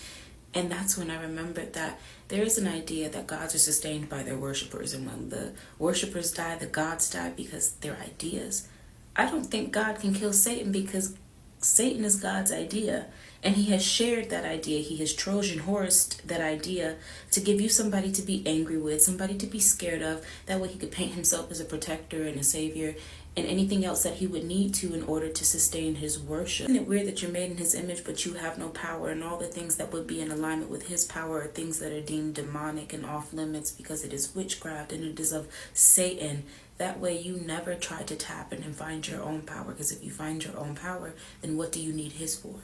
And that's when I remembered that there is an idea that gods are sustained by their worshipers, and when the worshipers die, the gods die because they're ideas. I don't think God can kill Satan because Satan is God's idea, and he has shared that idea. He has Trojan horsed that idea to give you somebody to be angry with, somebody to be scared of. That way he could paint himself as a protector and a savior and anything else that he would need to in order to sustain his worship. Isn't it weird that you're made in his image but you have no power, and all the things that would be in alignment with his power are things that are deemed demonic and off limits because it is witchcraft and it is of Satan. That way you never try to tap in and find your own power, because if you find your own power, then what do you need his for?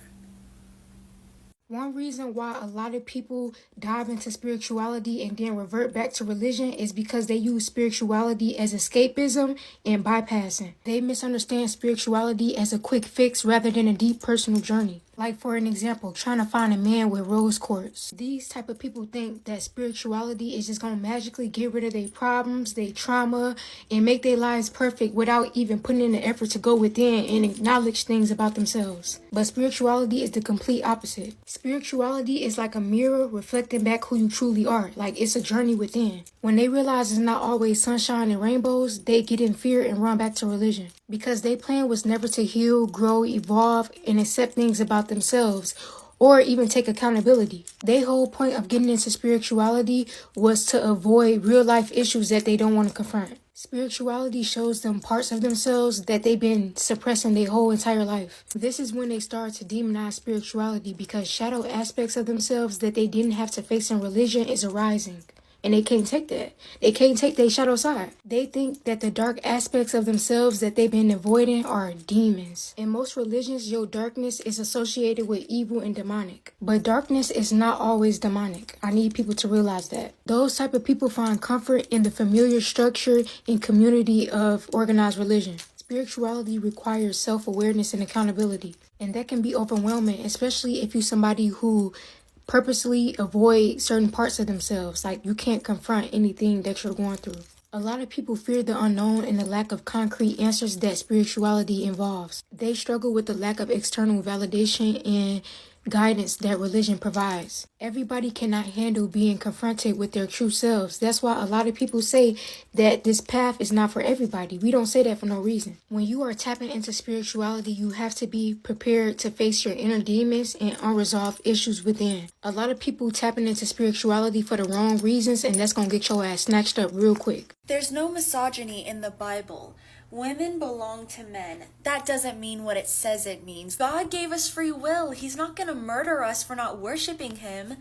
One reason why a lot of people dive into spirituality and then revert back to religion is because they use spirituality as escapism and bypassing. They misunderstand spirituality as a quick fix rather than a deep personal journey. Like, for an example, trying to find a man with rose quartz. These type of people think that spirituality is just going to magically get rid of their problems, their trauma, and make their lives perfect without even putting in the effort to go within and acknowledge things about themselves. But spirituality is the complete opposite. Spirituality is like a mirror reflecting back who you truly are. Like, it's a journey within. When they realize it's not always sunshine and rainbows, they get in fear and run back to religion. Because their plan was never to heal, grow, evolve, and accept things about themselves, or even take accountability. Their whole point of getting into spirituality was to avoid real life issues that they don't want to confront. Spirituality shows them parts of themselves that they've been suppressing their whole entire life. This is when they start to demonize spirituality because shadow aspects of themselves that they didn't have to face in religion is arising. and they can't take that. They can't take their shadow side. They think that the dark aspects of themselves that they've been avoiding are demons. In most religions, your darkness is associated with evil and demonic. But darkness is not always demonic. I need people to realize that. Those type of people find comfort in the familiar structure and community of organized religion. Spirituality requires self-awareness and accountability. And that can be overwhelming, especially if you're somebody who purposely avoid certain parts of themselves. Like, you can't confront anything that you're going through. A lot of people fear the unknown and the lack of concrete answers that spirituality involves. They struggle with the lack of external validation and guidance that religion provides. Everybody cannot handle being confronted with their true selves. That's why a lot of people say that this path is not for everybody. We don't say that for no reason. When you are tapping into spirituality, you have to be prepared to face your inner demons and unresolved issues within. A lot of people tapping into spirituality for the wrong reasons, and that's gonna get your ass snatched up real quick. There's no misogyny in the Bible. Women belong to men. That doesn't mean what it says it means. God gave us free will. He's not going to murder us for not worshiping him.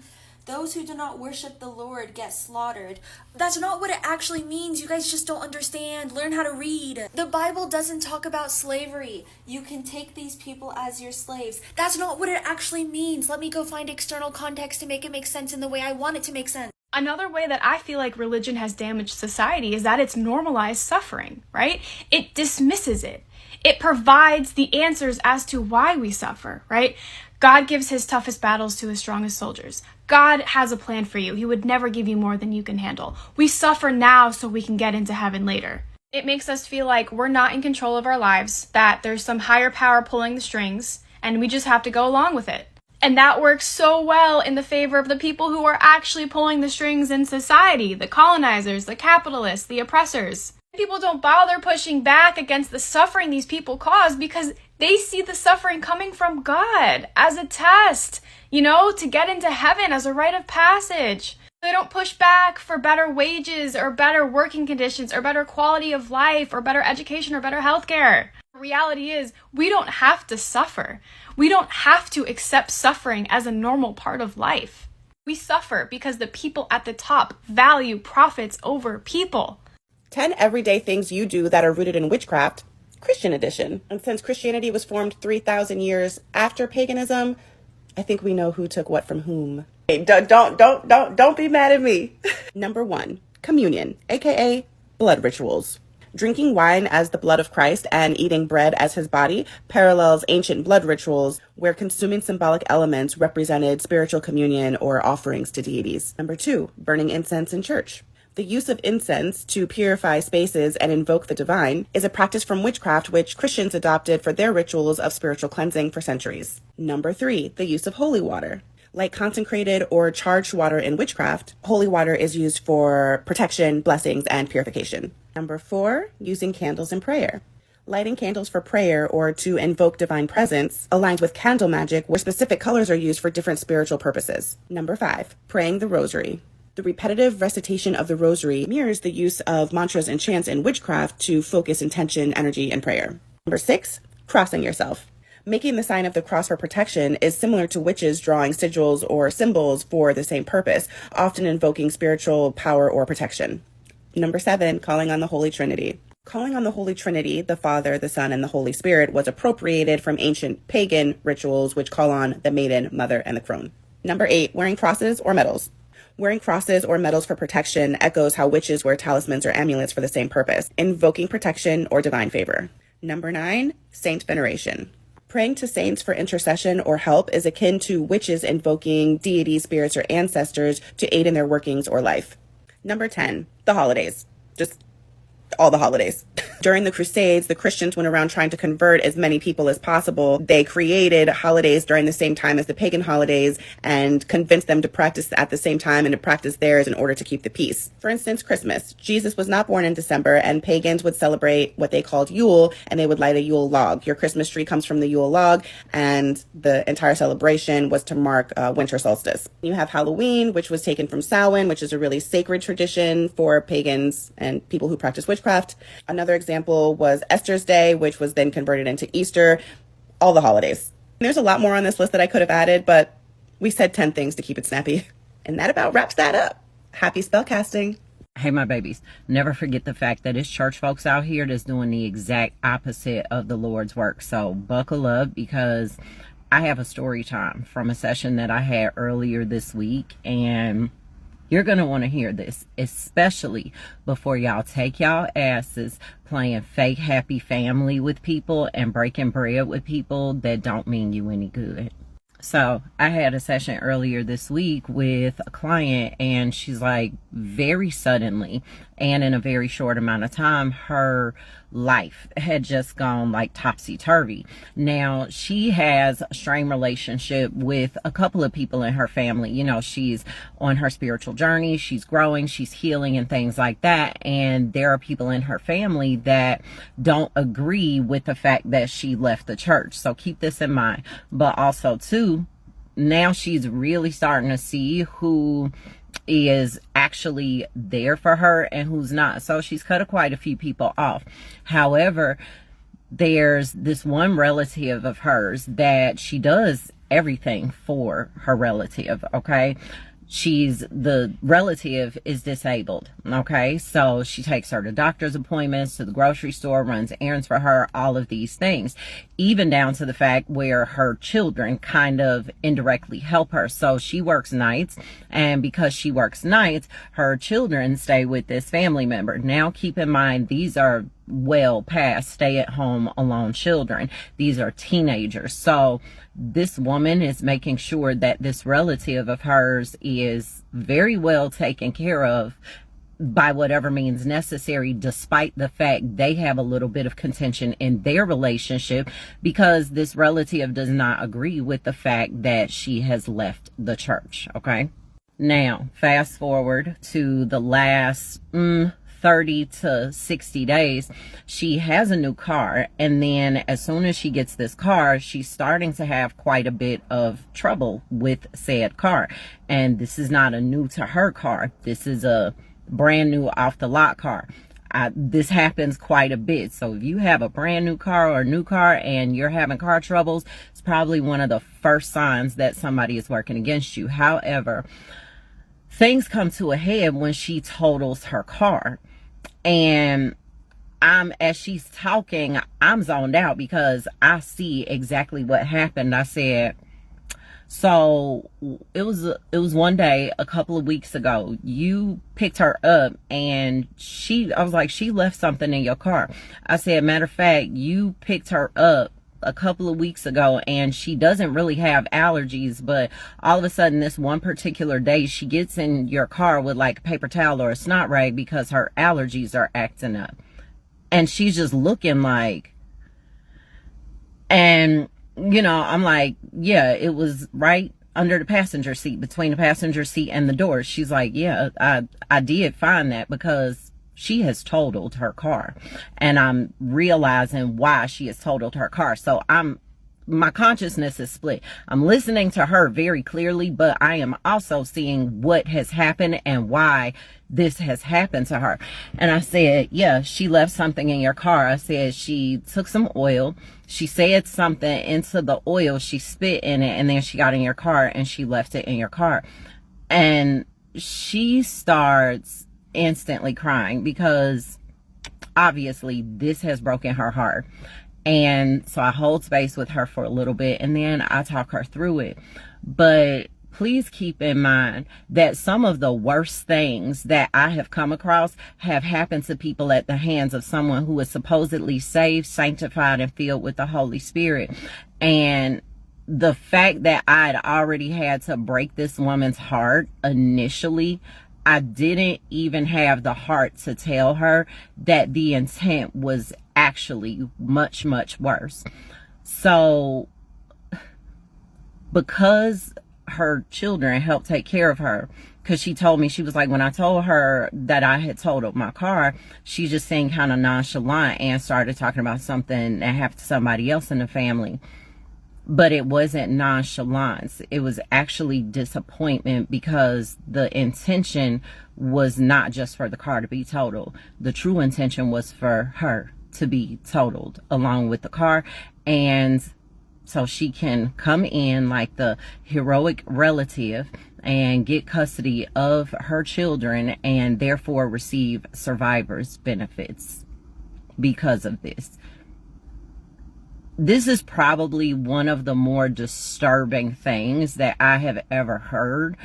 Those who do not worship the Lord get slaughtered. That's not what it actually means. You guys just don't understand. Learn how to read. The Bible doesn't talk about slavery. You can take these people as your slaves. That's not what it actually means. Let me go find external context to make it make sense in the way I want it to make sense. Another way that I feel like religion has damaged society is that it's normalized suffering, right? It dismisses it. It provides the answers as to why we suffer, right? God gives his toughest battles to his strongest soldiers. God has a plan for you. He would never give you more than you can handle. We suffer now so we can get into heaven later. It makes us feel like we're not in control of our lives, that there's some higher power pulling the strings, and we just have to go along with it. And that works so well in the favor of the people who are actually pulling the strings in society, the colonizers, the capitalists, the oppressors. People don't bother pushing back against the suffering these people cause because they see the suffering coming from God as a test, to get into heaven as a rite of passage. They don't push back for better wages or better working conditions or better quality of life or better education or better healthcare. The reality is, we don't have to suffer. We don't have to accept suffering as a normal part of life. We suffer because the people at the top value profits over people. 10 everyday things you do that are rooted in witchcraft, Christian edition. And since Christianity was formed 3,000 years after paganism, I think we know who took what from whom. Hey, don't be mad at me. Number 1, communion, aka blood rituals. Drinking wine as the blood of Christ and eating bread as his body parallels ancient blood rituals where consuming symbolic elements represented spiritual communion or offerings to deities. Number 2, burning incense in church. The use of incense to purify spaces and invoke the divine is a practice from witchcraft which Christians adopted for their rituals of spiritual cleansing for centuries. Number 3, the use of holy water. Like consecrated or charged water in witchcraft, holy water is used for protection, blessings, and purification. Number 4, using candles in prayer. Lighting candles for prayer or to invoke divine presence aligns with candle magic where specific colors are used for different spiritual purposes. Number 5, praying the rosary. The repetitive recitation of the rosary mirrors the use of mantras and chants in witchcraft to focus intention, energy, and prayer. Number 6, crossing yourself. Making the sign of the cross for protection is similar to witches drawing sigils or symbols for the same purpose, often invoking spiritual power or protection. Number 7, calling on the Holy Trinity. Calling on the Holy Trinity, the Father, the Son, and the Holy Spirit, was appropriated from ancient pagan rituals which call on the Maiden, Mother, and the Crone. Number 8, wearing crosses or medals. Wearing crosses or medals for protection echoes how witches wear talismans or amulets for the same purpose, invoking protection or divine favor. Number 9, saint veneration. Praying to saints for intercession or help is akin to witches invoking deities, spirits, or ancestors to aid in their workings or life. Number 10, the holidays. Just all the holidays. During the Crusades, the Christians went around trying to convert as many people as possible. They created holidays during the same time as the pagan holidays and convinced them to practice at the same time and to practice theirs in order to keep the peace. For instance, Christmas. Jesus was not born in December, and pagans would celebrate what they called Yule, and they would light a Yule log. Your Christmas tree comes from the Yule log, and the entire celebration was to mark winter solstice. You have Halloween, which was taken from Samhain, which is a really sacred tradition for pagans and people who practice witchcraft. Another example was Esther's Day, which was then converted into Easter. All the holidays. There's a lot more on this list that I could have added, but we said 10 things to keep it snappy. And that about wraps that up. Happy spellcasting. Hey, my babies, never forget the fact that it's church folks out here that's doing the exact opposite of the Lord's work. So buckle up, because I have a story time from a session that I had earlier this week, and you're going to want to hear this, especially before y'all take y'all asses playing fake happy family with people and breaking bread with people that don't mean you any good. So I had a session earlier this week with a client, and she's like, very suddenly and in a very short amount of time, her life had just gone like topsy-turvy. Now, she has a strained relationship with a couple of people in her family. You know, she's on her spiritual journey, she's growing, she's healing and things like that. And there are people in her family that don't agree with the fact that she left the church. So keep this in mind. But also too, now she's really starting to see who is actually there for her and who's not. So she's cut quite a few people off. However, there's this one relative of hers that she does everything for her relative, okay? The relative is disabled, okay? So she takes her to doctor's appointments, to the grocery store, runs errands for her, all of these things, even down to the fact where her children kind of indirectly help her. So she works nights, and because she works nights, her children stay with this family member. Now, keep in mind, these are well past stay-at-home alone children. These are teenagers. So this woman is making sure that this relative of hers is very well taken care of by whatever means necessary, despite the fact they have a little bit of contention in their relationship, because this relative does not agree with the fact that she has left the church. Okay, now fast forward to the last 30 to 60 days, she has a new car, and then as soon as she gets this car, she's starting to have quite a bit of trouble with said car. And this is not a new to her car, this is a brand new off the lot car. This happens quite a bit. So if you have a brand new car or a new car and you're having car troubles, it's probably one of the first signs that somebody is working against you. However, things come to a head when she totals her car. And as she's talking, I'm zoned out because I see exactly what happened. I said, so it was one day a couple of weeks ago, you picked her up, and I was like, she left something in your car. I said, matter of fact, you picked her up a couple of weeks ago, and she doesn't really have allergies, but all of a sudden this one particular day she gets in your car with like a paper towel or a snot rag because her allergies are acting up. And she's just looking like, and you know, I'm like, yeah, it was right under the passenger seat, between the passenger seat and the door. She's like, yeah, I did find that because she has totaled her car, and I'm realizing why she has totaled her car. So my consciousness is split. I'm listening to her very clearly, but I am also seeing what has happened and why this has happened to her. And I said, yeah, she left something in your car. I said she took some oil, she said something into the oil, she spit in it, and then she got in your car and she left it in your car. And she starts instantly crying because obviously this has broken her heart. And so I hold space with her for a little bit, and then I talk her through it. But please keep in mind that some of the worst things that I have come across have happened to people at the hands of someone who is supposedly saved, sanctified, and filled with the Holy Spirit. And the fact that I'd already had to break this woman's heart initially, I didn't even have the heart to tell her that the intent was actually much, much worse. So because her children helped take care of her, because she told me, she was like, when I told her that I had totaled my car, she just seemed kind of nonchalant and started talking about something that happened to somebody else in the family. But it wasn't nonchalance. It was actually disappointment, because the intention was not just for the car to be totaled. The true intention was for her to be totaled along with the car. And so she can come in like the heroic relative and get custody of her children and therefore receive survivor's benefits because of this. This is probably one of the more disturbing things that I have ever heard.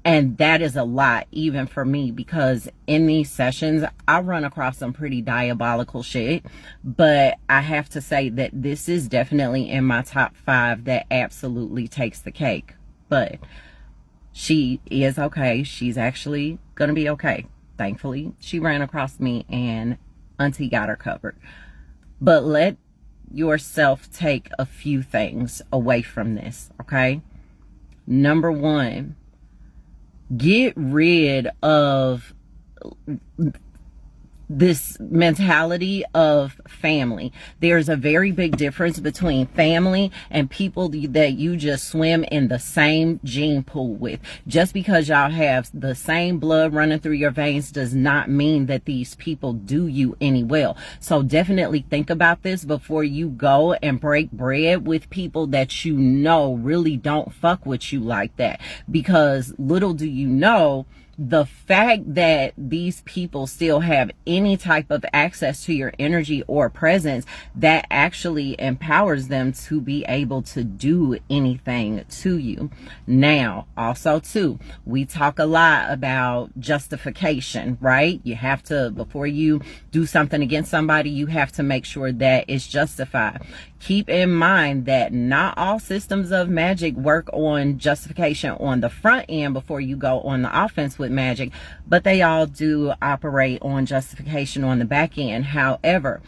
And that is a lot, even for me, because in these sessions, I run across some pretty diabolical shit. But I have to say that this is definitely in my top 5 that absolutely takes the cake. But she is okay. She's actually going to be okay. Thankfully, she ran across me and Auntie got her covered. But let yourself take a few things away from this, okay? Number 1, get rid of this mentality of family. There's a very big difference between family and people that you just swim in the same gene pool with. Just because y'all have the same blood running through your veins does not mean that these people do you any well. So definitely think about this before you go and break bread with people that you know really don't fuck with you like that. Because little do you know, the fact that these people still have any type of access to your energy or presence, that actually empowers them to be able to do anything to you. Now, also too, we talk a lot about justification, right? You have to, before you do something against somebody, you have to make sure that it's justified. Keep in mind that not all systems of magic work on justification on the front end before you go on the offense with magic, but they all do operate on justification on the back end. However,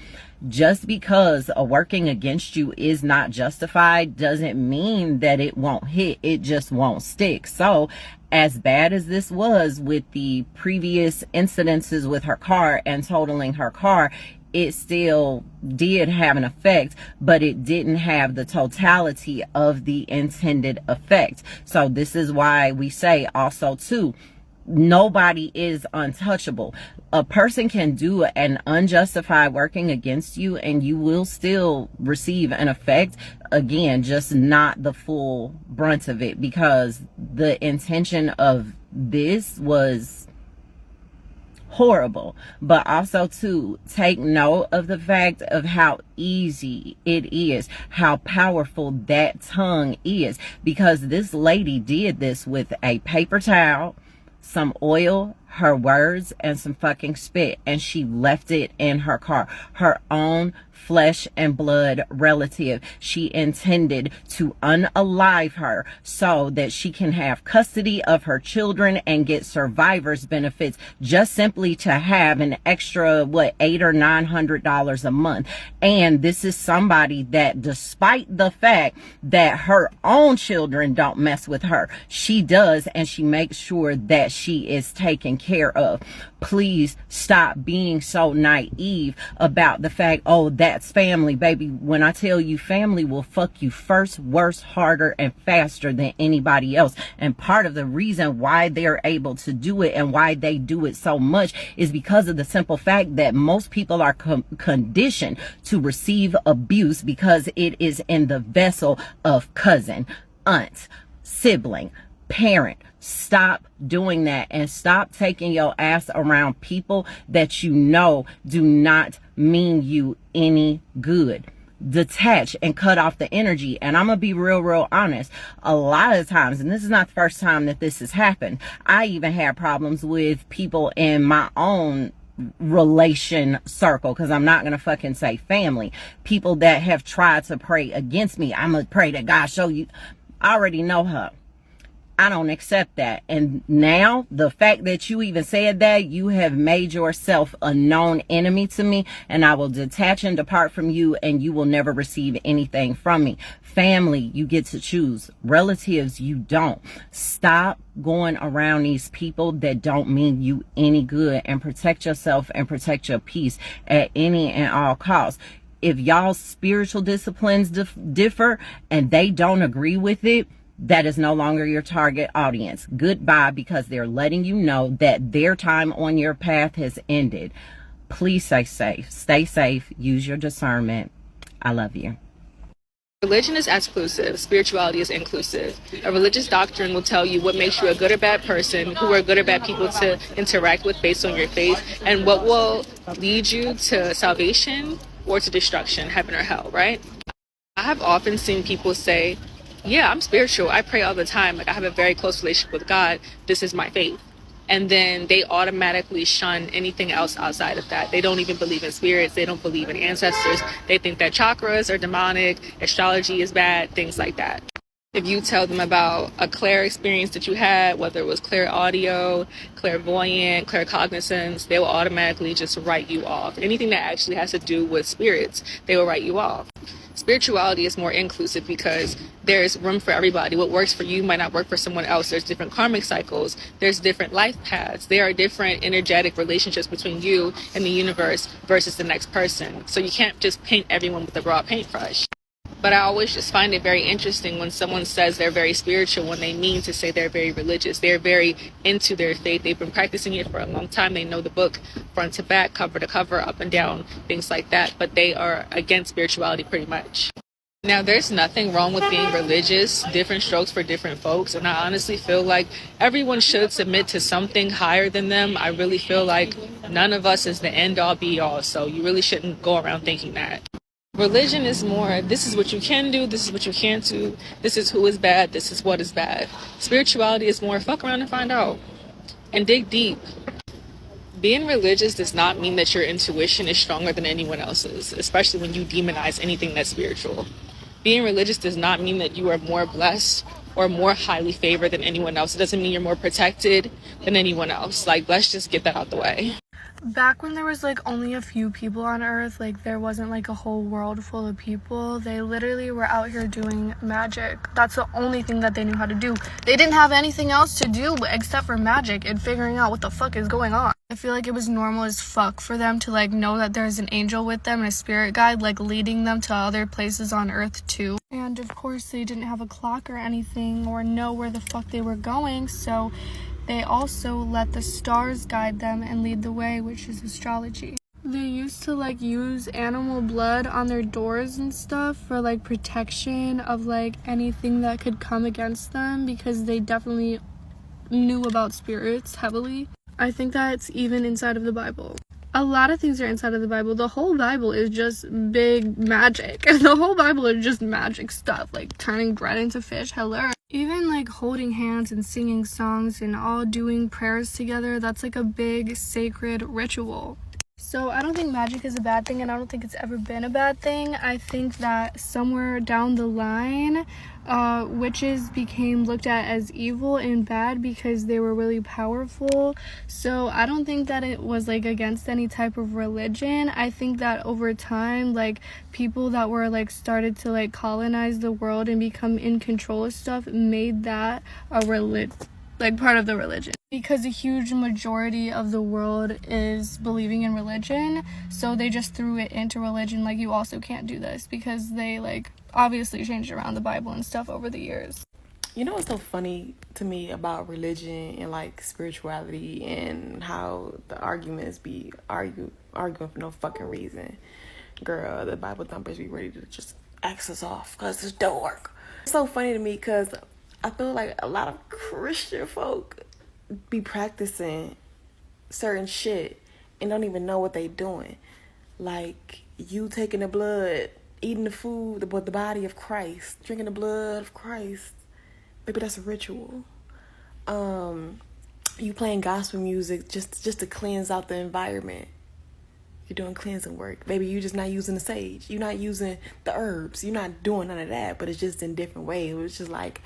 just because a working against you is not justified doesn't mean that it won't hit. It just won't stick. So as bad as this was with the previous incidences with her car and totaling her car, it still did have an effect, but it didn't have the totality of the intended effect. So this is why we say also too, nobody is untouchable. A person can do an unjustified working against you and you will still receive an effect. Again, just not the full brunt of it, because the intention of this was horrible. But also to take note of the fact of how easy it is, how powerful that tongue is, because this lady did this with a paper towel, some oil, her words, and some fucking spit, and she left it in her car. Her own flesh and blood relative. She intended to unalive her so that she can have custody of her children and get survivor's benefits, just simply to have an extra $800 or $900 a month. And this is somebody that, despite the fact that her own children don't mess with her, she does, and she makes sure that she is taken care of. Please stop being so naive about the fact, oh, that's family, baby. When I tell you, family will fuck you first, worse, harder, and faster than anybody else. And part of the reason why they're able to do it and why they do it so much is because of the simple fact that most people are conditioned to receive abuse because it is in the vessel of cousin, aunt, sibling, parent. Stop doing that and stop taking your ass around people that you know do not mean you any good. Detach and cut off the energy. And I'm gonna be real honest, a lot of times, and this is not the first time that this has happened, I even had problems with people in my own relation circle, because I'm not gonna fucking say family, people that have tried to pray against me. I'm gonna pray that God show you. I already know her. I don't accept that. And now the fact that you even said that, you have made yourself a known enemy to me, and I will detach and depart from you, and you will never receive anything from me. Family, you get to choose. Relatives, you don't. Stop going around these people that don't mean you any good, and protect yourself and protect your peace at any and all costs. If y'all's spiritual disciplines differ and they don't agree with it, that is no longer your target audience. Goodbye, because they're letting you know that their time on your path has ended. Please stay safe. Stay safe. Use your discernment. I love you. Religion is exclusive, spirituality is inclusive. A religious doctrine will tell you what makes you a good or bad person, who are good or bad people to interact with based on your faith, and what will lead you to salvation or to destruction, heaven or hell, right? I have often seen people say, yeah, I'm spiritual, I pray all the time, like I have a very close relationship with God, this is my faith. And then they automatically shun anything else outside of that. They don't even believe in spirits. They don't believe in ancestors. They think that chakras are demonic, astrology is bad, things like that. If you tell them about a clair experience that you had, whether it was clair audio, clairvoyant, claircognizance, they will automatically just write you off. Anything that actually has to do with spirits, they will write you off. Spirituality is more inclusive because there's room for everybody. What works for you might not work for someone else. There's different karmic cycles. There's different life paths. There are different energetic relationships between you and the universe versus the next person. So you can't just paint everyone with a broad paintbrush. But I always just find it very interesting when someone says they're very spiritual when they mean to say they're very religious. They're very into their faith. They've been practicing it for a long time. They know the book front to back, cover to cover, up and down, things like that. But they are against spirituality pretty much. Now, there's nothing wrong with being religious, different strokes for different folks. And I honestly feel like everyone should submit to something higher than them. I really feel like none of us is the end all be all. So you really shouldn't go around thinking that. Religion is more, this is what you can do, this is what you can't do, this is who is bad, this is what is bad. Spirituality is more, fuck around and find out. And dig deep. Being religious does not mean that your intuition is stronger than anyone else's, especially when you demonize anything that's spiritual. Being religious does not mean that you are more blessed or more highly favored than anyone else. It doesn't mean you're more protected than anyone else. Like, let's just get that out the way. Back when there was like only a few people on earth, like there wasn't like a whole world full of people, they literally were out here doing magic. That's the only thing that they knew how to do. They didn't have anything else to do except for magic and figuring out what the fuck is going on. I feel like it was normal as fuck for them to like know that there's an angel with them and a spirit guide like leading them to other places on earth too. And of course they didn't have a clock or anything or know where the fuck they were going, so they also let the stars guide them and lead the way, which is astrology. They used to like use animal blood on their doors and stuff for like protection of like anything that could come against them because they definitely knew about spirits heavily. I think that's even inside of the Bible. A lot of things are inside of the Bible. The whole Bible is just big magic. The whole Bible is just magic stuff, like turning bread into fish. Hello. Even like holding hands and singing songs and all doing prayers together, that's like a big sacred ritual. So I don't think magic is a bad thing, and I don't think it's ever been a bad thing. I think that somewhere down the line, witches became looked at as evil and bad because they were really powerful. So I don't think that it was like against any type of religion. I think that over time, like people that were like started to like colonize the world and become in control of stuff made that a like part of the religion, because a huge majority of the world is believing in religion, so they just threw it into religion like you also can't do this, because they like obviously changed around the Bible and stuff over the years. You know what's so funny to me about religion and like spirituality and how the arguments be arguing for no fucking reason? Girl, the Bible thumpers be ready to just axe us off because it's dark. It's so funny to me because I feel like a lot of Christian folk be practicing certain shit and don't even know what they doing. Like you taking the blood, eating the food, the body of Christ, drinking the blood of Christ. Maybe that's a ritual. You playing gospel music just to cleanse out the environment. You're doing cleansing work. Maybe you're just not using the sage. You're not using the herbs. You're not doing none of that, but it's just in different ways. It's just like,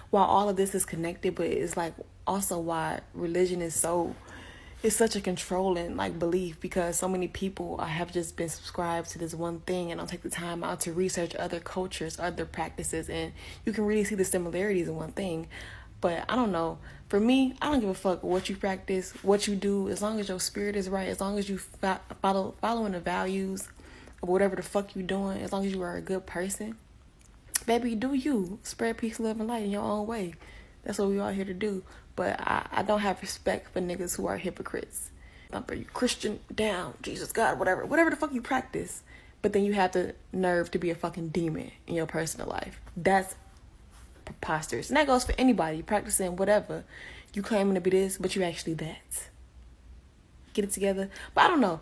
while all of this is connected, but it's like also why religion is such a controlling like belief, because so many people have just been subscribed to this one thing and don't take the time out to research other cultures, other practices, and you can really see the similarities in one thing. But I don't know, for me, I don't give a fuck what you practice, what you do, as long as your spirit is right, as long as you following the values of whatever the fuck you doing, as long as you are a good person. Baby, do you. Spread peace, love, and light in your own way. That's what we all here to do. But I don't have respect for niggas who are hypocrites. Thumper, you Christian, down, Jesus, God, whatever the fuck you practice. but then you have the nerve to be a fucking demon in your personal life. That's preposterous. And that goes for anybody practicing whatever. You claiming to be this, but you actually that. Get it together. But I don't know.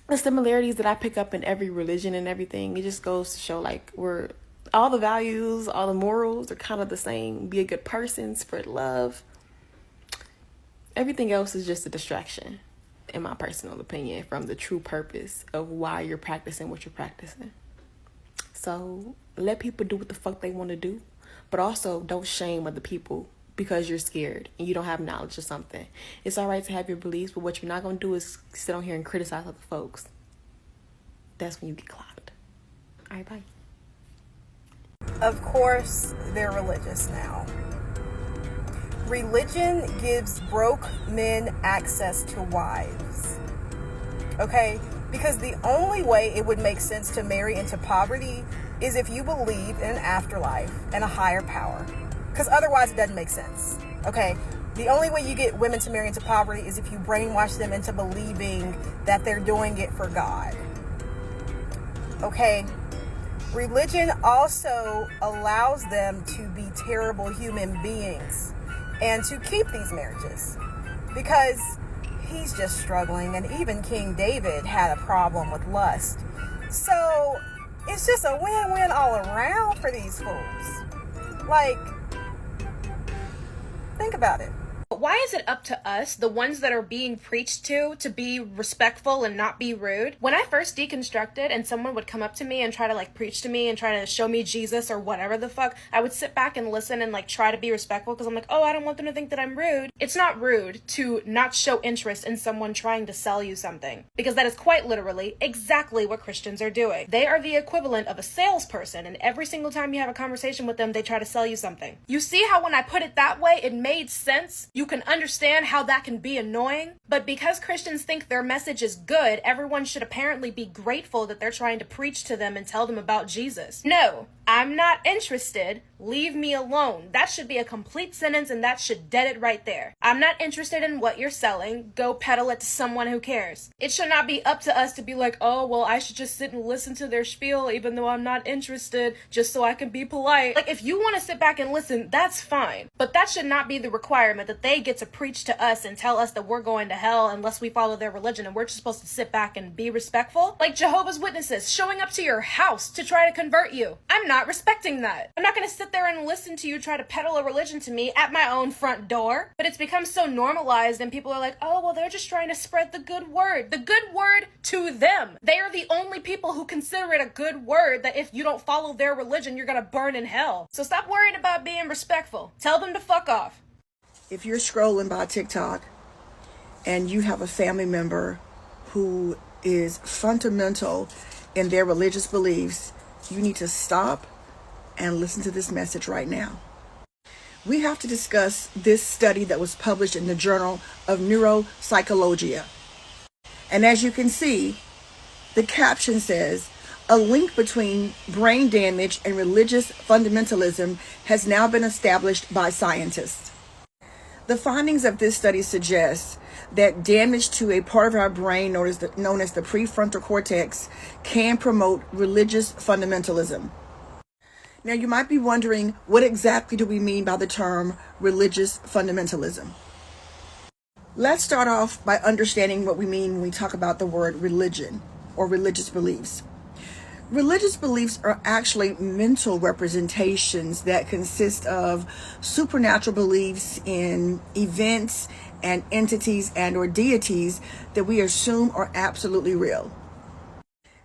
The similarities that I pick up in every religion and everything, it just goes to show like we're all the values, all the morals are kind of the same. Be a good person, spread love. Everything else is just a distraction, in my personal opinion, from the true purpose of why you're practicing what you're practicing. So let people do what the fuck they want to do, but also don't shame other people because you're scared and you don't have knowledge of something. It's all right to have your beliefs, but what you're not going to do is sit on here and criticize other folks. That's when you get clocked. All right, bye. Of course, they're religious now. Religion gives broke men access to wives. Okay? Because the only way it would make sense to marry into poverty is if you believe in an afterlife and a higher power. Because otherwise it doesn't make sense. Okay? The only way you get women to marry into poverty is if you brainwash them into believing that they're doing it for God. Okay? Religion also allows them to be terrible human beings and to keep these marriages because he's just struggling, and even King David had a problem with lust. So it's just a win-win all around for these fools. Like, think about it. Why is it up to us, the ones that are being preached to be respectful and not be rude? When I first deconstructed and someone would come up to me and try to like preach to me and try to show me Jesus or whatever the fuck, I would sit back and listen and like try to be respectful because I'm like, oh, I don't want them to think that I'm rude. It's not rude to not show interest in someone trying to sell you something, because that is quite literally exactly what Christians are doing. They are the equivalent of a salesperson, and every single time you have a conversation with them, they try to sell you something. You see how when I put it that way, it made sense? You can understand how that can be annoying, but because Christians think their message is good, everyone should apparently be grateful that they're trying to preach to them and tell them about Jesus. No, I'm not interested. Leave me alone. That should be a complete sentence, and that should dead it right there. I'm not interested in what you're selling. Go peddle it to someone who cares. It should not be up to us to be like, oh, well, I should just sit and listen to their spiel even though I'm not interested, just so I can be polite. Like, if you want to sit back and listen, that's fine. But that should not be the requirement that they get to preach to us and tell us that we're going to hell unless we follow their religion, and we're just supposed to sit back and be respectful. Like Jehovah's Witnesses showing up to your house to try to convert you. I'm not respecting that. I'm not going to sit there and listen to you try to peddle a religion to me at my own front door. But it's become so normalized, and people are like, oh, well, they're just trying to spread the good word. The good word to them. They are the only people who consider it a good word that if you don't follow their religion, you're going to burn in hell. So stop worrying about being respectful. Tell them to fuck off. If you're scrolling by TikTok and you have a family member who is fundamental in their religious beliefs, you need to stop and listen to this message right now. We have to discuss this study that was published in the Journal of Neuropsychology. And as you can see, the caption says, a link between brain damage and religious fundamentalism has now been established by scientists. The findings of this study suggest that damage to a part of our brain known as the prefrontal cortex can promote religious fundamentalism. Now, you might be wondering, what exactly do we mean by the term religious fundamentalism? Let's start off by understanding what we mean when we talk about the word religion or religious beliefs. Religious beliefs are actually mental representations that consist of supernatural beliefs in events and entities and or deities that we assume are absolutely real.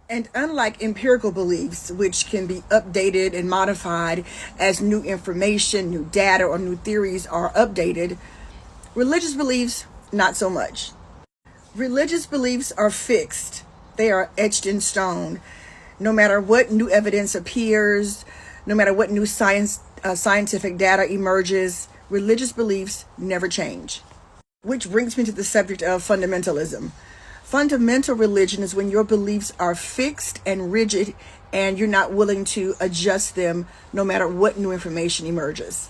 And unlike empirical beliefs, which can be updated and modified as new information, new data, or new theories are updated, religious beliefs, not so much. Religious beliefs are fixed. They are etched in stone. No matter what new evidence appears, no matter what new scientific data emerges, religious beliefs never change. Which brings me to the subject of fundamentalism. Fundamental religion is when your beliefs are fixed and rigid and you're not willing to adjust them no matter what new information emerges.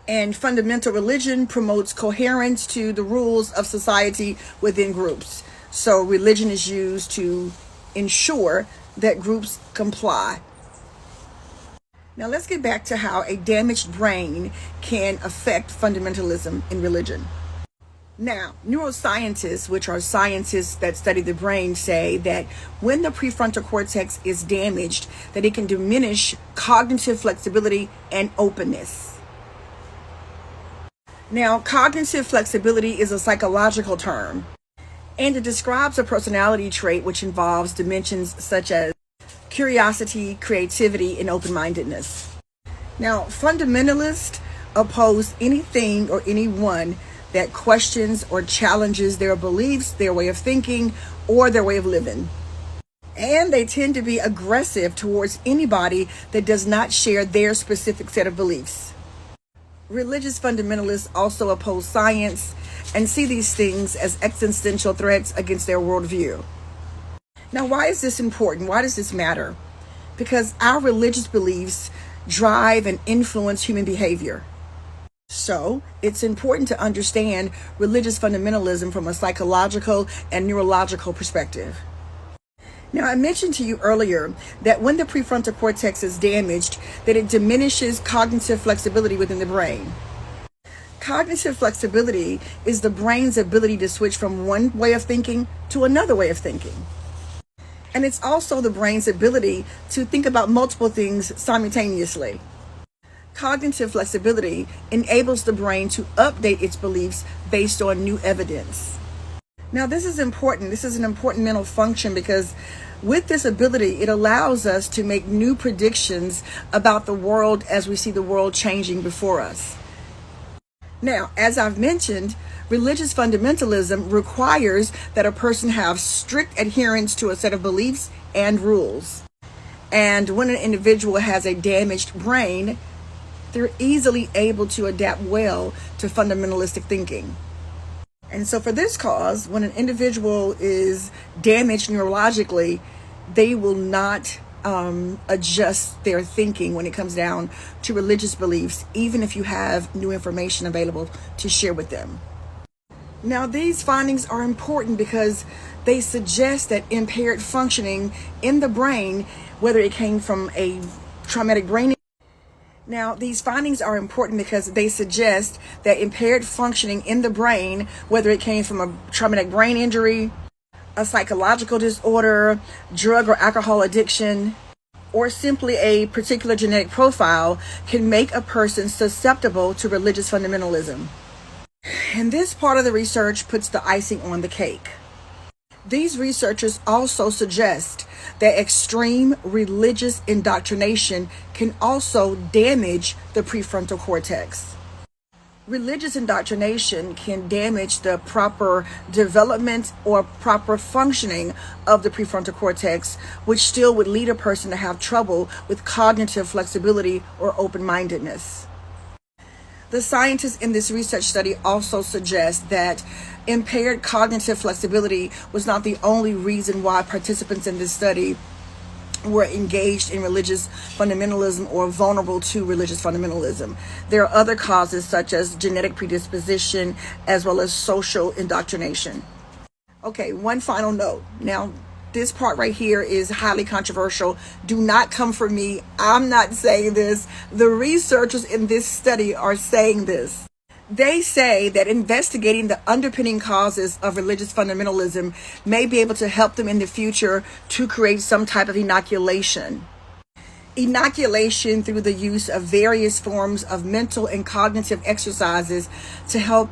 And fundamental religion promotes coherence to the rules of society within groups. So religion is used to ensure that groups comply. Now let's get back to how a damaged brain can affect fundamentalism in religion. Now, neuroscientists, which are scientists that study the brain, say that when the prefrontal cortex is damaged, that it can diminish cognitive flexibility and openness. Now, cognitive flexibility is a psychological term, and it describes a personality trait which involves dimensions such as curiosity, creativity, and open-mindedness. Now, fundamentalists oppose anything or anyone that questions or challenges their beliefs, their way of thinking, or their way of living. And they tend to be aggressive towards anybody that does not share their specific set of beliefs. Religious fundamentalists also oppose science and see these things as existential threats against their worldview. Now, why is this important? Why does this matter? Because our religious beliefs drive and influence human behavior. So, it's important to understand religious fundamentalism from a psychological and neurological perspective. Now, I mentioned to you earlier that when the prefrontal cortex is damaged, that it diminishes cognitive flexibility within the brain. Cognitive flexibility is the brain's ability to switch from one way of thinking to another way of thinking. And it's also the brain's ability to think about multiple things simultaneously. Cognitive flexibility enables the brain to update its beliefs based on new evidence. Now, this is important. This is an important mental function because with this ability, it allows us to make new predictions about the world as we see the world changing before us. Now, as I've mentioned, religious fundamentalism requires that a person have strict adherence to a set of beliefs and rules. And when an individual has a damaged brain, they're easily able to adapt well to fundamentalistic thinking. And so for this cause, when an individual is damaged neurologically, they will not adjust their thinking when it comes down to religious beliefs, even if you have new information available to share with them. Now, these findings are important because they suggest that impaired functioning in the brain, whether it came from a traumatic brain. Now, these findings are important because they suggest that impaired functioning in the brain, whether it came from a traumatic brain injury, a psychological disorder, drug or alcohol addiction, or simply a particular genetic profile, can make a person susceptible to religious fundamentalism. And this part of the research puts the icing on the cake. These researchers also suggest that extreme religious indoctrination can also damage the prefrontal cortex. Religious indoctrination can damage the proper development or proper functioning of the prefrontal cortex, which still would lead a person to have trouble with cognitive flexibility or open-mindedness. The scientists in this research study also suggest that impaired cognitive flexibility was not the only reason why participants in this study were engaged in religious fundamentalism or vulnerable to religious fundamentalism. There are other causes such as genetic predisposition as well as social indoctrination. Okay, one final note. Now, this part right here is highly controversial. Do not come for me. I'm not saying this. The researchers in this study are saying this. They say that investigating the underpinning causes of religious fundamentalism may be able to help them in the future to create some type of inoculation. Inoculation through the use of various forms of mental and cognitive exercises to help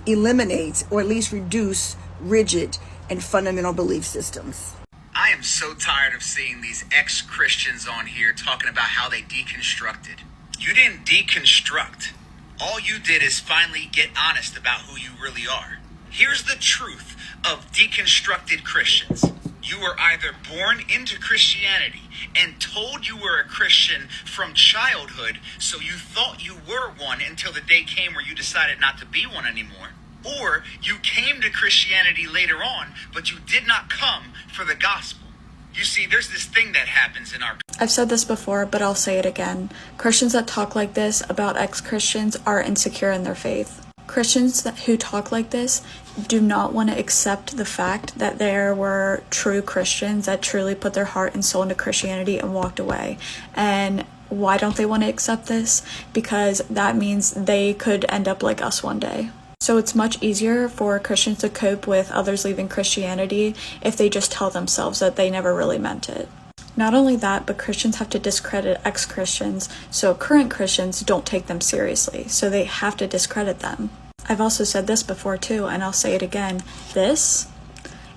eliminate or at least reduce rigid and fundamental belief systems. I am so tired of seeing these ex-Christians on here talking about how they deconstructed. You didn't deconstruct. All you did is finally get honest about who you really are. Here's the truth of deconstructed Christians. You were either born into Christianity and told you were a Christian from childhood, so you thought you were one until the day came where you decided not to be one anymore. Or you came to Christianity later on, but you did not come for the gospel. You see, there's this thing that happens in our... I've said this before, but I'll say it again. Christians that talk like this about ex-Christians are insecure in their faith. Christians who talk like this do not want to accept the fact that there were true Christians that truly put their heart and soul into Christianity and walked away. And why don't they want to accept this? Because that means they could end up like us one day. So it's much easier for Christians to cope with others leaving Christianity if they just tell themselves that they never really meant it. Not only that, but Christians have to discredit ex-Christians, so current Christians don't take them seriously, so they have to discredit them. I've also said this before too, and I'll say it again. This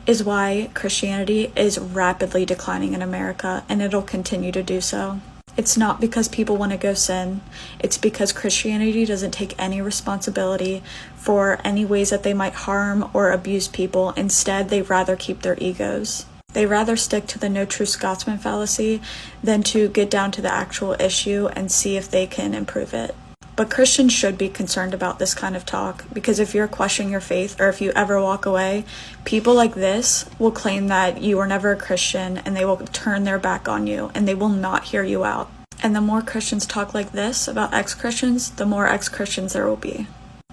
is why Christianity is rapidly declining in America, and it'll continue to do so. It's not because people want to go sin. It's because Christianity doesn't take any responsibility for any ways that they might harm or abuse people. Instead, they rather keep their egos. They rather stick to the no true Scotsman fallacy than to get down to the actual issue and see if they can improve it. But Christians should be concerned about this kind of talk, because if you're questioning your faith or if you ever walk away, people like this will claim that you were never a Christian and they will turn their back on you and they will not hear you out. And the more Christians talk like this about ex-Christians, the more ex-Christians there will be.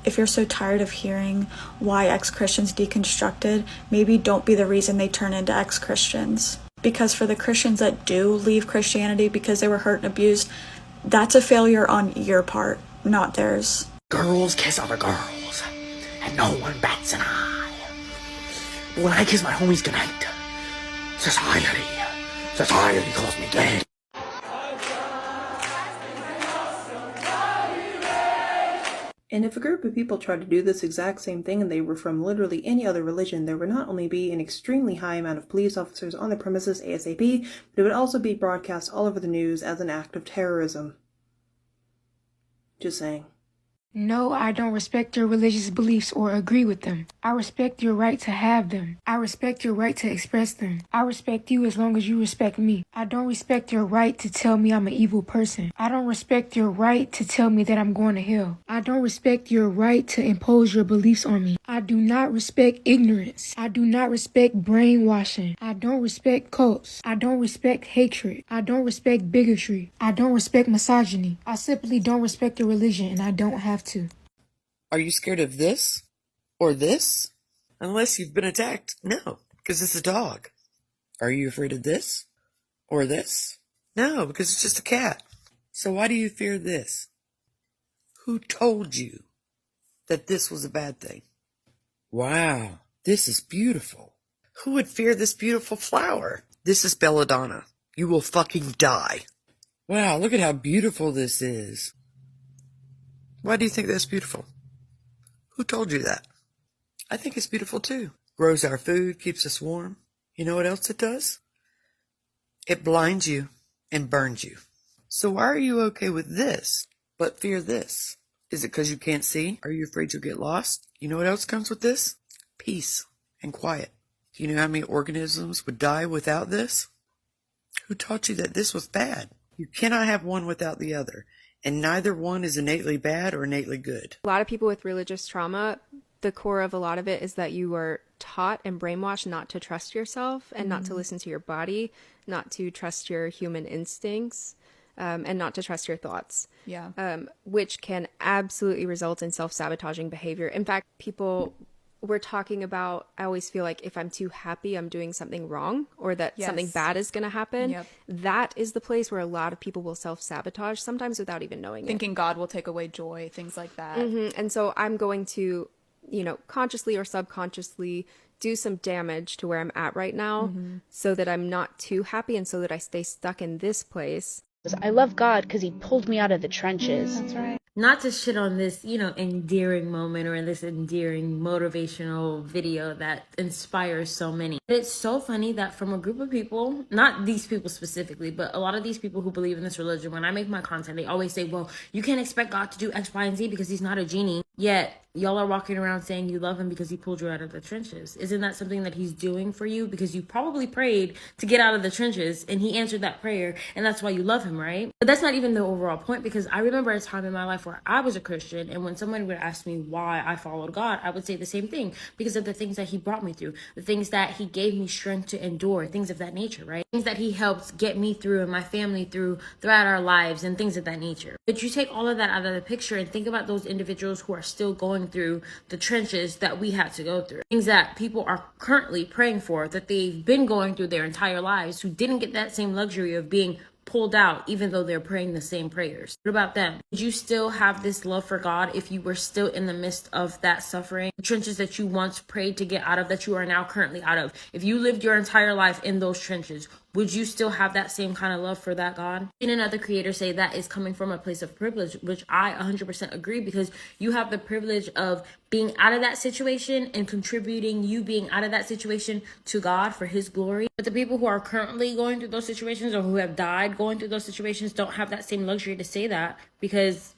If you're so tired of hearing why ex-Christians deconstructed, maybe don't be the reason they turn into ex-Christians. Because for the Christians that do leave Christianity because they were hurt and abused, that's a failure on your part, not theirs. Girls kiss other girls, and no one bats an eye. But when I kiss my homies goodnight, society calls me gay. And if a group of people tried to do this exact same thing and they were from literally any other religion, there would not only be an extremely high amount of police officers on the premises ASAP, but it would also be broadcast all over the news as an act of terrorism. Just saying. No, I don't respect your religious beliefs or agree with them. I respect your right to have them. I respect your right to express them. I respect you as long as you respect me. I don't respect your right to tell me I'm an evil person. I don't respect your right to tell me that I'm going to hell. I don't respect your right to impose your beliefs on me. I do not respect ignorance. I do not respect brainwashing. I don't respect cults. I don't respect hatred. I don't respect bigotry. I don't respect misogyny. I simply don't respect your religion, and I don't have to. Are you scared of this? Or this? Unless you've been attacked, no, because it's a dog. Are you afraid of this? Or this? No, because it's just a cat. So why do you fear this? Who told you that this was a bad thing? Wow, this is beautiful. Who would fear this beautiful flower? This is belladonna. You will fucking die. Wow, look at how beautiful this is. Why do you think that's beautiful? Who told you that? I think it's beautiful too. Grows our food, keeps us warm. You know what else it does? It blinds you and burns you. So why are you okay with this, but fear this? Is it because you can't see? Are you afraid you'll get lost? You know what else comes with this? Peace and quiet. Do you know how many organisms would die without this? Who taught you that this was bad? You cannot have one without the other. And neither one is innately bad or innately good. A lot of people with religious trauma, the core of a lot of it is that you were taught and brainwashed not to trust yourself and not to listen to your body, not to trust your human instincts, and not to trust your thoughts. Yeah. Which can absolutely result in self-sabotaging behavior. In fact, people we're talking about, I always feel like if I'm too happy, I'm doing something wrong, or that something bad is going to happen. Yep. That is the place where a lot of people will self-sabotage, sometimes without even knowing Thinking God will take away joy, things like that. And so I'm going to, consciously or subconsciously do some damage to where I'm at right now so that I'm not too happy and so that I stay stuck in this place. I love God because he pulled me out of the trenches. That's right. Not to shit on this, endearing moment or this endearing motivational video that inspires so many. It's so funny that from a group of people, not these people specifically, but a lot of these people who believe in this religion, when I make my content, they always say, well, you can't expect God to do X, Y, and Z because he's not a genie. Yet, y'all are walking around saying you love him because he pulled you out of the trenches. Isn't that something that he's doing for you? Because you probably prayed to get out of the trenches and he answered that prayer and that's why you love him, right? But that's not even the overall point, because I remember a time in my life where I was a Christian, and when someone would ask me why I followed God, I would say the same thing, because of the things that he brought me through, the things that he gave me strength to endure, things of that nature, right? Things that he helped get me through and my family throughout our lives and things of that nature. But you take all of that out of the picture and think about those individuals who are still going through the trenches that we had to go through. Things that people are currently praying for, that they've been going through their entire lives, who didn't get that same luxury of being pulled out even though they're praying the same prayers. What about them? Would you still have this love for God if you were still in the midst of that suffering? The trenches that you once prayed to get out of, that you are now currently out of. If you lived your entire life in those trenches, would you still have that same kind of love for that God? And another creator say that is coming from a place of privilege, which I 100% agree, because you have the privilege of being out of that situation and contributing you being out of that situation to God for his glory. But the people who are currently going through those situations, or who have died going through those situations, don't have that same luxury to say that, because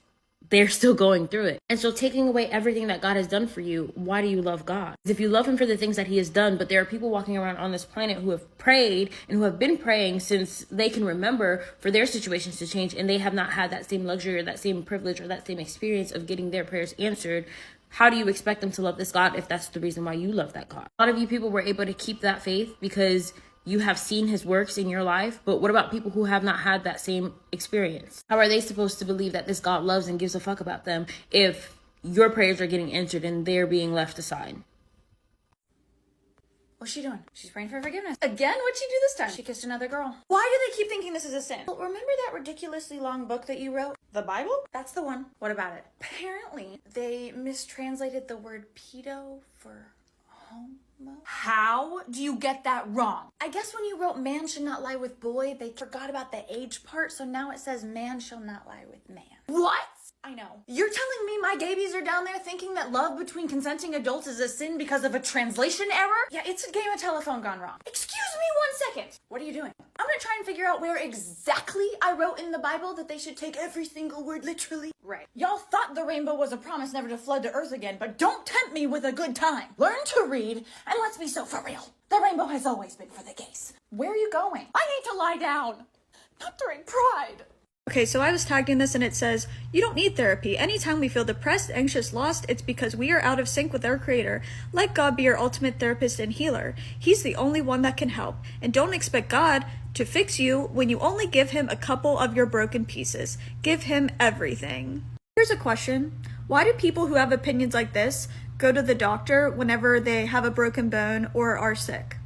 they're still going through it. And so taking away everything that God has done for you, why do you love God? Because if you love him for the things that he has done, but there are people walking around on this planet who have prayed and who have been praying since they can remember for their situations to change, and they have not had that same luxury or that same privilege or that same experience of getting their prayers answered, how do you expect them to love this God if that's the reason why you love that God? A lot of you people were able to keep that faith because you have seen his works in your life, but what about people who have not had that same experience? How are they supposed to believe that this God loves and gives a fuck about them if your prayers are getting answered and they're being left aside? What's she doing? She's praying for forgiveness. Again? What'd she do this time? She kissed another girl. Why do they keep thinking this is a sin? Well, remember that ridiculously long book that you wrote? The Bible? That's the one. What about it? Apparently, they mistranslated the word pedo for homo. How do you get that wrong? I guess when you wrote man should not lie with boy, they forgot about the age part, so now it says man shall not lie with man. What? I know. You're telling me my babies are down there thinking that love between consenting adults is a sin because of a translation error? Yeah, it's a game of telephone gone wrong. Excuse me 1 second. What are you doing? I'm gonna try and figure out where exactly I wrote in the Bible that they should take every single word literally. Right. Y'all thought the rainbow was a promise never to flood the earth again, but don't tempt me with a good time. Learn to read, and let's be so for real. The rainbow has always been for the gays. Where are you going? I need to lie down. Not during Pride. Okay, so I was tagged in this and it says, you don't need therapy. Anytime we feel depressed, anxious, lost, it's because we are out of sync with our creator. Let God be your ultimate therapist and healer. He's the only one that can help. And don't expect God to fix you when you only give him a couple of your broken pieces. Give him everything. Here's a question. Why do people who have opinions like this go to the doctor whenever they have a broken bone or are sick?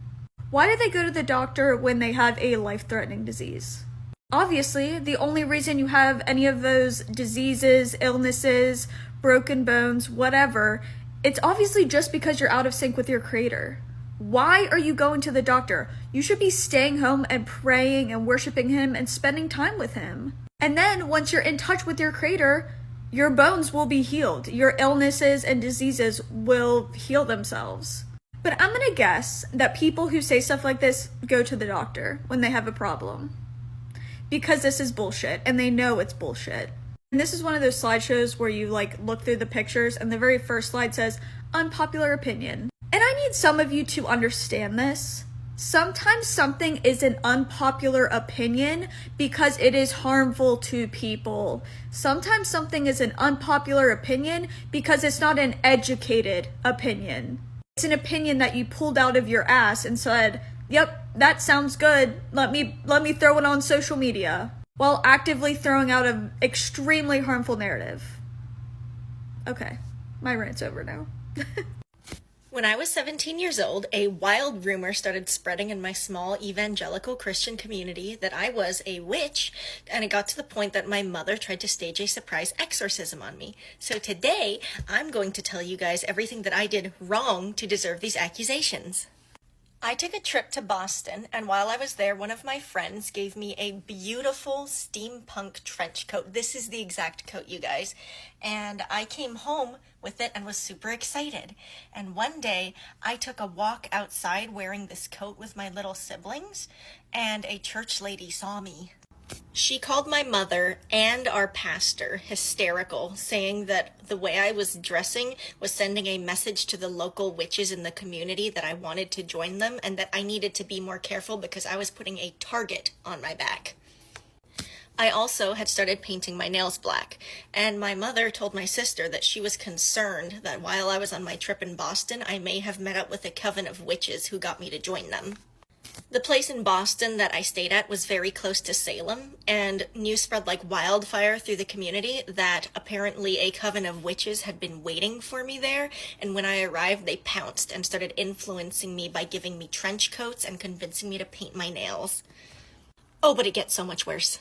Why do they go to the doctor when they have a life-threatening disease? Obviously, the only reason you have any of those diseases, illnesses, broken bones, whatever, it's obviously just because you're out of sync with your creator. Why are you going to the doctor? You should be staying home and praying and worshiping him and spending time with him. And then once you're in touch with your creator, your bones will be healed. Your illnesses and diseases will heal themselves. But I'm gonna guess that people who say stuff like this go to the doctor when they have a problem. Because this is bullshit, and they know it's bullshit. And this is one of those slideshows where you look through the pictures and the very first slide says, unpopular opinion. And I need some of you to understand this. Sometimes something is an unpopular opinion because it is harmful to people. Sometimes something is an unpopular opinion because it's not an educated opinion. It's an opinion that you pulled out of your ass and said, yep, that sounds good. Let me throw it on social media, while actively throwing out an extremely harmful narrative. Okay, my rant's over now. When I was 17 years old, a wild rumor started spreading in my small evangelical Christian community that I was a witch, and it got to the point that my mother tried to stage a surprise exorcism on me. So today, I'm going to tell you guys everything that I did wrong to deserve these accusations. I took a trip to Boston, and while I was there, one of my friends gave me a beautiful steampunk trench coat. This is the exact coat, you guys. And I came home with it and was super excited. And one day, I took a walk outside wearing this coat with my little siblings, and a church lady saw me. She called my mother and our pastor hysterical, saying that the way I was dressing was sending a message to the local witches in the community that I wanted to join them and that I needed to be more careful because I was putting a target on my back. I also had started painting my nails black, and my mother told my sister that she was concerned that while I was on my trip in Boston, I may have met up with a coven of witches who got me to join them. The place in Boston that I stayed at was very close to Salem, and news spread like wildfire through the community that apparently a coven of witches had been waiting for me there, and when I arrived, they pounced and started influencing me by giving me trench coats and convincing me to paint my nails. Oh, but it gets so much worse.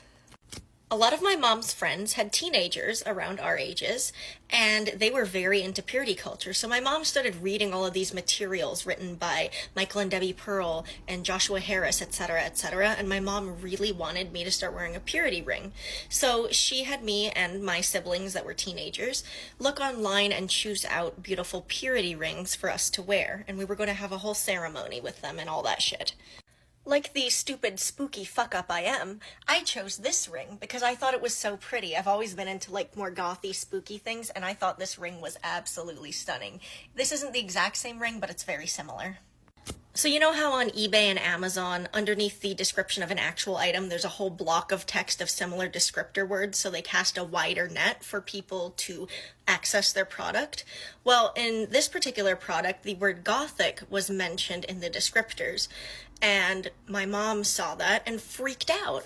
A lot of my mom's friends had teenagers around our ages, and they were very into purity culture. So my mom started reading all of these materials written by Michael and Debbie Pearl and Joshua Harris, etc., etc., and my mom really wanted me to start wearing a purity ring. So she had me and my siblings that were teenagers look online and choose out beautiful purity rings for us to wear, and we were going to have a whole ceremony with them and all that shit. Like the stupid, spooky fuck-up I am, I chose this ring because I thought it was so pretty. I've always been into, like, more gothy, spooky things, and I thought this ring was absolutely stunning. This isn't the exact same ring, but it's very similar. So you know how on eBay and Amazon, underneath the description of an actual item, there's a whole block of text of similar descriptor words so they cast a wider net for people to access their product? Well, in this particular product, the word gothic was mentioned in the descriptors, and my mom saw that and freaked out.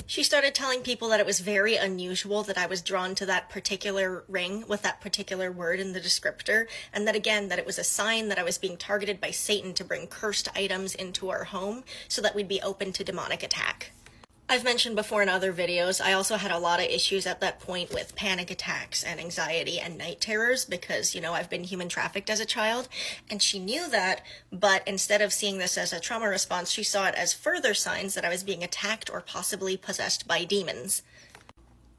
She started telling people that it was very unusual that I was drawn to that particular ring with that particular word in the descriptor, and that again, that it was a sign that I was being targeted by Satan to bring cursed items into our home so that we'd be open to demonic attack. I've mentioned before in other videos, I also had a lot of issues at that point with panic attacks and anxiety and night terrors because, you know, I've been human trafficked as a child, and she knew that, but instead of seeing this as a trauma response, she saw it as further signs that I was being attacked or possibly possessed by demons.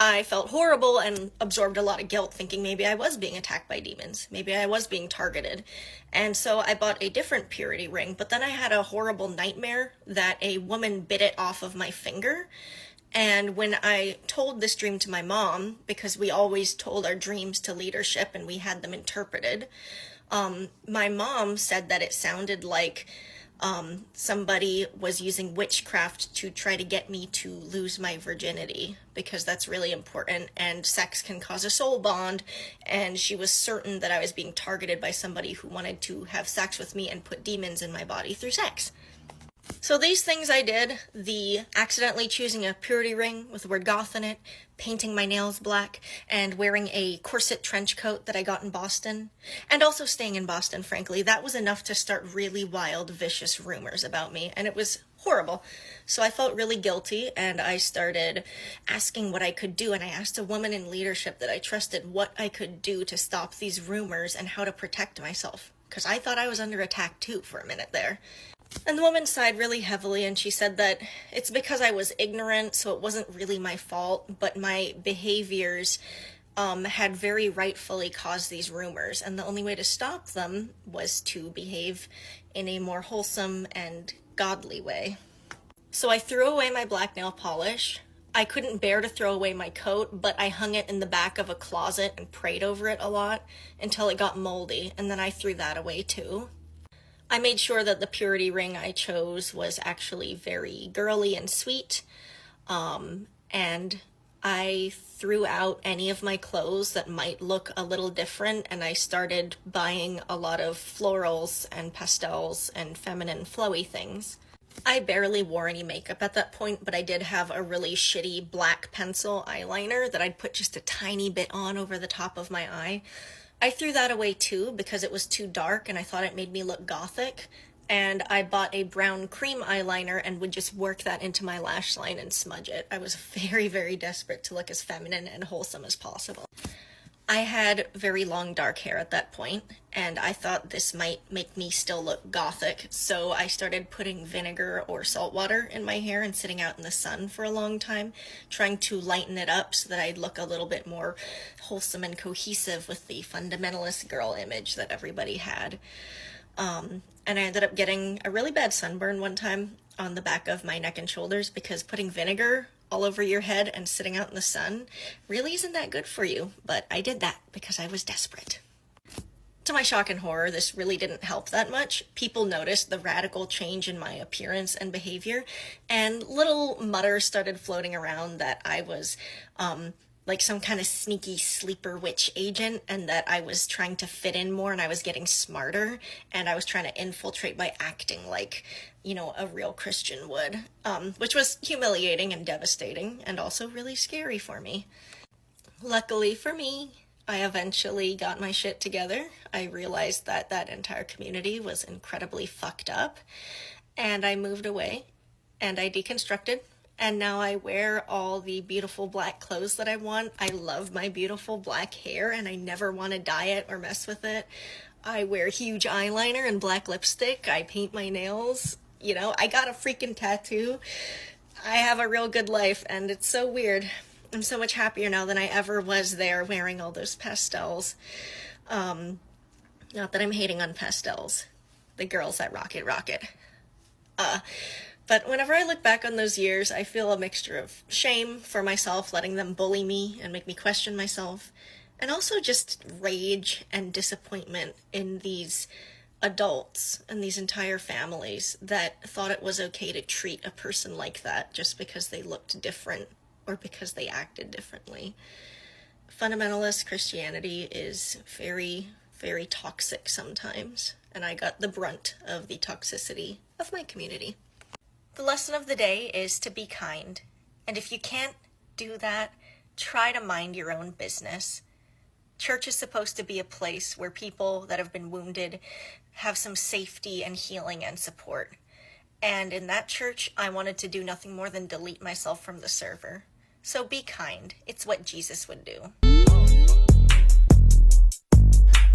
I felt horrible and absorbed a lot of guilt thinking maybe I was being attacked by demons. Maybe I was being targeted. And so I bought a different purity ring, but then I had a horrible nightmare that a woman bit it off of my finger. And when I told this dream to my mom, because we always told our dreams to leadership and we had them interpreted, my mom said that it sounded like somebody was using witchcraft to try to get me to lose my virginity, because that's really important and sex can cause a soul bond, and she was certain that I was being targeted by somebody who wanted to have sex with me and put demons in my body through sex. So these things I did, the accidentally choosing a purity ring with the word goth in it, painting my nails black, and wearing a corset trench coat that I got in Boston, and also staying in Boston, frankly, that was enough to start really wild, vicious rumors about me, and it was horrible. So I felt really guilty, and I started asking what I could do, and I asked a woman in leadership that I trusted what I could do to stop these rumors and how to protect myself, because I thought I was under attack too for a minute there. And the woman sighed really heavily, and she said that it's because I was ignorant, so it wasn't really my fault, but my behaviors had very rightfully caused these rumors, and the only way to stop them was to behave in a more wholesome and godly way. So I threw away my black nail polish. I couldn't bear to throw away my coat, but I hung it in the back of a closet and prayed over it a lot until it got moldy, and then I threw that away too. I made sure that the purity ring I chose was actually very girly and sweet, and I threw out any of my clothes that might look a little different, and I started buying a lot of florals and pastels and feminine flowy things. I barely wore any makeup at that point, but I did have a really shitty black pencil eyeliner that I'd put just a tiny bit on over the top of my eye. I threw that away too because it was too dark and I thought it made me look gothic, and I bought a brown cream eyeliner and would just work that into my lash line and smudge it. I was very, very desperate to look as feminine and wholesome as possible. I had very long dark hair at that point, and I thought this might make me still look gothic, so I started putting vinegar or salt water in my hair and sitting out in the sun for a long time, trying to lighten it up so that I'd look a little bit more wholesome and cohesive with the fundamentalist girl image that everybody had. And I ended up getting a really bad sunburn one time on the back of my neck and shoulders because putting vinegar all over your head and sitting out in the sun really isn't that good for you, but I did that because I was desperate. To my shock and horror, this really didn't help that much. People noticed the radical change in my appearance and behavior, and little mutters started floating around that I was like some kind of sneaky sleeper witch agent, and that I was trying to fit in more and I was getting smarter and I was trying to infiltrate by acting like, you know, a real Christian would, which was humiliating and devastating and also really scary for me. Luckily for me, I eventually got my shit together. I realized that that entire community was incredibly fucked up, and I moved away and I deconstructed. And now I wear all the beautiful black clothes that I want. I love my beautiful black hair and I never want to dye it or mess with it. I wear huge eyeliner and black lipstick. I paint my nails. You know, I got a freaking tattoo. I have a real good life and it's so weird. I'm so much happier now than I ever was there wearing all those pastels. Not that I'm hating on pastels. The girls at Rocket. But whenever I look back on those years, I feel a mixture of shame for myself, letting them bully me and make me question myself, and also just rage and disappointment in these adults and these entire families that thought it was okay to treat a person like that just because they looked different or because they acted differently. Fundamentalist Christianity is very, very toxic sometimes, and I got the brunt of the toxicity of my community. The lesson of the day is to be kind, and if you can't do that, try to mind your own business. Church is supposed to be a place where people that have been wounded have some safety and healing and support. And in that church, I wanted to do nothing more than delete myself from the server. So be kind. It's what Jesus would do.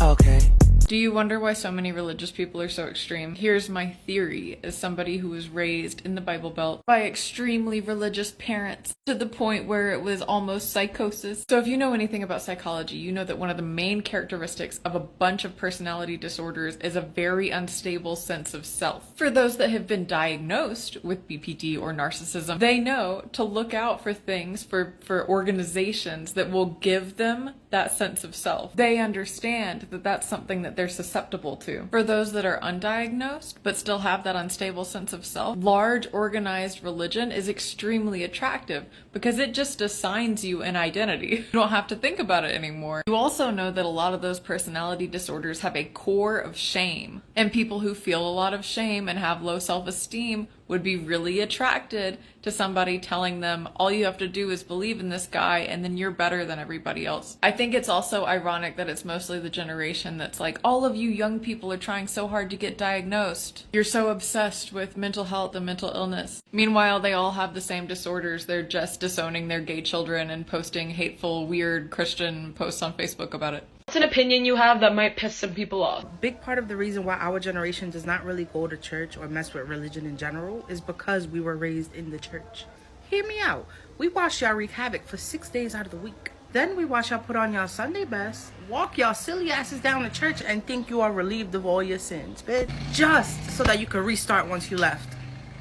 Okay. Do you wonder why so many religious people are so extreme? Here's my theory as somebody who was raised in the Bible Belt by extremely religious parents to the point where it was almost psychosis. So if you know anything about psychology, you know that one of the main characteristics of a bunch of personality disorders is a very unstable sense of self. For those that have been diagnosed with BPD or narcissism, they know to look out for things, for organizations that will give them that sense of self. They understand that that's something that they're susceptible to. For those that are undiagnosed but still have that unstable sense of self, large organized religion is extremely attractive because it just assigns you an identity. You don't have to think about it anymore. You also know that a lot of those personality disorders have a core of shame, and people who feel a lot of shame and have low self-esteem would be really attracted to somebody telling them all you have to do is believe in this guy and then you're better than everybody else. I think it's also ironic that it's mostly the generation that's like, all of you young people are trying so hard to get diagnosed. You're so obsessed with mental health and mental illness. Meanwhile, they all have the same disorders. They're just disowning their gay children and posting hateful, weird Christian posts on Facebook about it. What's an opinion you have that might piss some people off? Big part of the reason why our generation does not really go to church or mess with religion in general is because we were raised in the church. Hear me out. We watched y'all wreak havoc for 6 days out of the week. Then we watch y'all put on y'all Sunday best, walk y'all silly asses down to church and think you are relieved of all your sins, bitch. Just so that you could restart once you left.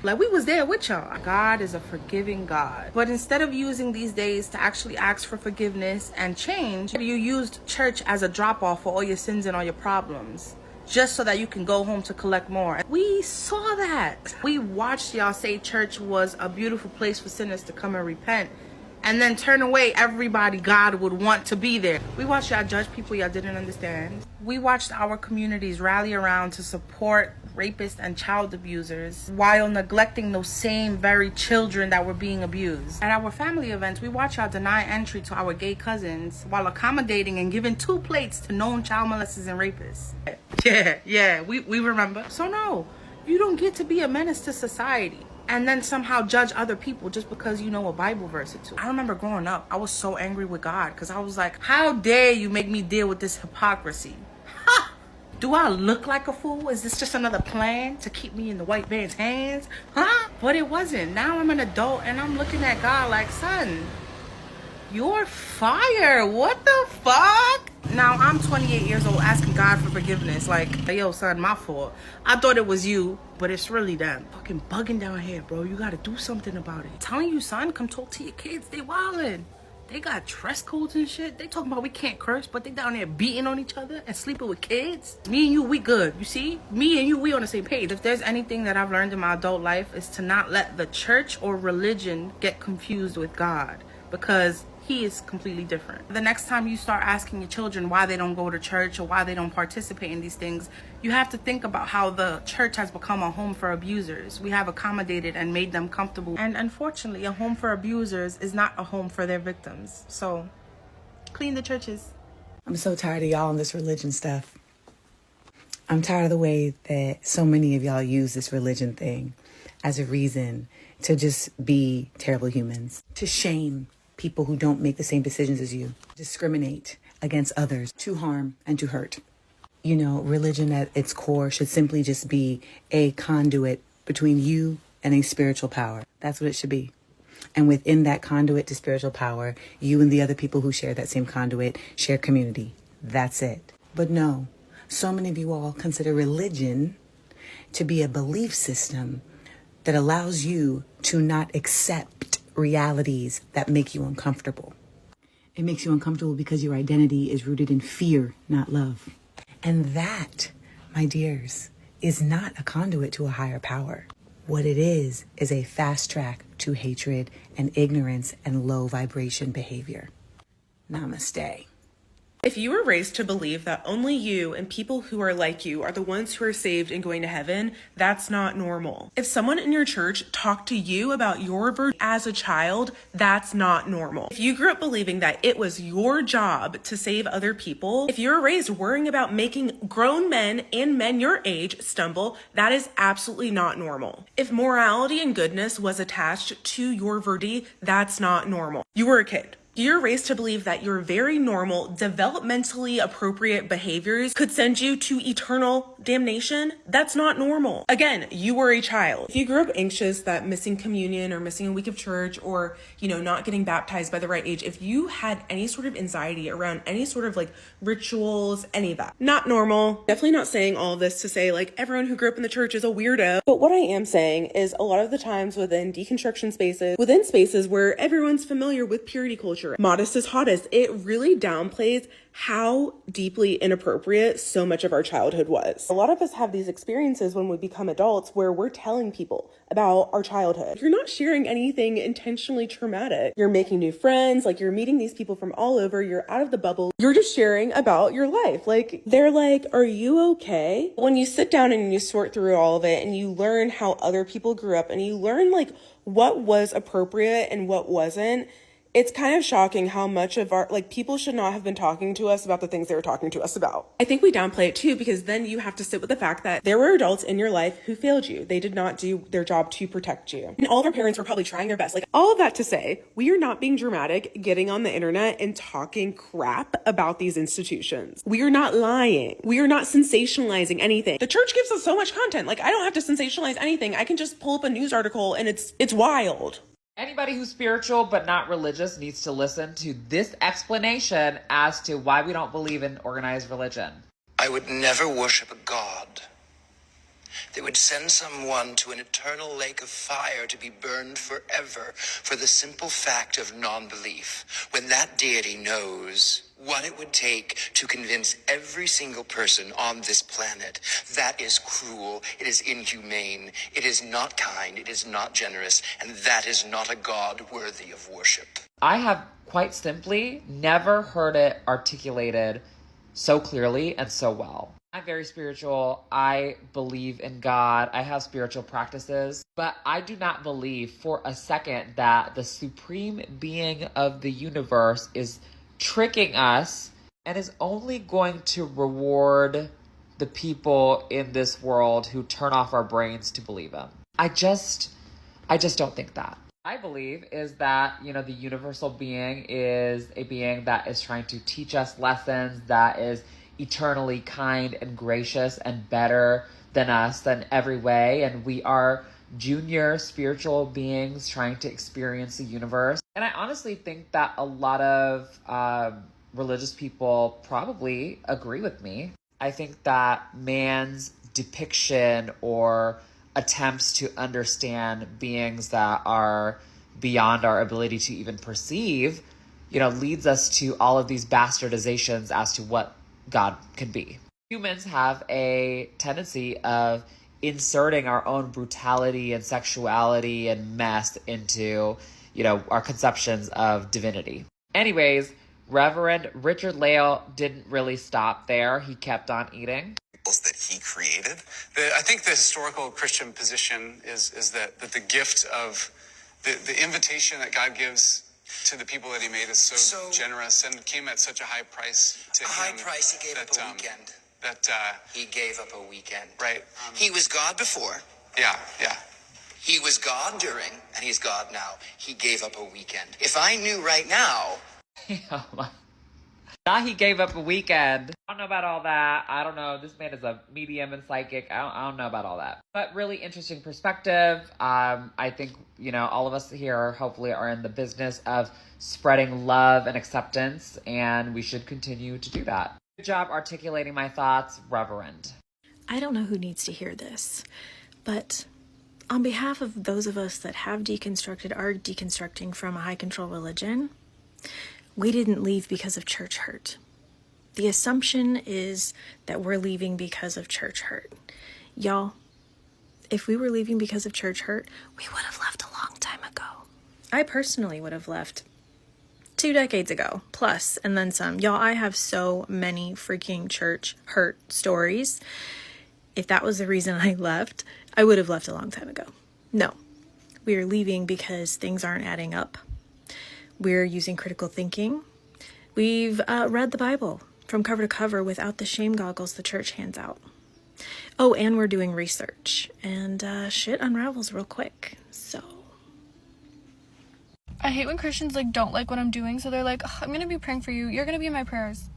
Like, we was there with y'all. God is a forgiving God. But instead of using these days to actually ask for forgiveness and change, you used church as a drop-off for all your sins and all your problems, just so that you can go home to collect more. We saw that. We watched y'all say church was a beautiful place for sinners to come and repent, and then turn away everybody God would want to be there. We watched y'all judge people y'all didn't understand. We watched our communities rally around to support rapists and child abusers while neglecting those same very children that were being abused. At our family events, we watch y'all deny entry to our gay cousins while accommodating and giving 2 plates to known child molesters and rapists. Yeah, we remember. So no, you don't get to be a menace to society and then somehow judge other people just because you know a Bible verse or 2. I remember growing up, I was so angry with God because I was like, how dare you make me deal with this hypocrisy? Ha! Do I look like a fool? Is this just another plan to keep me in the white man's hands? Huh? But it wasn't. Now I'm an adult and I'm looking at God like, son, you're fire. What the fuck? Now I'm 28 years old asking God for forgiveness. Like, hey, yo, son, my fault. I thought it was you, but it's really them. Fucking bugging down here, bro. You gotta do something about it. I'm telling you, son, come talk to your kids. They wildin'. They got dress codes and shit. They talking about we can't curse, but they down there beating on each other and sleeping with kids. Me and you, we good. You see? Me and you, we on the same page. If there's anything that I've learned in my adult life, is to not let the church or religion get confused with God. Because He is completely different. The next time you start asking your children why they don't go to church or why they don't participate in these things, you have to think about how the church has become a home for abusers. We have accommodated and made them comfortable. And unfortunately, a home for abusers is not a home for their victims. So clean the churches. I'm so tired of y'all and this religion stuff. I'm tired of the way that so many of y'all use this religion thing as a reason to just be terrible humans, to shame people who don't make the same decisions as you, discriminate against others, to harm and to hurt. You know, religion at its core should simply just be a conduit between you and a spiritual power. That's what it should be. And within that conduit to spiritual power, you and the other people who share that same conduit share community. That's it. But no, so many of you all consider religion to be a belief system that allows you to not accept realities that make you uncomfortable. It makes you uncomfortable because your identity is rooted in fear, not love. And that, my dears, is not a conduit to a higher power. What it is a fast track to hatred and ignorance and low vibration behavior. Namaste. If you were raised to believe that only you and people who are like you are the ones who are saved and going to heaven, that's not normal. If someone in your church talked to you about your virtue as a child, that's not normal. If you grew up believing that it was your job to save other people, if you're raised worrying about making grown men and men your age stumble, that is absolutely not normal. If morality and goodness was attached to your virtue, that's not normal. You were a kid. You're raised to believe that your very normal, developmentally appropriate behaviors could send you to eternal damnation. That's not normal. Again, you were a child. If you grew up anxious that missing communion or missing a week of church or, not getting baptized by the right age, if you had any sort of anxiety around any sort of rituals, any of that, not normal. Definitely not saying all of this to say everyone who grew up in the church is a weirdo. But what I am saying is a lot of the times within deconstruction spaces, within spaces where everyone's familiar with purity culture, modest is hottest, it really downplays how deeply inappropriate so much of our childhood was. A lot of us have these experiences when we become adults where we're telling people about our childhood. You're not sharing anything intentionally traumatic. You're making new friends, you're meeting these people from all over, you're out of the bubble. You're just sharing about your life. They're like, are you okay? When you sit down and you sort through all of it and you learn how other people grew up and you learn what was appropriate and what wasn't, it's kind of shocking how much of our, people should not have been talking to us about the things they were talking to us about. I think we downplay it too, because then you have to sit with the fact that there were adults in your life who failed you. They did not do their job to protect you. And all of our parents were probably trying their best. All of that to say, we are not being dramatic, getting on the internet and talking crap about these institutions. We are not lying. We are not sensationalizing anything. The church gives us so much content. I don't have to sensationalize anything. I can just pull up a news article and it's wild. Anybody who's spiritual but not religious needs to listen to this explanation as to why we don't believe in organized religion. I would never worship a god that would send someone to an eternal lake of fire to be burned forever for the simple fact of non-belief, when that deity knows what it would take to convince every single person on this planet. That is cruel, it is inhumane, it is not kind, it is not generous, and that is not a God worthy of worship. I have quite simply never heard it articulated so clearly and so well. I'm very spiritual. I believe in God. I have spiritual practices, but I do not believe for a second that the supreme being of the universe is tricking us and is only going to reward the people in this world who turn off our brains to believe him. I just don't think that. I believe is that, the universal being is a being that is trying to teach us lessons, that is eternally kind and gracious and better than us in every way. And we are junior spiritual beings trying to experience the universe. And I honestly think that a lot of religious people probably agree with me. I think that man's depiction or attempts to understand beings that are beyond our ability to even perceive, leads us to all of these bastardizations as to what God can be. Humans have a tendency of inserting our own brutality and sexuality and mess into, our conceptions of divinity. Anyways, Reverend Richard Lale didn't really stop there. He kept on eating. That he created. I think the historical Christian position is that the gift of the invitation that God gives to the people that he made is so generous and came at such a high price to him. High price, he gave up a weekend. He gave up a weekend. Right. He was God before. Yeah. He was God during, and he's God now. He gave up a weekend. If I knew right now... Now he gave up a weekend. I don't know about all that. I don't know. This man is a medium and psychic. I don't know about all that. But really interesting perspective. I think, all of us here hopefully are in the business of spreading love and acceptance, and we should continue to do that. Good job articulating my thoughts, Reverend. I don't know who needs to hear this, but on behalf of those of us that have deconstructed, are deconstructing from a high control religion, we didn't leave because of church hurt. The assumption is that we're leaving because of church hurt. Y'all, if we were leaving because of church hurt, we would have left a long time ago. I personally would have left 2 decades ago, plus, and then some. Y'all, I have so many freaking church hurt stories. If that was the reason I left, I would have left a long time ago. No, we are leaving because things aren't adding up. We're using critical thinking. We've read the Bible from cover to cover without the shame goggles the church hands out. Oh, and we're doing research. And shit unravels real quick. So. I hate when Christians don't like what I'm doing, so they're like, I'm gonna be praying for you. You're gonna be in my prayers.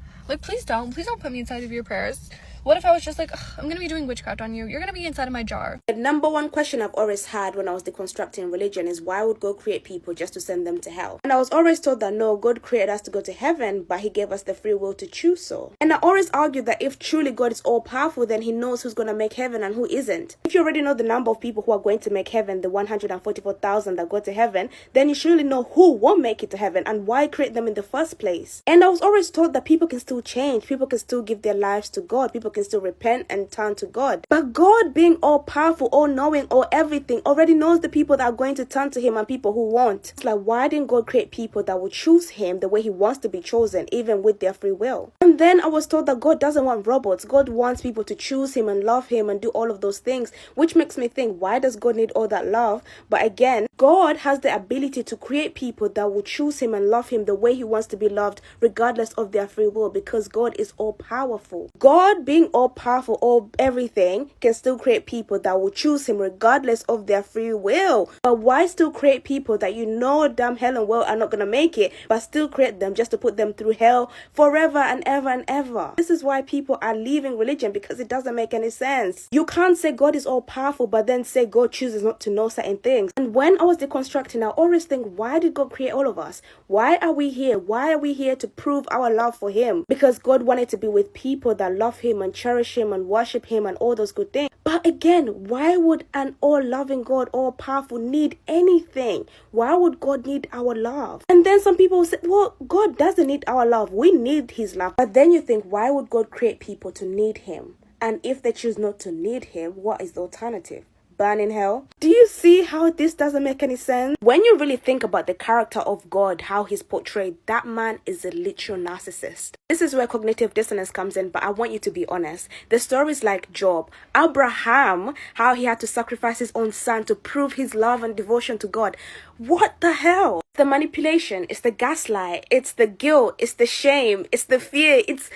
Please don't put me inside of your prayers. What if I was just I'm gonna be doing witchcraft on you. You're gonna be inside of my jar. The number one question I've always had when I was deconstructing religion is why would God create people just to send them to hell? And I was always told that no, God created us to go to heaven, but he gave us the free will to choose so. And I always argued that if truly God is all powerful, then he knows who's gonna make heaven and who isn't. If you already know the number of people who are going to make heaven, the 144,000 that go to heaven, then you surely know who won't make it to heaven and why create them in the first place. And I was always told that people can still change, people can still give their lives to God, people can still repent and turn to God. But God, being all powerful, all knowing, all everything, already knows the people that are going to turn to him and people who won't. It's like, why didn't God create people that would choose him the way he wants to be chosen, even with their free will? And then I was told that God doesn't want robots. God wants people to choose him and love him and do all of those things, which makes me think, why does God need all that love? But again, God has the ability to create people that will choose him and love him the way he wants to be loved, regardless of their free will, because God is all powerful. God, being all powerful, all everything, can still create people that will choose him regardless of their free will. But why still create people that you know damn hell and well are not going to make it, but still create them just to put them through hell forever and ever and ever? This is why people are leaving religion, because it doesn't make any sense. You can't say God is all powerful but then say God chooses not to know certain things. And when I was deconstructing, I always think, why did God create all of us? Why are we here? Why are we here to prove our love for him? Because God wanted to be with people that love him and cherish him and worship him and all those good things. But again, why would an all-loving God, all-powerful, need anything? Why would God need our love? And then some people will say, well, God doesn't need our love. We need his love. But then you think, why would God create people to need him? And if they choose not to need him, what is the alternative? Burn in hell? Do you see how this doesn't make any sense? When you really think about the character of God, how he's portrayed, that man is a literal narcissist. This is where cognitive dissonance comes in, but I want you to be honest. The stories like Job, Abraham, how he had to sacrifice his own son to prove his love and devotion to God. What the hell? The manipulation, it's the gaslight, it's the guilt, it's the shame, it's the fear, it's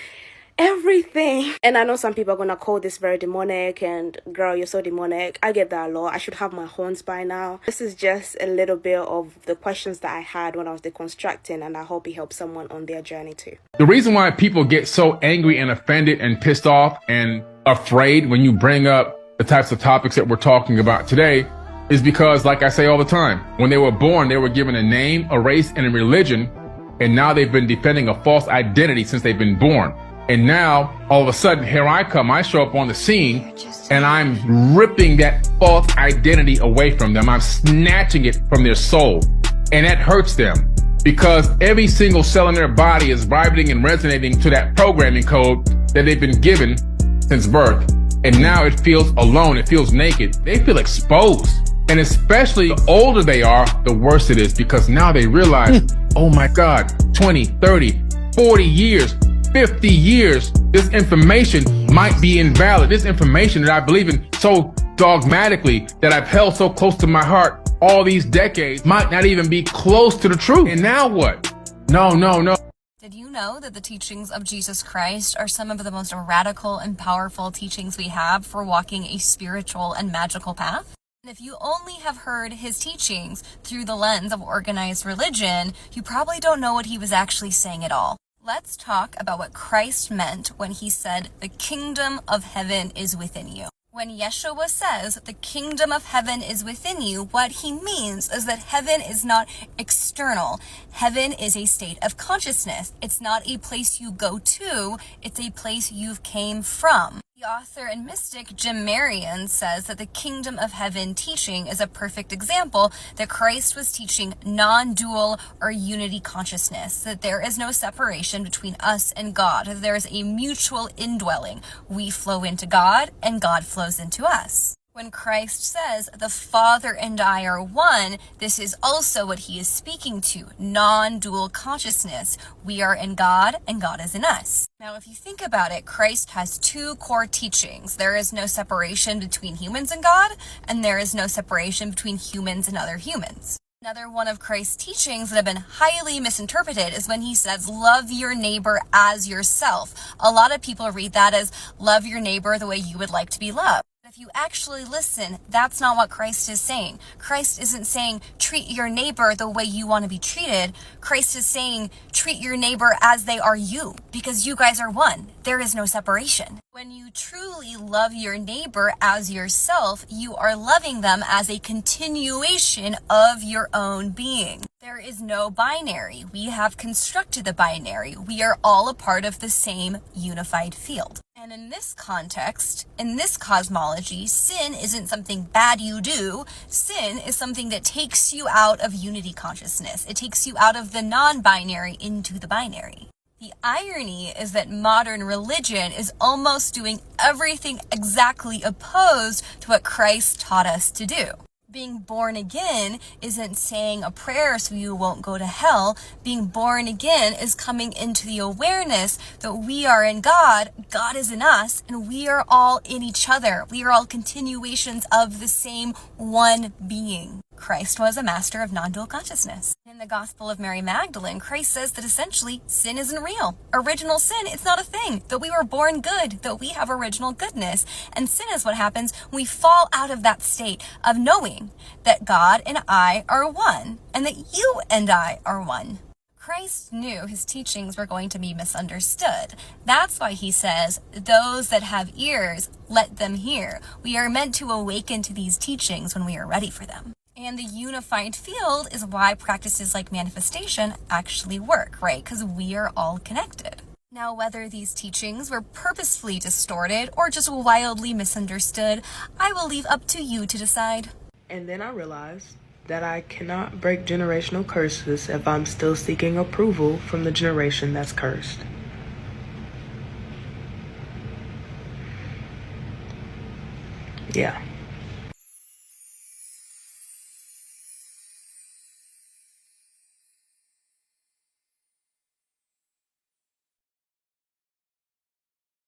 everything. And I know some people are gonna call this very demonic, and girl, you're so demonic. I get that a lot. I should have my horns by now. This is just a little bit of the questions that I had when I was deconstructing, and I hope it helps someone on their journey too. The reason why people get so angry and offended and pissed off and afraid when you bring up the types of topics that we're talking about today is because, like I say all the time, when they were born, they were given a name, a race, and a religion, and now they've been defending a false identity since they've been born. And now, all of a sudden, here I come. I show up on the scene, and I'm ripping that false identity away from them. I'm snatching it from their soul. And that hurts them, because every single cell in their body is vibrating and resonating to that programming code that they've been given since birth. And now it feels alone. It feels naked. They feel exposed. And especially the older they are, the worse it is, because now they realize oh my God, 20, 30, 40 years, 50 years, this information might be invalid. This information that I believe in so dogmatically, that I've held so close to my heart all these decades, might not even be close to the truth. And now what? No. Did you know that the teachings of Jesus Christ are some of the most radical and powerful teachings we have for walking a spiritual and magical path? And if you only have heard his teachings through the lens of organized religion, you probably don't know what he was actually saying at all. Let's talk about what Christ meant when he said, "The kingdom of heaven is within you." When Yeshua says the kingdom of heaven is within you, what he means is that heaven is not external. Heaven is a state of consciousness. It's not a place you go to, it's a place you've came from. The author and mystic Jim Marion says that the kingdom of heaven teaching is a perfect example that Christ was teaching non-dual or unity consciousness, that there is no separation between us and God, that there is a mutual indwelling. We flow into God and God flows into us. When Christ says, "The Father and I are one," this is also what he is speaking to, non-dual consciousness. We are in God and God is in us. Now, if you think about it, Christ has two core teachings. There is no separation between humans and God, and there is no separation between humans and other humans. Another one of Christ's teachings that have been highly misinterpreted is when he says, "Love your neighbor as yourself." A lot of people read that as love your neighbor the way you would like to be loved. If you actually listen, that's not what Christ is saying. Christ isn't saying treat your neighbor the way you want to be treated. Christ is saying treat your neighbor as they are you, because you guys are one. There is no separation. When you truly love your neighbor as yourself, you are loving them as a continuation of your own being. There is no binary. We have constructed the binary. We are all a part of the same unified field. And in this context, in this cosmology, sin isn't something bad you do. Sin is something that takes you out of unity consciousness. It takes you out of the non-binary into the binary. The irony is that modern religion is almost doing everything exactly opposed to what Christ taught us to do. Being born again isn't saying a prayer so you won't go to hell. Being born again is coming into the awareness that we are in God, God is in us, and we are all in each other. We are all continuations of the same one being. Christ was a master of non-dual consciousness. In the Gospel of Mary Magdalene, Christ says that essentially sin isn't real. Original sin, it's not a thing. That we were born good, that we have original goodness. And sin is what happens when we fall out of that state of knowing that God and I are one, and that you and I are one. Christ knew his teachings were going to be misunderstood. That's why he says, "Those that have ears, let them hear." We are meant to awaken to these teachings when we are ready for them. And the unified field is why practices like manifestation actually work, right? Because we are all connected. Now, whether these teachings were purposefully distorted or just wildly misunderstood, I will leave up to you to decide. And then I realized that I cannot break generational curses if I'm still seeking approval from the generation that's cursed. Yeah.